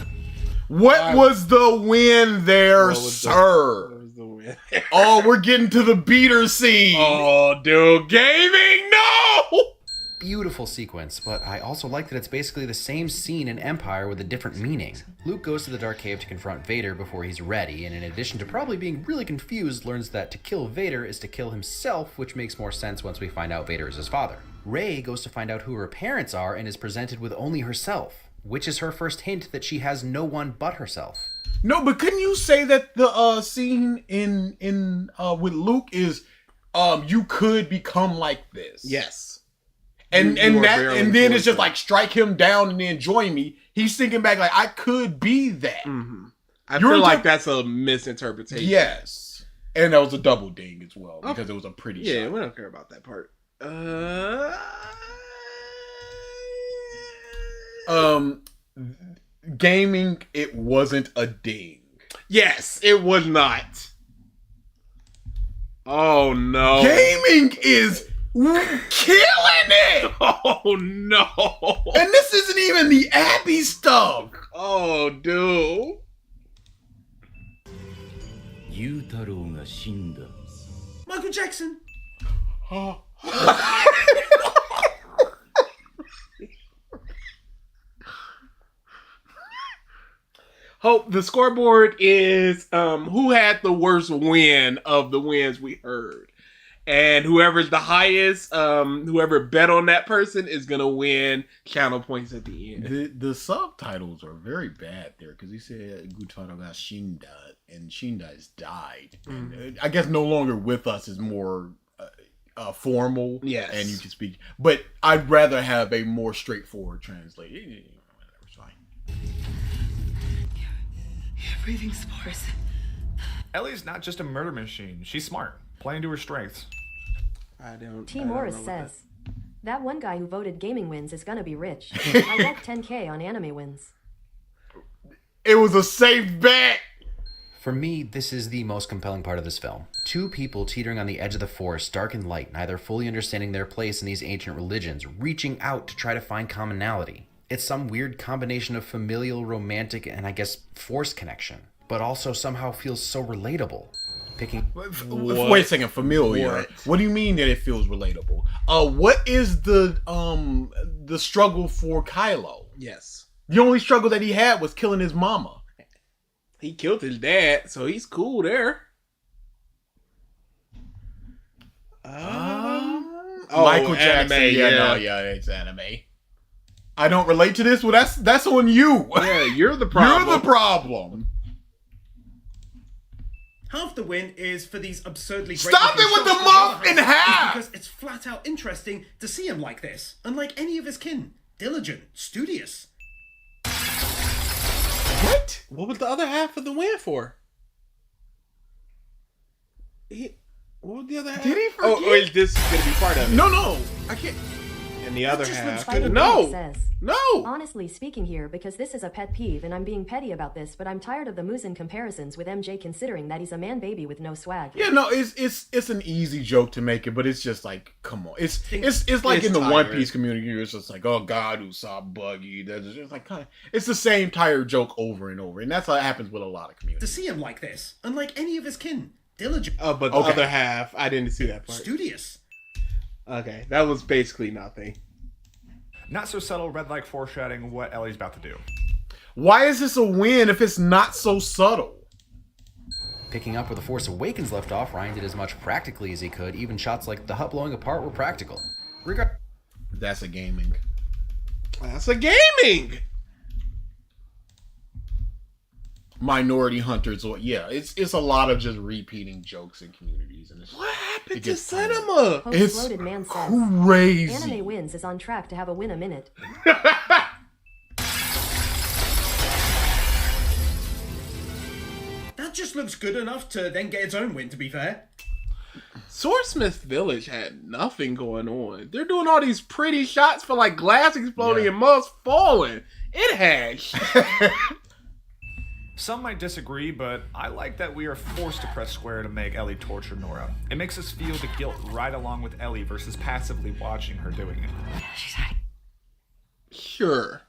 What was the win there, sir? What was the win? Oh, we're getting to the beater scene. Oh, dude, gaming, no! Beautiful sequence, but I also like that it's basically the same scene in Empire with a different meaning. Luke goes to the Dark Cave to confront Vader before he's ready, and in addition to probably being really confused, learns that to kill Vader is to kill himself, which makes more sense once we find out Vader is his father. Rey goes to find out who her parents are and is presented with only herself, which is her first hint that she has no one but herself. No, but couldn't you say that the scene in with Luke is you could become like this? Yes. And then it's just like strike him down and then join me. He's thinking back like I could be that. Mm-hmm. I feel like that's a misinterpretation. Yes, and that was a double ding as well because it was a pretty shot. Yeah, we don't care about that part. Gaming, it wasn't a ding. Yes, it was not. Oh no, gaming is killing it! Oh no! And this isn't even the Abby stuff! Oh, dude. Michael Jackson! Hope, the scoreboard is who had the worst win of the wins we heard. And whoever's the highest, whoever bet on that person is gonna win channel points at the end. The subtitles are very bad there because he said Gutaro got Shinda and Shinda has died. And I guess no longer with us is more formal. Yes, and you can speak. But I'd rather have a more straightforward translation. Whatever, it's fine. You're breathing spores. Ellie's not just a murder machine. She's smart. Playing to her strengths. T. Morris says, that one guy who voted gaming wins is gonna be rich. I bet 10K on anime wins. It was a safe bet. For me, this is the most compelling part of this film. Two people teetering on the edge of the force, dark and light, neither fully understanding their place in these ancient religions, reaching out to try to find commonality. It's some weird combination of familial, romantic, and I guess forced connection, but also somehow feels so relatable. Wait a second, familiar. What do you mean that it feels relatable? What is the struggle for Kylo? Yes. The only struggle that he had was killing his mama. He killed his dad, so he's cool there. Michael Jackson. Anime, Yeah, it's anime. I don't relate to this. Well, that's on you. Yeah, you're the problem. You're the problem. Half the win is for these absurdly great. Stop it with the muff in half! Because it's flat out interesting to see him like this, unlike any of his kin. Diligent, studious. What? What was the other half of the win for? What was the other half? Did he forget? Or is this going to be part of it? No, I can't. And the other half. Fighting No! Says, No! Honestly speaking here, because this is a pet peeve and I'm being petty about this, but I'm tired of the Muzin comparisons with MJ considering that he's a man baby with no swag. Yeah, no, it's an easy joke to make it, but it's just like, come on. It's like It's in the tired. One Piece community, it's just like, oh God, who saw Buggy? It's like kind of, it's the same tired joke over and over, and that's what happens with a lot of communities. To see him like this, unlike any of his kin. Diligent. But the other half, I didn't see that part. Studious. Okay, that was basically nothing. Not so subtle, red-like foreshadowing what Ellie's about to do. Why is this a win if it's not so subtle? Picking up where The Force Awakens left off, Ryan did as much practically as he could. Even shots like the hut blowing apart were practical. That's a gaming. That's a gaming! Minority Hunters, or yeah, it's a lot of just repeating jokes in communities, and what happened to cinema? It's Loaded Man says, crazy. Anime Wins is on track to have a win a minute. That just looks good enough to then get its own win, to be fair. Swordsmith Village had nothing going on. They're doing all these pretty shots for like glass exploding and mugs falling. It had Some might disagree, but I like that we are forced to press square to make Ellie torture Nora. It makes us feel the guilt right along with Ellie versus passively watching her doing it. Sure,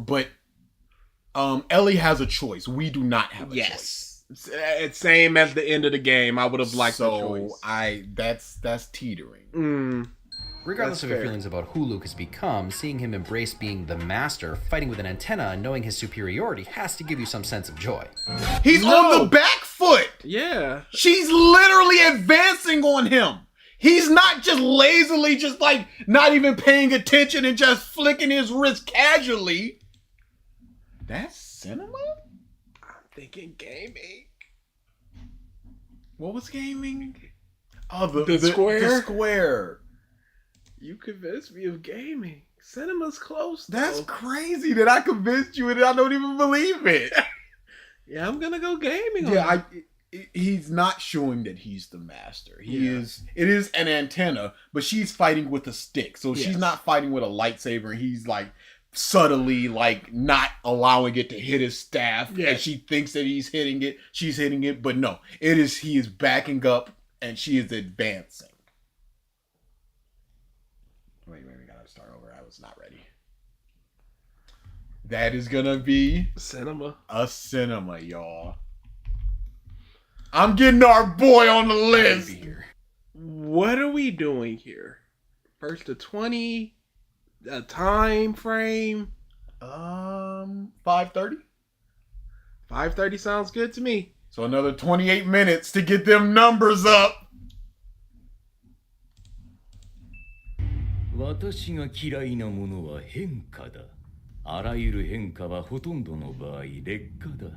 but Ellie has a choice. We do not have a choice. It's same as the end of the game. I would have liked the choice. That's teetering. Regardless of your feelings about who Luke has become, seeing him embrace being the master, fighting with an antenna, and knowing his superiority has to give you some sense of joy. He's on the back foot. Yeah. She's literally advancing on him. He's not just lazily, just like not even paying attention and just flicking his wrist casually. That's cinema? I'm thinking gaming. What was gaming? Oh, the square? The square. You convinced me of gaming. Cinema's close, though. That's crazy that I convinced you and I don't even believe it. Yeah, I'm gonna go gaming. Yeah, he's not showing that he's the master. It is an antenna, but she's fighting with a stick. So she's not fighting with a lightsaber. And he's like subtly like not allowing it to hit his staff. And she thinks that he's hitting it. She's hitting it, but no. He is backing up and she is advancing. Wait, we gotta start over. I was not ready. That is gonna be cinema. A cinema, y'all. I'm getting our boy on the list. What are we doing here? First to 20, a time frame. 5:30. 5:30 sounds good to me. So another 28 minutes to get them numbers up. 私が嫌いなものは変化だ。あらゆる変化はほとんどの場合劣化だ。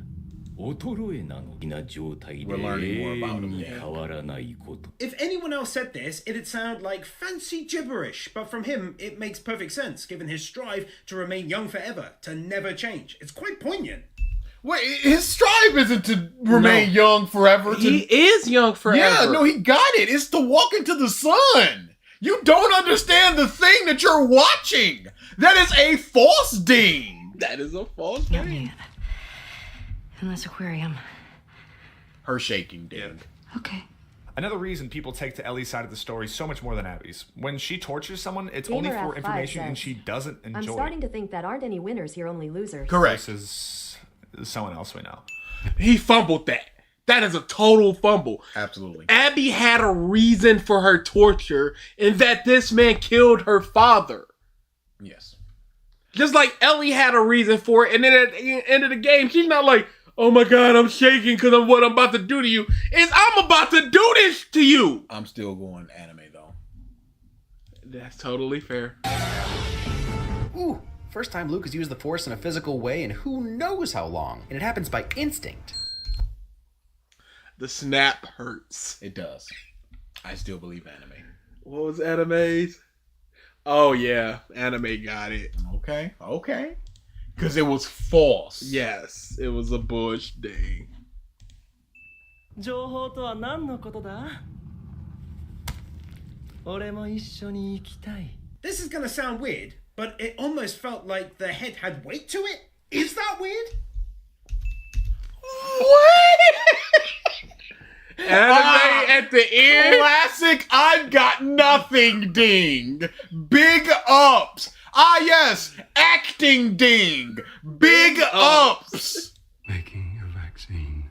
衰えなのな状態で永遠に変わらないこと。 If anyone else said this, it'd sound like fancy gibberish, but from him, it makes perfect sense, given his strive to remain young forever, to never change. It's quite poignant. Wait, his strive isn't to remain young forever. He is young forever. Yeah, no, he got it. It's to walk into the sun. You don't understand the thing that you're watching. That is a false ding. That is a false ding. In this aquarium. Her shaking ding. Okay. Another reason people take to Ellie's side of the story so much more than Abby's. When she tortures someone, it's Gamer only for F5 information and says, she doesn't enjoy I'm starting to think that aren't any winners here, only losers. Correct. Versus someone else we know. He fumbled that. That is a total fumble. Absolutely. Abby had a reason for her torture in that this man killed her father. Yes. Just like Ellie had a reason for it, and then at the end of the game, she's not like, oh my God, I'm shaking because of what I'm about to do to you. It's I'm about to do this to you. I'm still going anime though. That's totally fair. Ooh, First time Luke has used the Force in a physical way in who knows how long, and it happens by instinct. The snap hurts. It does. I still believe anime. What was anime's? Oh yeah, anime got it. Okay. Because it was false. Yes, it was a Bush thing. 情報とは何のことだ? 俺も一緒に行きたい. This is gonna sound weird, but it almost felt like the head had weight to it. Is that weird? What? Anime at the end? Classic I've got nothing ding. Big ups. Ah yes, acting ding. Big ups. Making a vaccine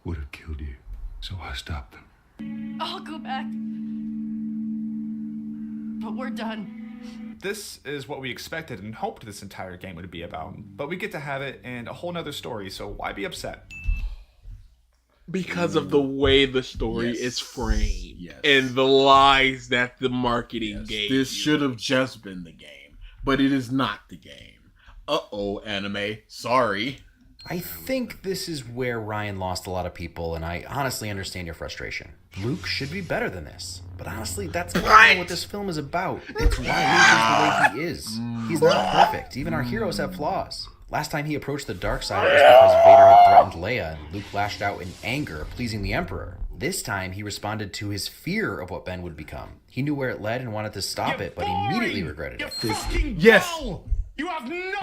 would have killed you, so I stopped them. I'll go back. But we're done. This is what we expected and hoped this entire game would be about, but we get to have it in a whole nother story, so why be upset? Because of the way the story is framed and the lies that the marketing gave. This should have just been the game, but it is not the game. Uh-oh, anime. Sorry. I think this is where Ryan lost a lot of people, and I honestly understand your frustration. Luke should be better than this. But honestly, that's kind of what this film is about. It's why Luke is the way he is. He's not perfect. Even our heroes have flaws. Last time he approached the dark side, it was because Vader had threatened Leia, and Luke lashed out in anger, pleasing the Emperor. This time, he responded to his fear of what Ben would become. He knew where it led and wanted to stop it, but he immediately regretted it. Yes,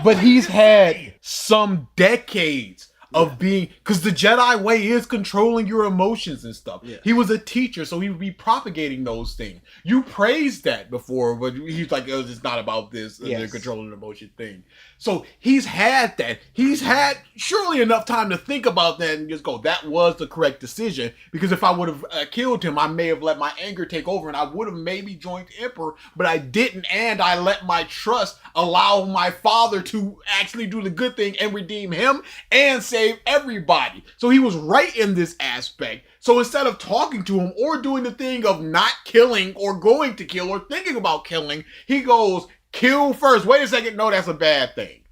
but he's had some decades of being, because the Jedi way is controlling your emotions and stuff. Yeah. He was a teacher, so he would be propagating those things. You praised that before, but he's like, oh, it's not about this, the controlling the emotion thing. So he's had that. He's had surely enough time to think about that and just go, that was the correct decision. Because if I would have killed him, I may have let my anger take over and I would have maybe joined the Emperor, but I didn't, and I let my trust allow my father to actually do the good thing and redeem him and save everybody. So he was right in this aspect. So instead of talking to him or doing the thing of not killing or going to kill or thinking about killing, he goes, kill first. Wait a second. No, that's a bad thing.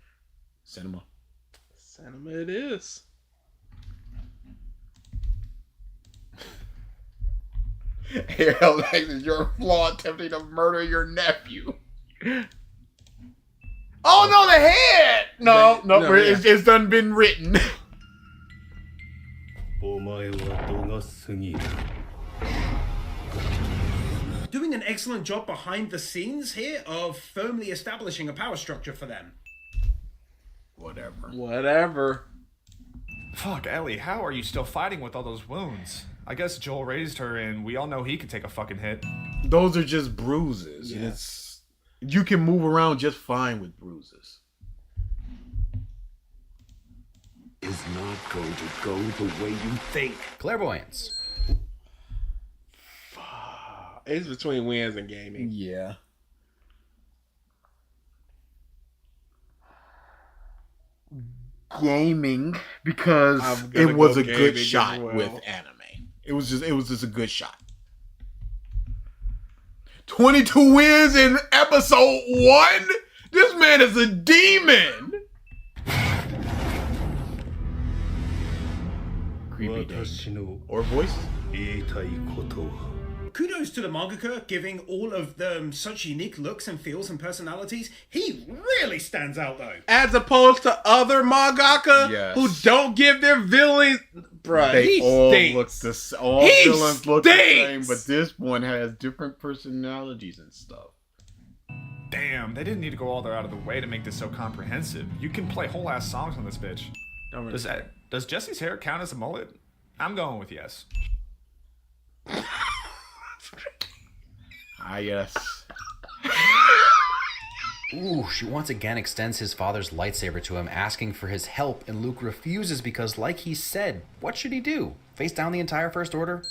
Cinema. Cinema it is. Here, Alexis, your flaw attempting to murder your nephew. Oh, no, the head! No, it's done been written. Doing an excellent job behind the scenes here of firmly establishing a power structure for them. Whatever. Fuck, Ellie, how are you still fighting with all those wounds? I guess Joel raised her and we all know he could take a fucking hit. Those are just bruises. Yeah. You can move around just fine with bruises. Is not going to go the way you think. Clairvoyance. It's between wins and gaming. Yeah. Gaming, because it was a good shot with anime. It was just a good shot. 22 wins in episode 1? This man is a demon! Creepy ding. Or voices. Kudos to the mangaka giving all of them such unique looks and feels and personalities. He really stands out though. As opposed to other mangaka who don't give their villains, bruh, they all stinks. All villains look the same, but this one has different personalities and stuff. Damn, they didn't need to go all out of the way to make this so comprehensive. You can play whole ass songs on this bitch. Does Jesse's hair count as a mullet? I'm going with yes. Yes. Ooh, she once again extends his father's lightsaber to him, asking for his help, and Luke refuses because, like he said, what should he do? Face down the entire First Order?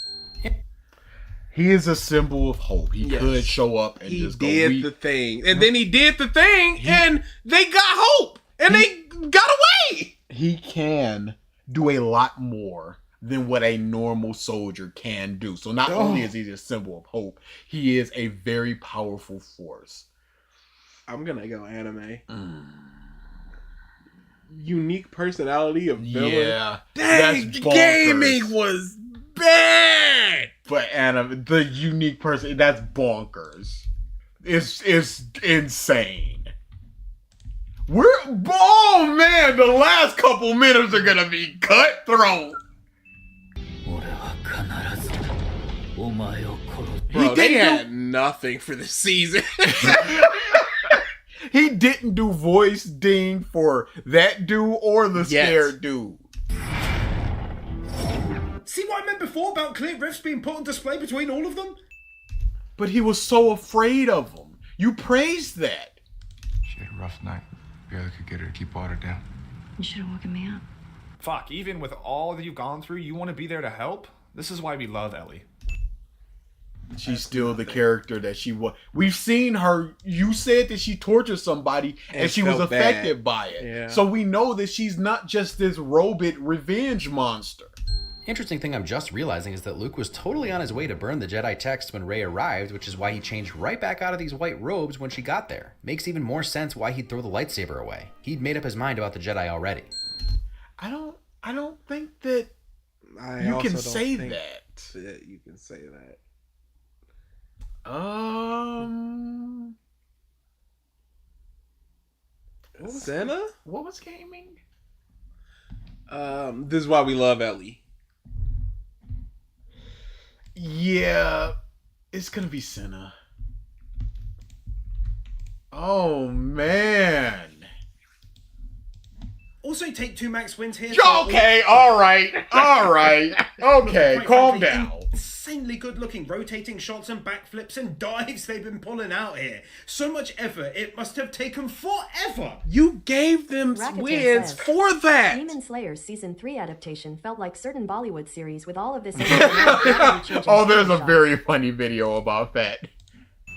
He is a symbol of hope. He could show up and just go. He did the thing. And then he did the thing, and they got hope. And they got away. He can do a lot more than what a normal soldier can do. So not only is he a symbol of hope, he is a very powerful force. I'm gonna go anime. Unique personality of villain. Yeah, Dang, that's bonkers. gaming was bad. But anime, the unique person, that's bonkers. It's insane. Oh man, the last couple minutes are gonna be cutthroat. Bro, they had nothing for this season. He didn't do voice ding for that dude or the scared dude. See what I meant before about clear rifts being put on display between all of them? But he was so afraid of them. You praised that. She had a rough night. Barely could get her to keep water down. You should have woken me up. Fuck, even with all that you've gone through, you want to be there to help? This is why we love Ellie. She's still the character that she was. We've seen her. You said that she tortured somebody and she was affected by it. Yeah. So we know that she's not just this robot revenge monster. Interesting thing I'm just realizing is that Luke was totally on his way to burn the Jedi text when Rey arrived, which is why he changed right back out of these white robes when she got there. Makes even more sense why he'd throw the lightsaber away. He'd made up his mind about the Jedi already. I don't think that you can say that. You can say that. Senna? What was gaming? This is why we love Ellie. Yeah, it's gonna be Senna. Oh man. Also, take 2 max wins here. Okay, alright. Okay, calm down. Insanely good looking rotating shots and backflips and dives they've been pulling out here. So much effort, it must have taken forever. You gave them wins for that. Demon Slayer's Season 3 adaptation felt like certain Bollywood series with all of this. Oh, there's a very funny video about that.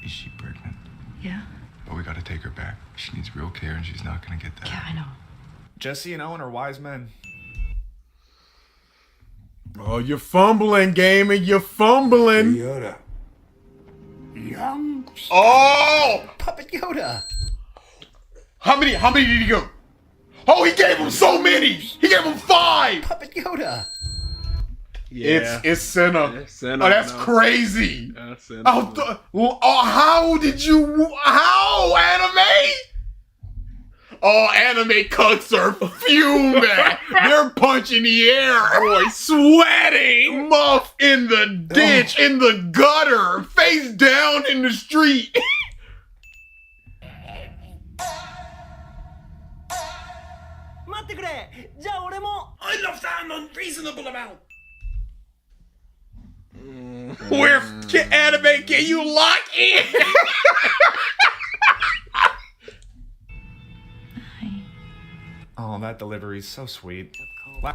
Is she pregnant? Yeah. But we gotta take her back. She needs real care and she's not gonna get that. Yeah, I know. Jesse and Owen are wise men. Oh, you're fumbling, gaming. You're fumbling. Yoda. Young. Oh! Puppet Yoda. How many did he go? Oh, he gave him so many. He gave him 5. Puppet Yoda. Yeah. It's Senna. It's Senna, Oh, that's no. Senna. crazy. How did you? How anime? Oh, anime cucks are fuming. They're punching the air. Boy, sweating. Muff in the ditch, in the gutter, face down in the street. I love that an unreasonable amount. Where anime can you lock in? Oh, that delivery's so sweet.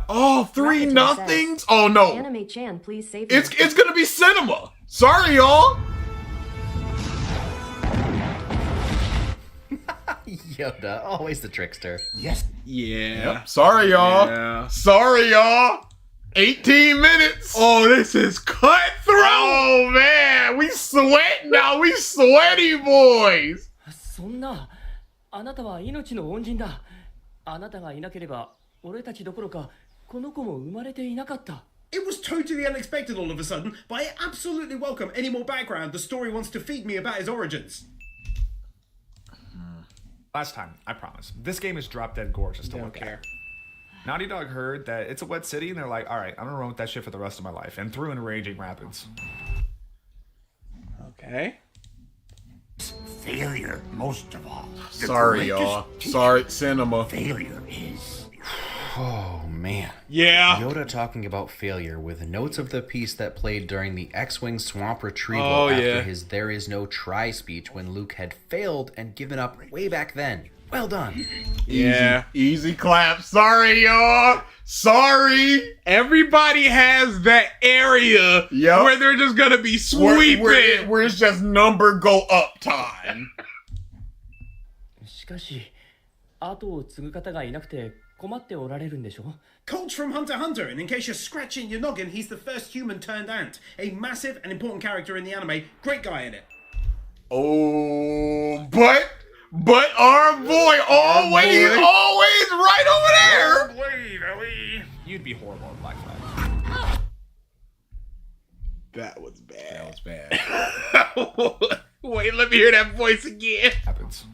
Oh, 3 nothings? Oh no. Anime Chan, please save It's gonna be cinema. Sorry, y'all. Yoda, always the trickster. Yes. Yeah. Yep. Sorry, y'all. Yeah. Sorry, y'all. 18 minutes. Oh, this is cutthroat. Oh man, we sweat now. We sweaty boys. そんな、あなたは命の恩人だ。あなたがいなければ、俺たちどころか、この子も生まれていなかった。It was totally unexpected all of a sudden, but I absolutely welcome any more background the story wants to feed me about his origins. Last time, I promise. This game is drop dead gorgeous to look at. Naughty Dog heard that it's a wet city, and they're like, all right, I'm gonna run with that shit for the rest of my life, and threw in Raging Rapids. Okay. Failure, most of all. The Sorry, y'all. greatest teacher Sorry, cinema. Failure is. Oh, man. Yeah. Yoda talking about failure with notes of the piece that played during the X-Wing swamp retrieval Oh, after yeah. his There Is No Try speech when Luke had failed and given up way back then. Well done. Yeah. Easy clap. Sorry, y'all. Sorry. Everybody has that area Yep. where they're just gonna be sweeping. Where it's just number go up time. しかし、後を継ぐ方がいなくて困っておられるんでしょ Colt from Hunter x Hunter, and in case you're scratching your noggin, he's the first human turned ant. A massive and important character in the anime. Great guy in it. Oh, but But our boy always right over there. Wave, Ellie. You'd be horrible at Black Flag. That was bad. That was bad. Wait, let me hear that voice again. Happens.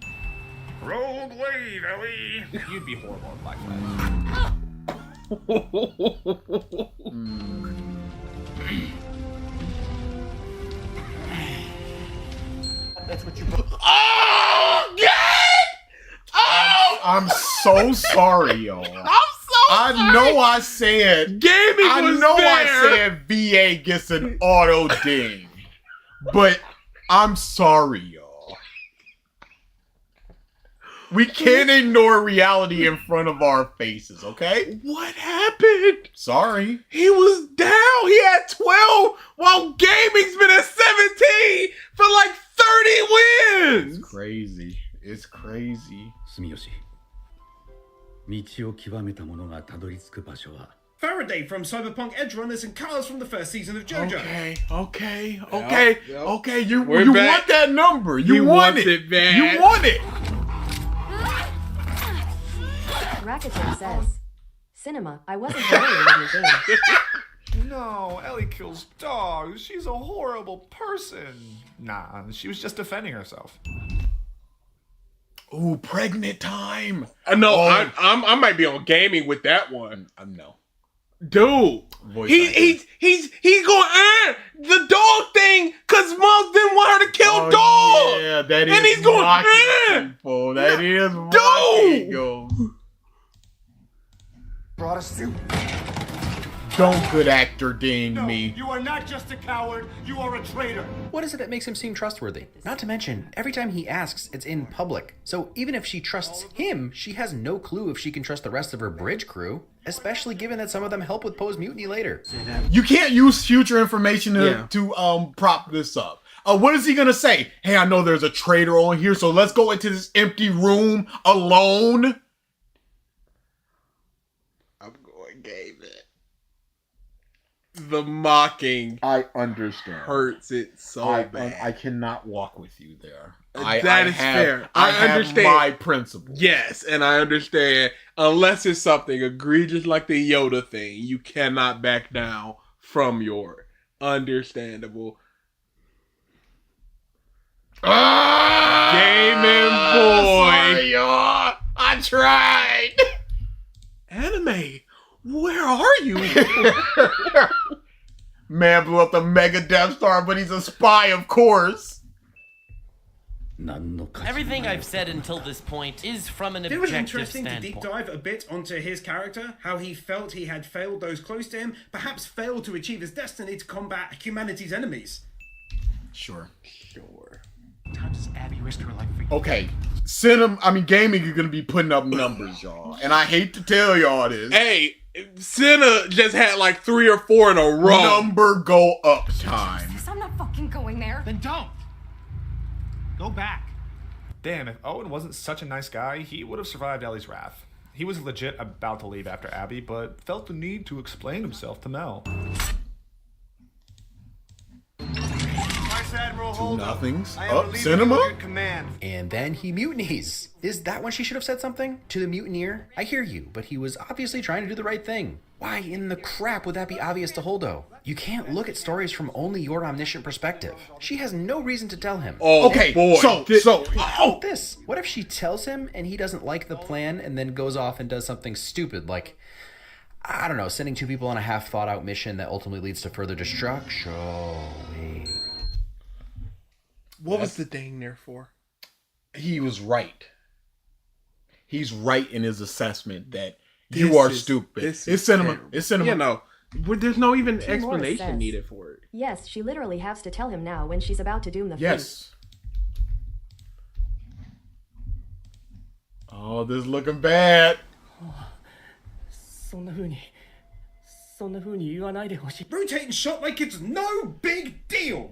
Rogue wave, Ellie. You'd be horrible at Black Flag. That's what you. Oh God! Oh! I'm so sorry, y'all. I know I said gaming. I said VA gets an auto ding, but I'm sorry, y'all. We can't ignore reality in front of our faces, okay? What happened? Sorry. He was down. He had 12 while gaming's been at 17 for like 30 wins. It's crazy. It's crazy. 住吉道を極めた者がたどり着く場所は Faraday from Cyberpunk Edge Runners and Cars from the first season of JoJo. Okay. Yep. You We're want back. that number. He You want wants it, man. You want it. Racketeer says, Cinema, I wasn't familiar with your game. No, Ellie kills dogs. She's a horrible person. Nah, she was just defending herself. Ooh, pregnant time. No, I might be on gaming with that one. No. Dude, he's going the dog thing because mom didn't want her to kill dog. Yeah, that is. And he's going people. That is mocking. Yo. Brought us to. Don't good actor ding me. You are not just a coward, you are a traitor. What is it that makes him seem trustworthy? Not to mention, every time he asks, it's in public. So even if she trusts him, she has no clue if she can trust the rest of her bridge crew, especially given that some of them help with Poe's mutiny later. You can't use future information to prop this up. What is he gonna say? Hey, I know there's a traitor on here, so let's go into this empty room alone. I'm going gaming. The mocking, I understand, hurts it so bad. I cannot walk with you there. That is fair. I understand my principles. Yes, and I understand. Unless it's something egregious like the Yoda thing, you cannot back down from your understandable gaming boy. Sorry, y'all. I tried. Anime. Where are you? Man blew up the Mega Death Star, but he's a spy, of course. Everything I've said until this point is from an It was objective interesting to standpoint. deep dive a bit onto his character, how he felt he had failed those close to him, perhaps failed to achieve his destiny to combat humanity's enemies. Sure. Times Abby risked her life for you. Okay, gaming, you're gonna be putting up numbers, y'all, and I hate to tell y'all this. Hey, Senna just had like 3 or 4 in a row. Number go up time. I'm not fucking going there. Then don't. Go back. Damn, if Owen wasn't such a nice guy, he would have survived Ellie's wrath. He was legit about to leave after Abby, but felt the need to explain himself to Mel. Admiral, Two nothings. I am Up, relieved Cinema. of your command. And then he mutinies. Is that when she should have said something? To the mutineer? I hear you, but he was obviously trying to do the right thing. Why in the crap would that be obvious to Holdo? You can't look at stories from only your omniscient perspective. She has no reason to tell him. Oh, okay, boy. Oh, this. What if she tells him and he doesn't like the plan and then goes off and does something stupid like, I don't know, sending 2 people on a half thought out mission that ultimately leads to further destruction? Oh, wait. What was the ding there for? He was right. He's right in his assessment that you are stupid. It's cinema. Terrible. It's cinema. You know, there's no even Two more explanation says, needed for it. Yes, she literally has to tell him now when she's about to doom the Yes. Oh, this is looking bad. そんな風に言わないでほしい。 Rotating shot like it's no big deal.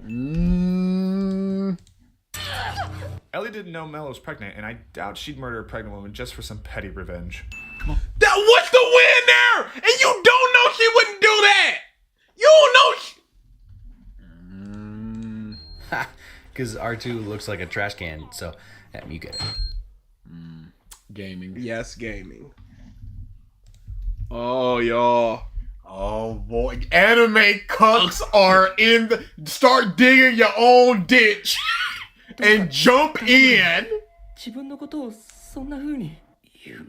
Ellie didn't know Mel was pregnant, and I doubt she'd murder a pregnant woman just for some petty revenge. That what's the win there? And you don't know she wouldn't do that. You don't know. Because R2 looks like a trash can, so you get it. Gaming. Yes, gaming. Oh, y'all. Oh boy, anime cucks are in the. Start digging your own ditch and jump in. 自分のことをそんな風に夢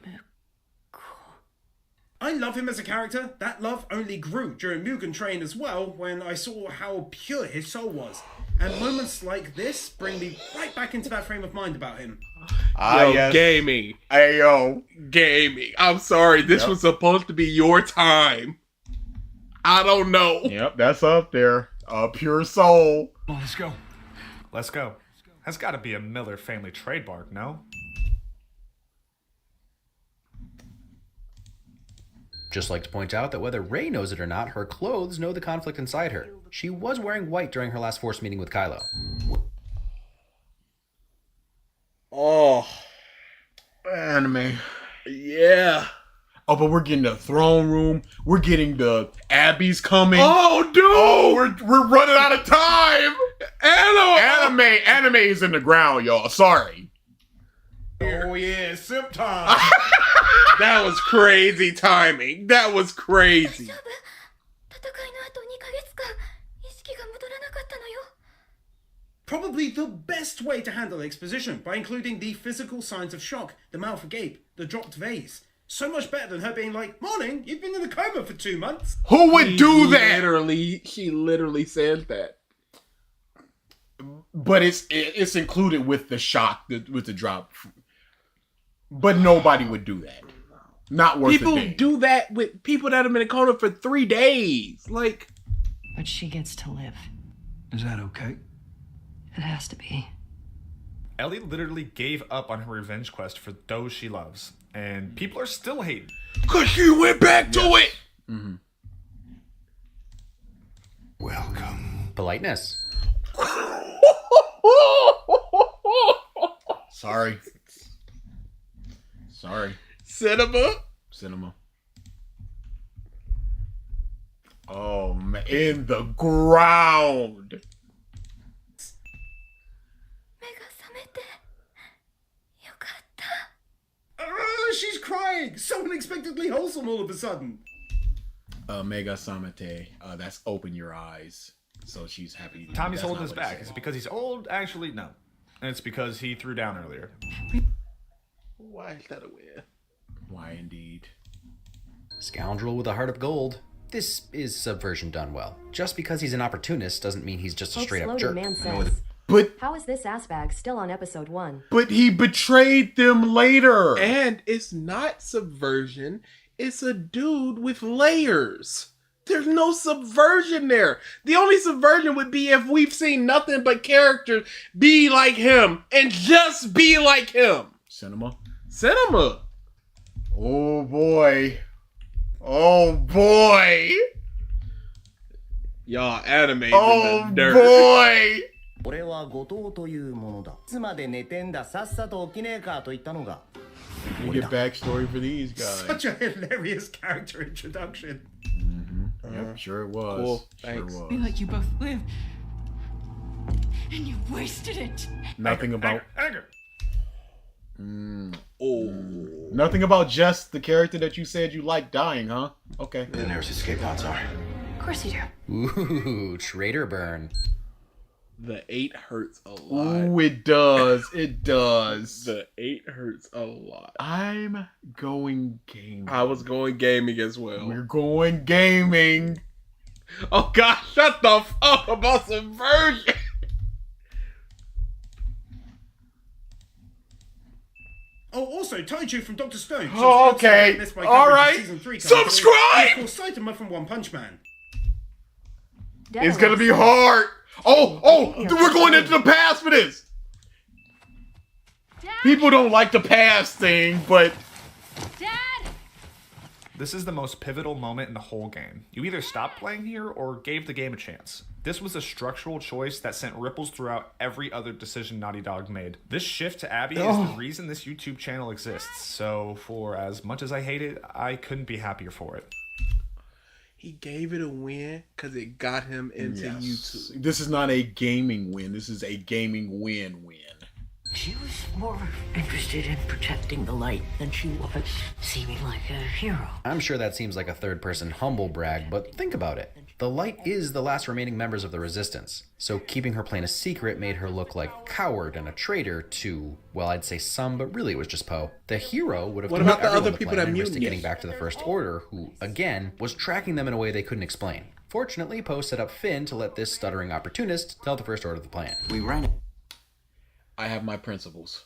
I love him as a character. That love only grew during Mugen Train as well, when I saw how pure his soul was. And moments like this bring me right back into that frame of mind about him. Yo, gaming. Hey, yo. Gaming. I'm sorry, this was supposed to be your time. I don't know. Yep, that's up there. Pure soul. Oh, let's go. Let's go. That's got to be a Miller family trademark, no? Just like to point out that whether Rey knows it or not, her clothes know the conflict inside her. She was wearing white during her last Force meeting with Kylo. Oh. Anime. Yeah. Oh, but we're getting the throne room. We're getting the Abby's coming. Oh, dude. Oh, we're running out of time. Anime is in the ground, y'all. Sorry. Oh yeah, simp time. That was crazy timing. That was crazy. Probably the best way to handle exposition, by including the physical signs of shock, the mouth agape, the dropped vase. So much better than her being like, "Morning, you've been in a coma for 2 months." Who would do that? She literally said that. But it's included with the shock, with the drop. But nobody would do that. Not worth People it. do that with people that have been in coma for 3 days. Like, But she gets to live. Is that okay? It has to be. Ellie literally gave up on her revenge quest for those she loves, and people are still hating. Because she went back to it! Mm-hmm. Welcome. Politeness. Sorry. Cinema. Oh, man. In the ground. Oh, she's crying. So unexpectedly wholesome all of a sudden. Mega Samate. That's open your eyes. So she's happy. Tommy's That's holding not his what he back. said. Is it because he's old? Actually, no. It's because he threw down earlier. Why is that a weird? Why indeed? Scoundrel with a heart of gold. This is subversion done well. Just because he's an opportunist doesn't mean he's just a straight up jerk. Man says, But how is this ass bag still on episode 1? But he betrayed them later. And it's not subversion. It's a dude with layers. There's no subversion there. The only subversion would be if we've seen nothing but characters be like him and just be like him. Cinema. Oh boy. Oh boy. Y'all, anime. Oh boy. 俺は後藤というものだ。いつまで寝てんだ、さっさと起きねえかと言ったのが。 You get backstory for these guys. Such a hilarious character introduction. Yep, sure it was. Cool. Thanks. Be like you both live. And you wasted it. Nothing about. Anger. Nothing about Jess, the character that you said you liked dying, huh? Okay. The nearest escape pods are. Of course you do. Ooh, traitor burn. The 8 hurts a lot. Ooh, it does. It does. The 8 hurts a lot. I'm going gaming. I was going gaming as well. We're going gaming. Oh gosh, shut the fuck up about subversion. Oh, also, Taiju from Dr. Stone. Oh, okay. All right. Subscribe! And of course, Saitama from One Punch Man. It's gonna be hard. Oh, we're going into the past for this. People don't like the past thing, but... Dad! This is the most pivotal moment in the whole game. You either stopped playing here or gave the game a chance. This was a structural choice that sent ripples throughout every other decision Naughty Dog made. This shift to Abby is the reason this YouTube channel exists. So for as much as I hate it, I couldn't be happier for it. He gave it a win because it got him into YouTube. This is not a gaming win. This is a gaming win-win. She was more interested in protecting the light than she was seeming like a hero. I'm sure that seems like a third-person humble brag, but think about it. The Light is the last remaining members of the Resistance, so keeping her plane a secret made her look like a coward and a traitor to, well, I'd say some, but really it was just Poe. The hero would have What told about the everyone other people plan that and risked mutinied? getting back to the First Order, who, again, was tracking them in a way they couldn't explain. Fortunately, Poe set up Finn to let this stuttering opportunist tell the First Order the plan. We ran it. I have my principles.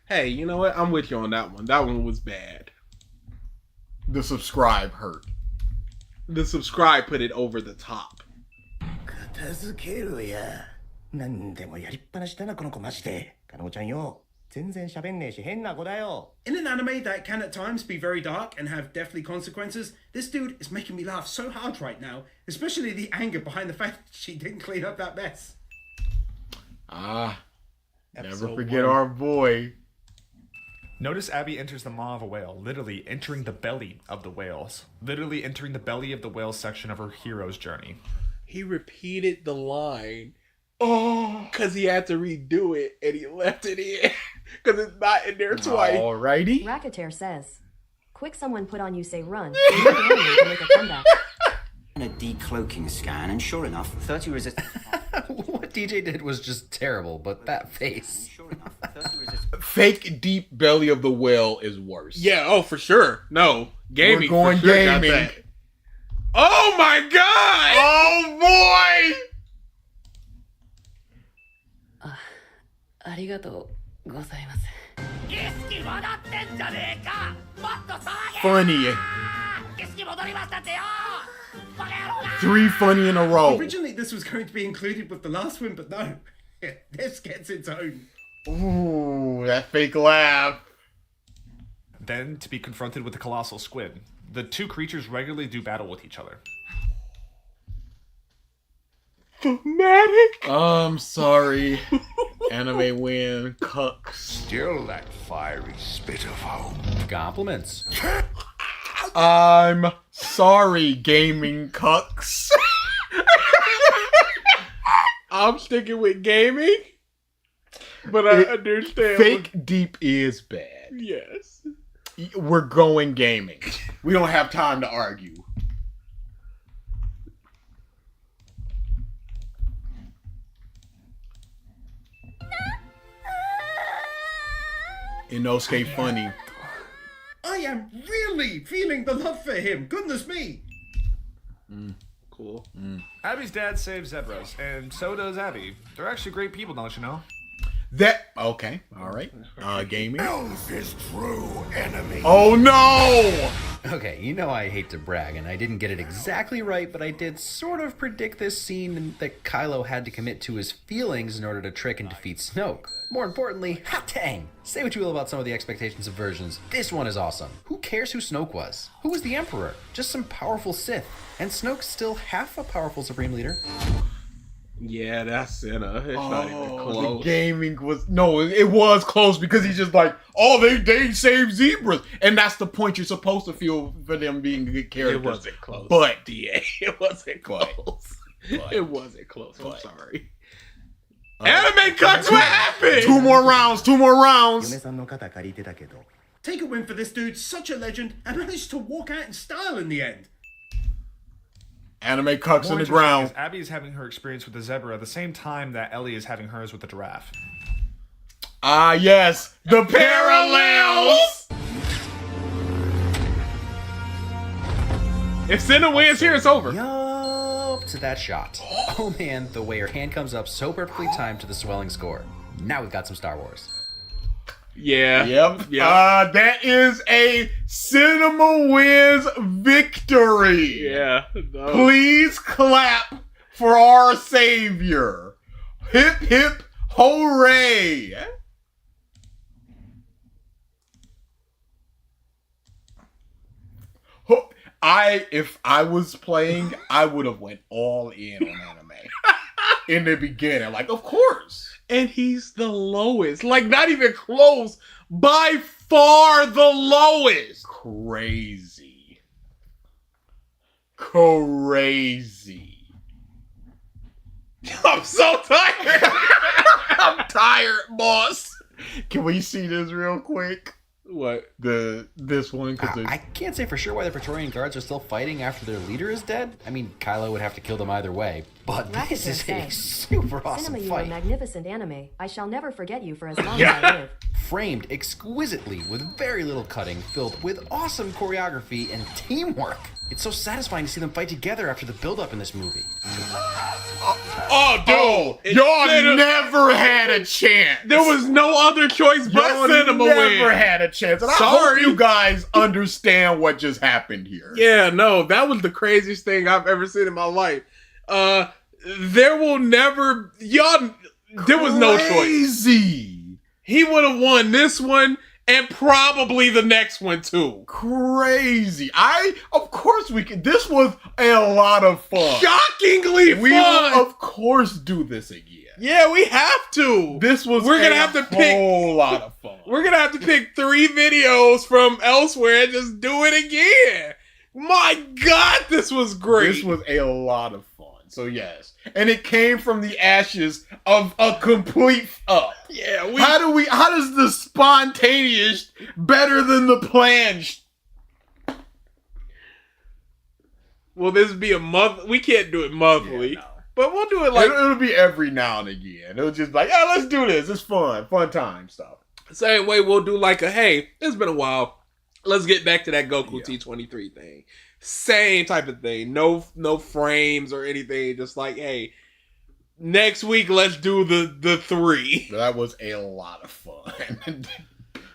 Hey, you know what? I'm with you on that one. That one was bad. The subscribe hurt. The subscribe put it over the top. 片付けるや。なんでもやりっぱなしだなこの子マジで。かのこちゃんよ。全然喋んねえし変な子だよ。In an anime that can at times be very dark and have deathly consequences, this dude is making me laugh so hard right now, especially the anger behind the fact that she didn't clean up that mess. Never forget our boy. Notice Abby enters the maw of a whale, literally entering the belly of the whales. Literally entering the belly of the whale section of her hero's journey. He repeated the line. Oh, because he had to redo it and he left it in. Because it's not in there twice. Alrighty. Racketeer says, quick someone put on you say run. They need the enemy to make a comeback. A decloaking scan, and sure enough, 30 resist. What DJ did was just terrible, but that face. Fake deep belly of the whale is worse. Yeah, oh, for sure. No. Gaming. We're going for sure got gaming. that. Oh my god! Oh boy! ありがとうございます。儀式戻ってんじゃねえか。もっと騒げ。 Funny. 儀式戻りましたってよ。 3 funny in a row. Originally, this was going to be included with the last one, but no. This gets its own. Ooh, that fake laugh. Then to be confronted with the colossal squid. The two creatures regularly do battle with each other. Thematic? I'm sorry. Anime win. Cucks. Still that fiery spit of hope. Compliments. I'm sorry, gaming cucks. I'm sticking with gaming. But I understand. Fake deep is bad. Yes. We're going gaming. We don't have time to argue. Inosuke funny. I am really feeling the love for him. Goodness me. Cool. Abby's dad saves zebras, and so does Abby. They're actually great people, don't you know? That okay, all right. Gaming. Elf is true enemy. Oh no! Okay, you know I hate to brag, and I didn't get it exactly right, but I did sort of predict this scene that Kylo had to commit to his feelings in order to trick and defeat Snoke. More importantly, hot dang! Say what you will about some of the expectations of versions, this one is awesome. Who cares who Snoke was? Who was the Emperor? Just some powerful Sith. And Snoke's still half a powerful Supreme Leader. Yeah, that's Senna. It's not even close. The gaming was it was close because he's just like, oh, they saved zebras, and that's the point you're supposed to feel for them being good characters. It wasn't close. But DA, it wasn't close. But it wasn't close. I'm sorry. Anime cuts. What happened? 2 more rounds. 2 more rounds. Take a win for this dude, such a legend, and managed to walk out in style in the end. Anime cucks More in the interesting ground. is Abby is having her experience with the zebra at the same time that Ellie is having hers with the giraffe. Ah, yes. The parallels. If Senna wins here, it's over. Yup, to that shot. Oh man, the way her hand comes up so perfectly timed to the swelling score. Now we've got some Star Wars. Yeah. Yep. That is a Cinema Wins victory. Yeah. No. Please clap for our savior. Hip hip hooray. If I was playing, I would have went all in on anime in the beginning. Like, of course. And he's the lowest. Like, not even close. By far the lowest. Crazy. I'm so tired. I'm tired, boss. Can we see this real quick? What? This one? I can't say for sure why the Praetorian Guards are still fighting after their leader is dead. I mean, Kylo would have to kill them either way, but this is a super awesome Cinema, you fight. are magnificent anime. I shall never forget you for as long as I live. Framed exquisitely with very little cutting, filled with awesome choreography and teamwork. It's so satisfying to see them fight together after the build-up in this movie. Oh, dude, y'all never had a chance. There was no other choice but Y'all cinema never win. had a chance. And I hope you guys understand what just happened here. Yeah, no, that was the craziest thing I've ever seen in my life. There will never, y'all, there was no choice. Crazy. He would have won this one and probably the next one too. Crazy. Of course we could. This was a lot of fun. Shockingly we fun. will, of course, do this again. Yeah, we have to. We're gonna have to pick whole lot of fun. We're gonna have to pick 3 videos from elsewhere and just do it again. My God, this was great. This was a lot of fun. So yes, and it came from the ashes of a complete up. Yeah. How does the spontaneous better than the planned? Will this be a month? We can't do it monthly, but we'll do it like it'll be every now and again. It'll just be like, yeah, let's do this. It's fun time stuff. Same way we'll do like hey, it's been a while. Let's get back to that Goku T23 thing. Same type of thing. No frames or anything. Just like, hey, next week let's do the 3. That was a lot of fun.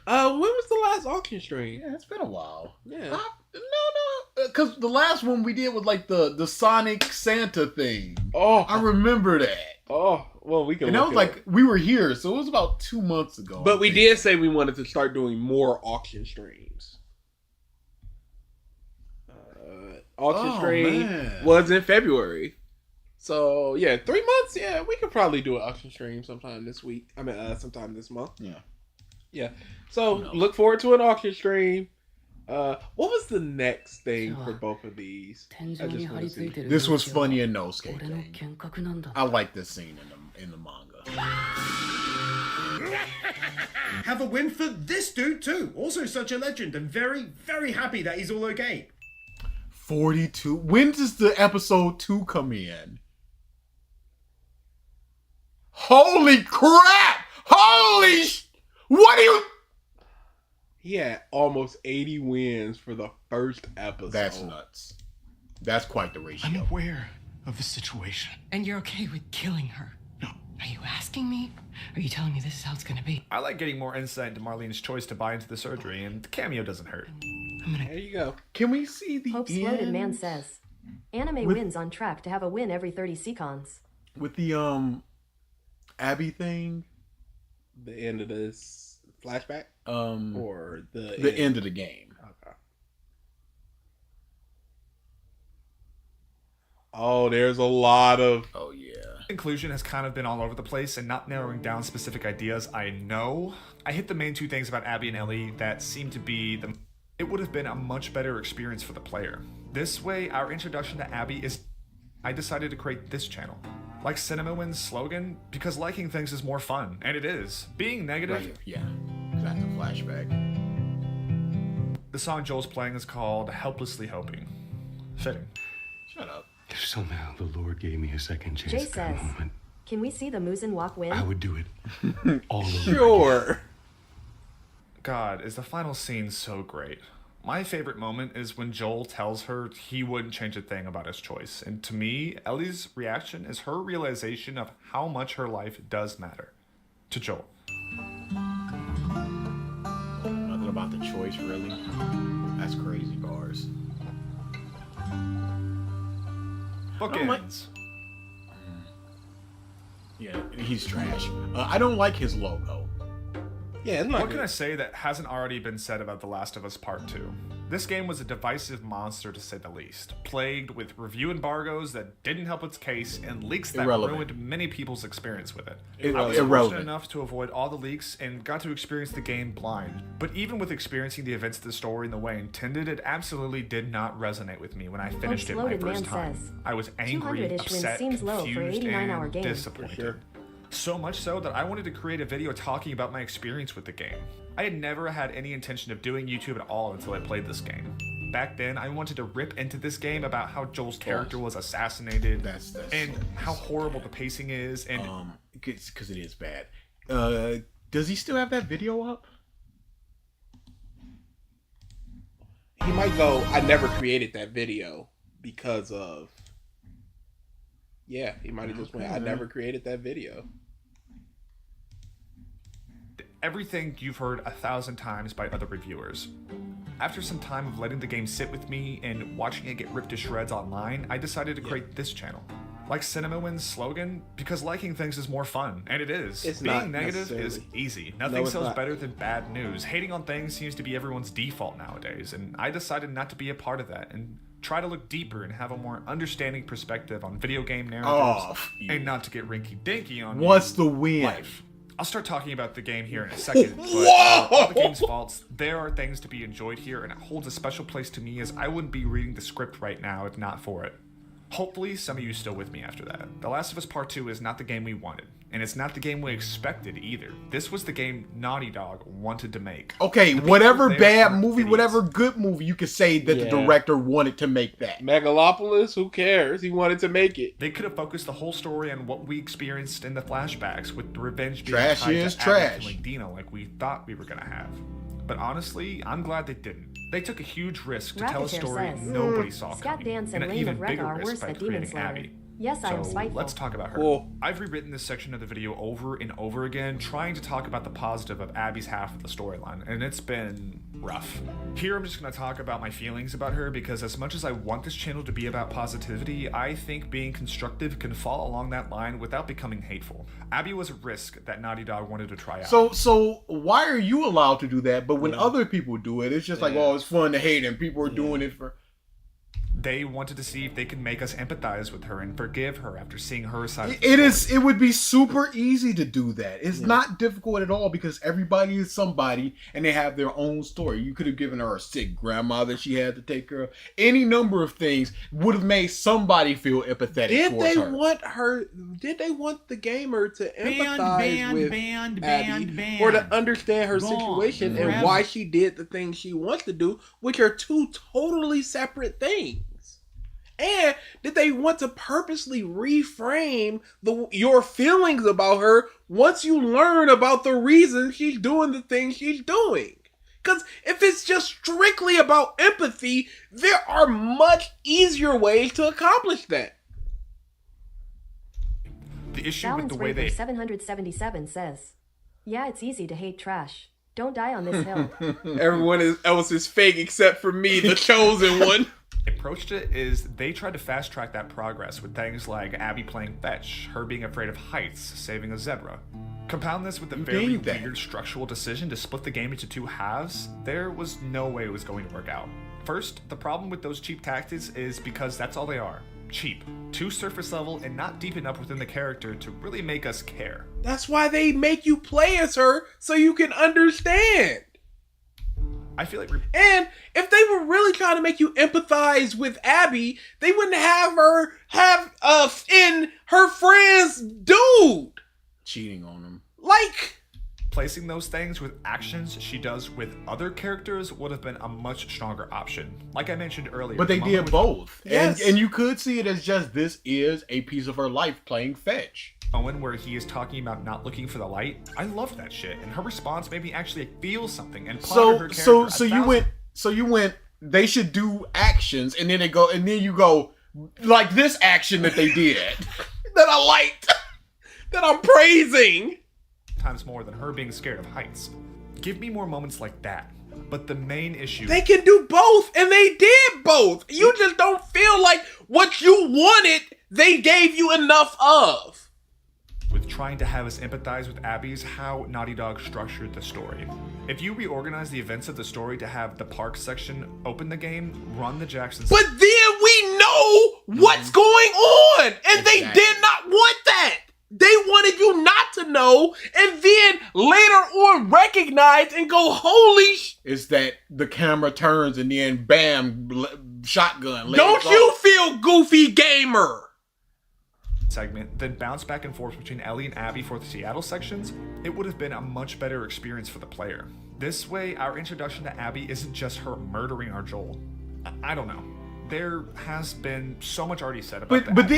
When was the last auction stream? Yeah, it's been a while. Yeah. No, because the last one we did was like the Sonic Santa thing. Oh, I remember that. Oh, well, we can. And that was like we were here, so it was about 2 months ago. But we did say we wanted to start doing more auction streams. Auction stream was in February. So, yeah, 3 months. Yeah, we could probably do an auction stream sometime this week. I mean, sometime this month. Yeah. Yeah. So, look forward to an auction stream. What was the next thing for both of these? This was funny in no skate. I like this scene in the manga. Have a win for this dude too. Also such a legend and very, very happy that he's all okay. 42. When does the episode 2 come in? Holy crap! What do you... He had almost 80 wins for the first episode. That's nuts. That's quite the ratio. I'm aware of the situation. And you're okay with killing her? No. Are you asking me? Are you telling me this is how it's gonna be? I like getting more insight into Marlene's choice to buy into the surgery, and the cameo doesn't hurt. There you go. Can we see the Hope's Loaded Man says, anime wins on track to have a win every 30 secons. With the Abby thing? The end of this flashback? Or the end of the game. Okay. Oh, there's a lot of... Oh, yeah. Inclusion has kind of been all over the place and not narrowing down specific ideas. I know. I hit the main 2 things about Abby and Ellie that seem to be it would have been a much better experience for the player. This way, our introduction to Abby is... I decided to create this channel. Like CinemaWin's slogan, because liking things is more fun, and it is. Being negative... Right. Yeah, that's a flashback. The song Joel's playing is called Helplessly Hoping. Fitting. Shut up. If somehow the Lord gave me a second chance Jay at that says, moment, can we see the Muzen walk win? I would do it all over Sure. again. God, is the final scene so great. My favorite moment is when Joel tells her he wouldn't change a thing about his choice. And to me, Ellie's reaction is her realization of how much her life does matter to Joel. Nothing about the choice, really. That's crazy bars. Bookends. Yeah, he's trash. I don't like his logo. Yeah, it's not What good. can I say that hasn't already been said about The Last of Us Part 2? This game was a divisive monster to say the least, plagued with review embargoes that didn't help its case and leaks that ruined many people's experience with it. I was fortunate enough to avoid all the leaks and got to experience the game blind, but even with experiencing the events of the story in the way intended, it absolutely did not resonate with me when I finished Hope's it my Loaded first Man time. says, I was angry, 200-ish wins upset, seems low for confused, 89-hour and game. disappointed. So much so that I wanted to create a video talking about my experience with the game. I had never had any intention of doing YouTube at all until I played this game. Back then, I wanted to rip into this game about how Joel's character was assassinated and how horrible the pacing is, and because it is bad. Does he still have that video up? He might go, I never created that video because of... Yeah, he might have just went, I never created that video. Everything you've heard 1,000 times by other reviewers. After some time of letting the game sit with me and watching it get ripped to shreds online, I decided to create this channel. Like Cinnamowin's slogan, because liking things is more fun, and it is. It's Being not negative is necessarily. easy. Nothing it's sells not. better than bad news. Hating on things seems to be everyone's default nowadays, and I decided not to be a part of that and try to look deeper and have a more understanding perspective on video game narratives, and not to get rinky-dinky on What's the win? life. I'll start talking about the game here in a second, but Whoa! for all the game's faults, there are things to be enjoyed here, and it holds a special place to me as I wouldn't be reading the script right now if not for it. Hopefully, some of you are still with me after that. The Last of Us Part 2 is not the game we wanted, and it's not the game we expected either. This was the game Naughty Dog wanted to make. Okay, The people whatever there bad weren't movie, idiots. whatever good movie, you could say that the director wanted to make that. Megalopolis, who cares? He wanted to make it. They could have focused the whole story on what we experienced in the flashbacks, with the revenge being Trash tied is to trash. Abby killing Dina like we thought we were gonna have. But honestly, I'm glad they didn't. They took a huge risk to tell a Rocketeer story says, nobody saw Scat coming, Dance and and an Reign even of Wreck bigger are risk worse by than Demon creating Slayer. Abby. Yes, I am So spiteful. let's talk about her. Cool. I've rewritten this section of the video over and over again, trying to talk about the positive of Abby's half of the storyline, and it's been rough. Here I'm just going to talk about my feelings about her, because as much as I want this channel to be about positivity, I think being constructive can fall along that line without becoming hateful. Abby was a risk that Naughty Dog wanted to try out. So why are you allowed to do that? But when other people do it, it's just like, oh, it's fun to hate, and people are doing it for... They wanted to see if they could make us empathize with her and forgive her after seeing her side of the It story. is. It would be super easy to do that. It's not difficult at all because everybody is somebody and they have their own story. You could have given her a sick grandma that she had to take care of. Any number of things would have made somebody feel empathetic Did towards they her. want her? Did they want the gamer to empathize with Abby banned. or to understand her Gone. situation and Forever. why she did the things she wants to do, which are two totally separate things? And did they want to purposely reframe your feelings about her once you learn about the reason she's doing the things she's doing? Because if it's just strictly about empathy, there are much easier ways to accomplish that. The issue with Balance the way Raver they 777 says, "Yeah, it's easy to hate trash. Don't die on this hill." Everyone else is fake except for me, the chosen one. approached it is they tried to fast track that progress with things like Abby playing fetch, her being afraid of heights, saving a zebra. Compound this with a very weird structural decision to split the game into two halves, there was no way it was going to work out. First, the problem with those cheap tactics is because that's all they are. Cheap. Too surface level and not deep enough within the character to really make us care. That's why they make you play as her so you can understand. I feel like and if they were really trying to make you empathize with Abby, they wouldn't have her have in her friend's dude cheating on him. Like placing those things with actions she does with other characters would have been a much stronger option. Like I mentioned earlier. But they did both. Yes. And you could see it as just this is a piece of her life playing fetch. Owen, where he is talking about not looking for the light. I loved that shit, and her response made me actually feel something and ponder her character. So you went they should do actions and then you go like this action that they did that I liked that I'm praising times more than her being scared of heights. Give me more moments like that. But the main issue, they can do both, and they did both. You just don't feel like what you wanted they gave you enough of. With trying to have us empathize with Abby's how Naughty Dog structured the story. If you reorganize the events of the story to have the park section open the game, run the Jacksons. But then we know what's going on, and they did not want that. They wanted you not to know, and then later on recognize and go, holy is that the camera turns and then bam, shotgun. Don't you feel goofy gamer? segment, then bounce back and forth between Ellie and Abby for the Seattle sections, it would have been a much better experience for the player. This way, our introduction to Abby isn't just her murdering our Joel. I don't know. There has been so much already said about that. But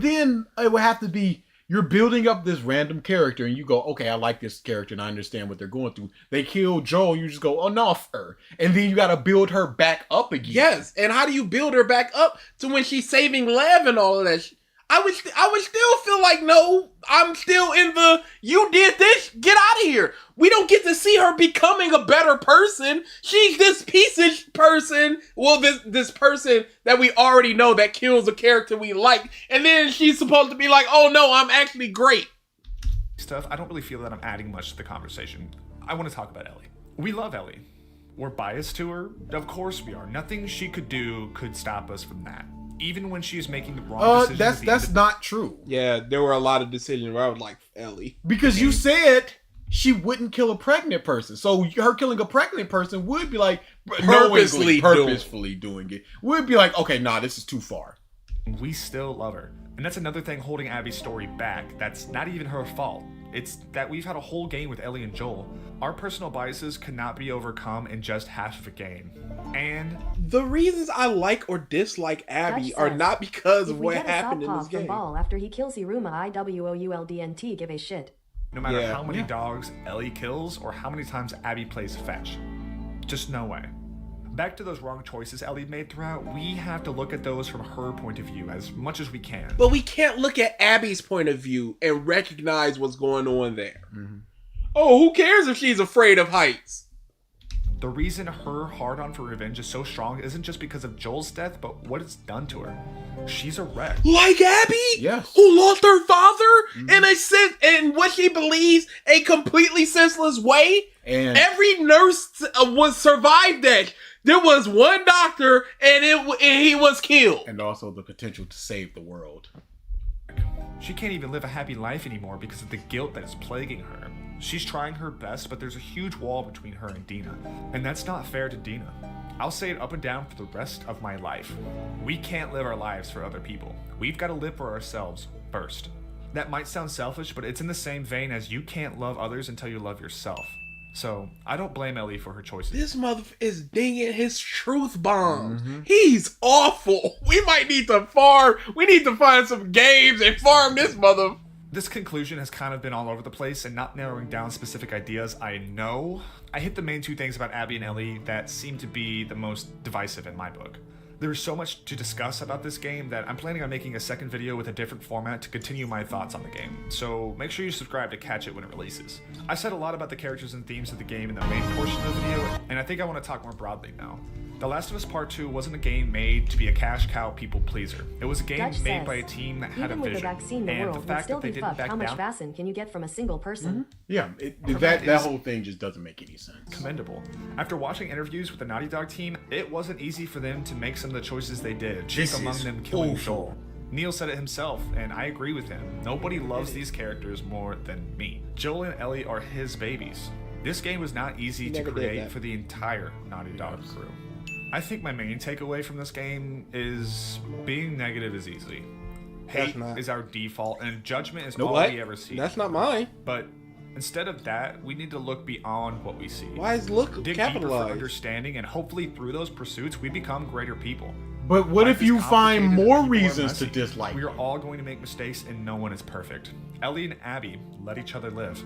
then it would have to be, you're building up this random character and you go, okay, I like this character and I understand what they're going through. They kill Joel, you just go, oh no, her. And then you got to build her back up again. Yes, and how do you build her back up to when she's saving Lev and all of that? I would still feel like, no, I'm still in the, you did this, get out of here. We don't get to see her becoming a better person. She's this piece of person, well, this person that we already know that kills a character we like, and then she's supposed to be like, oh no, I'm actually great. Stuff, I don't really feel that I'm adding much to the conversation. I want to talk about Ellie. We love Ellie. We're biased to her. Of course we are. Nothing she could do could stop us from that. Even when she's making the wrong decisions. That's not true. Yeah, there were a lot of decisions where I was like, Ellie. Because you said she wouldn't kill a pregnant person. So her killing a pregnant person would be like purposefully doing it. Would be like, okay, nah, this is too far. We still love her. And that's another thing holding Abby's story back. That's not even her fault. It's that we've had a whole game with Ellie and Joel. Our personal biases cannot be overcome in just half of a game. And the reasons I like or dislike Abby are not because of what happened in this game. Ball after he kills Iruma IWOULDNT, give a shit. No matter how many dogs Ellie kills or how many times Abby plays fetch. Just no way. Back to those wrong choices Ellie made throughout, we have to look at those from her point of view as much as we can. But we can't look at Abby's point of view and recognize what's going on there. Mm-hmm. Oh, who cares if she's afraid of heights? The reason her hard-on for revenge is so strong isn't just because of Joel's death, but what it's done to her. She's a wreck. Like Abby? Yes. Who lost her father in what she believes a completely senseless way? And every nurse was survived that. There was one doctor and he was killed. And also the potential to save the world. She can't even live a happy life anymore because of the guilt that is plaguing her. She's trying her best, but there's a huge wall between her and Dina. And that's not fair to Dina. I'll say it up and down for the rest of my life. We can't live our lives for other people. We've got to live for ourselves first. That might sound selfish, but it's in the same vein as you can't love others until you love yourself. So, I don't blame Ellie for her choices. This mother is dinging his truth bombs. Mm-hmm. He's awful. We might need to farm. We need to find some games and farm this mother. This conclusion has kind of been all over the place and not narrowing down specific ideas. I know. I hit the main two things about Abby and Ellie that seem to be the most divisive in my book. There's so much to discuss about this game that I'm planning on making a second video with a different format to continue my thoughts on the game, so make sure you subscribe to catch it when it releases. I said a lot about the characters and themes of the game in the main portion of the video, and I think I want to talk more broadly now. The Last of Us Part 2 wasn't a game made to be a cash cow people pleaser. It was a game made by a team that had a vision. Even with the vaccine, the world would still be fucked. How much vaccine can you get from a single person? Mm-hmm. Yeah, that whole thing just doesn't make any sense. Commendable. After watching interviews with the Naughty Dog team, it wasn't easy for them to make some of the choices they did. Chief among them killing Joel. Neil said it himself, and I agree with him. Nobody loves these characters more than me. Joel and Ellie are his babies. This game was not easy to create for the entire Naughty Dog crew. I think my main takeaway from this game is being negative is easy. Hate is our default, and judgment is all we ever see. That's not mine. But instead of that, we need to look beyond what we see. Why is look dig capitalized? Deeper for understanding, and hopefully through those pursuits, we become greater people. But what if you find more reasons to dislike? We are all going to make mistakes, and no one is perfect. Ellie and Abby let each other live.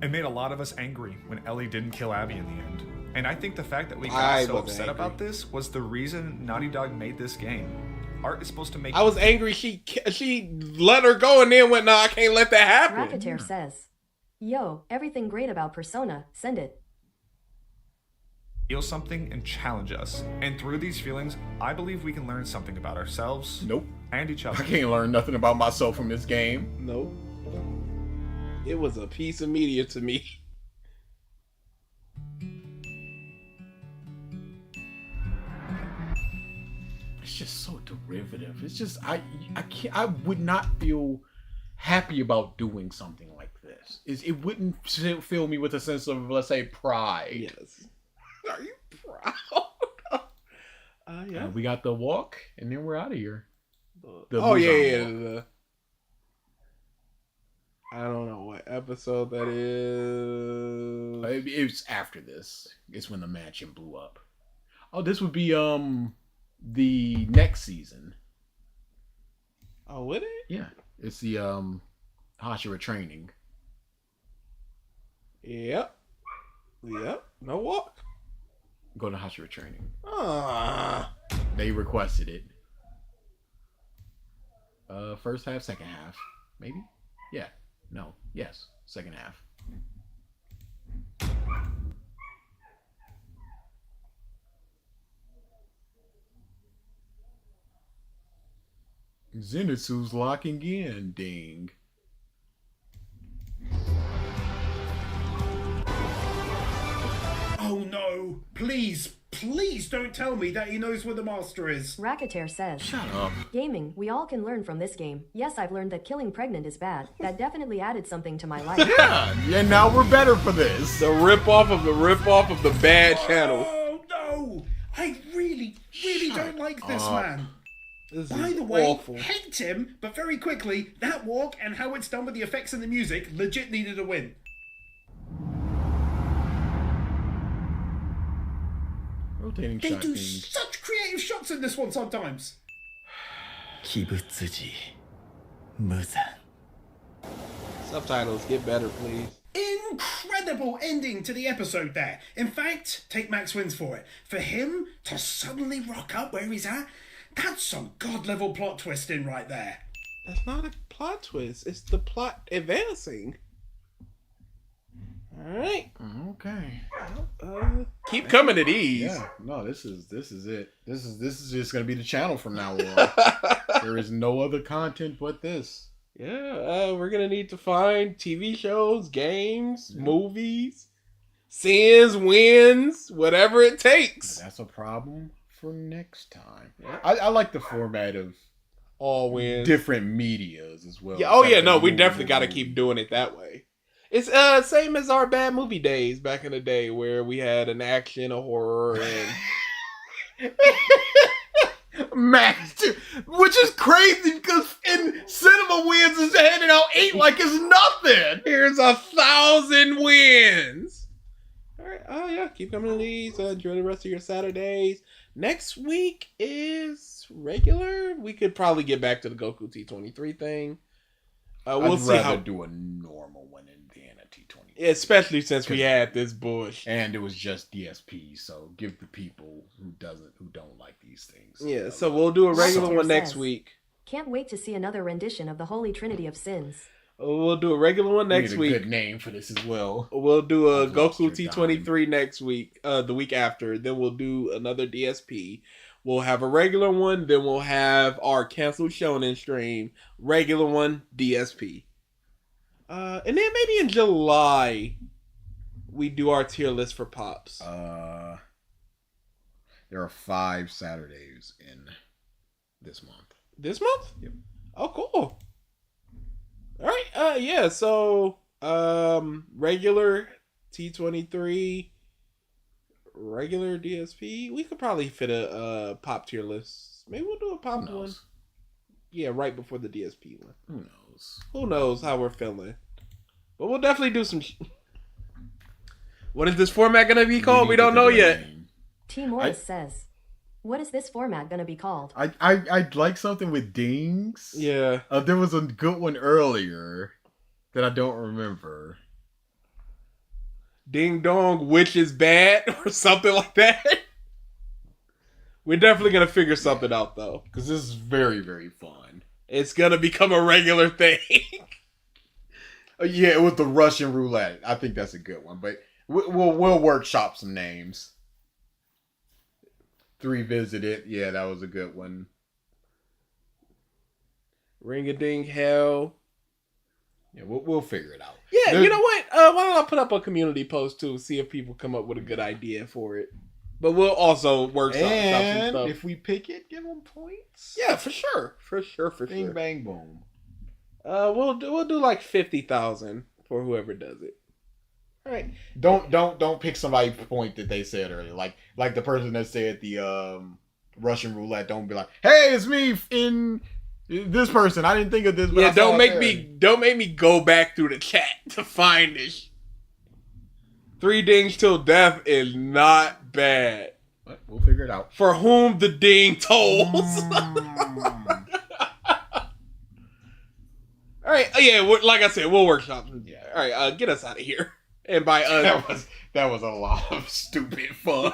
It made a lot of us angry when Ellie didn't kill Abby in the end. And I think the fact that we got so upset about this was the reason Naughty Dog made this game. Art is supposed to make... I was angry she let her go and then went, no, I can't let that happen. Racketeer says, yo, everything great about Persona, send it. Feel something and challenge us. And through these feelings, I believe we can learn something about ourselves. Nope. And each other. I can't learn nothing about myself from this game. Nope. It was a piece of media to me. It's just so derivative. It's just I would not feel happy about doing something like this. It wouldn't fill me with a sense of, let's say, pride. Yes. Are you proud? Yeah. We got the walk, and then we're out of here. Yeah. I don't know what episode that is. It's after this. It's when the mansion blew up. Oh, this would be the next season. Oh, would it? Yeah, it's the Hashira training. Yep. No walk. Go to Hashira training. Ah. They requested it. First half, second half, maybe. Yeah. No. Yes. Second half. Zenitsu's locking in. Ding. Oh no! Please don't tell me that he knows where the master is. Racketeer says, Shut up. Gaming, we all can learn from this game. Yes, I've learned that killing pregnant is bad. That definitely added something to my life. Yeah, and now we're better for this. The rip-off of the bad channel. Oh no! I really don't like this man. This By the way, hate him, but very quickly, that walk and how it's done with the effects and the music legit needed a win. Rotating They shot do thing. such creative shots in this one sometimes. Subtitles, get better, please. Incredible ending to the episode there. In fact, take Max wins for it. For him to suddenly rock up where he's at, that's some god-level plot twisting right there. That's not a plot twist. It's the plot advancing. All right. Okay. Keep coming to these. Yeah. No, this is it. This is just gonna be the channel from now on. There is no other content but this. Yeah, we're gonna need to find TV shows, games, movies, sins, wins, whatever it takes. That's a problem for next time. I like the format of all wins, different medias as well. Yeah. Oh yeah. No, we definitely got to keep doing it that way. It's same as our bad movie days back in the day, where we had an action, a horror, and Max, which is crazy because in Cinema Wins is handing out 8 like it's nothing. Here's 1,000 wins. All right. Oh yeah, keep coming to these. Enjoy the rest of your Saturdays. Next week is regular. We could probably get back to the Goku T23 thing. We'll see how do a normal one than a T20. Especially since we had this bush, and it was just DSP. So give the people who don't like these things. Yeah. So we'll do a regular one next week. Can't wait to see another rendition of the Holy Trinity of Sins. We'll do a regular one next week. Good name for this as well. We'll do a Goku T23 next week. The week after, then we'll do another DSP. We'll have a regular one, then we'll have our canceled Shonen stream, regular one, DSP. And then maybe in July, we do our tier list for Pops. There are 5 Saturdays in this month. This month? Yep. Oh, cool. All right. Yeah. So, regular T23. Regular DSP, we could probably fit a pop tier list. Maybe we'll do a pop one. Yeah, right before the DSP one. Who knows? Who knows how we're feeling? But we'll definitely do some. What is this format gonna be called? We don't know yet. T. Morris says, "What is this format gonna be called?" I'd like something with dings. Yeah. There was a good one earlier that I don't remember. Ding dong, which is bad, or something like that. We're definitely gonna figure something out though, because this is very, very fun. It's gonna become a regular thing. Yeah, it was the Russian roulette. I think that's a good one, but we'll workshop some names. 3 Visit It. Yeah, that was a good one. Ring a ding hell. Yeah, we'll figure it out. Yeah, you know what? Why don't I put up a community post too, see if people come up with a good idea for it. But we'll also work some stuff. If we pick it, give them points. Yeah, for sure. Bing, bang, boom. We'll do like 50,000 for whoever does it. All right. Don't pick somebody's point that they said earlier. Like the person that said the Russian roulette. Don't be like, hey, it's me in This person, I didn't think of this. But Yeah, don't make me go back through the chat to find this. 3 dings till death is not bad. But we'll figure it out. For whom the ding tolls. All right, yeah, like I said, we'll workshop. Yeah. All right, get us out of here. And by that was a lot of stupid fun.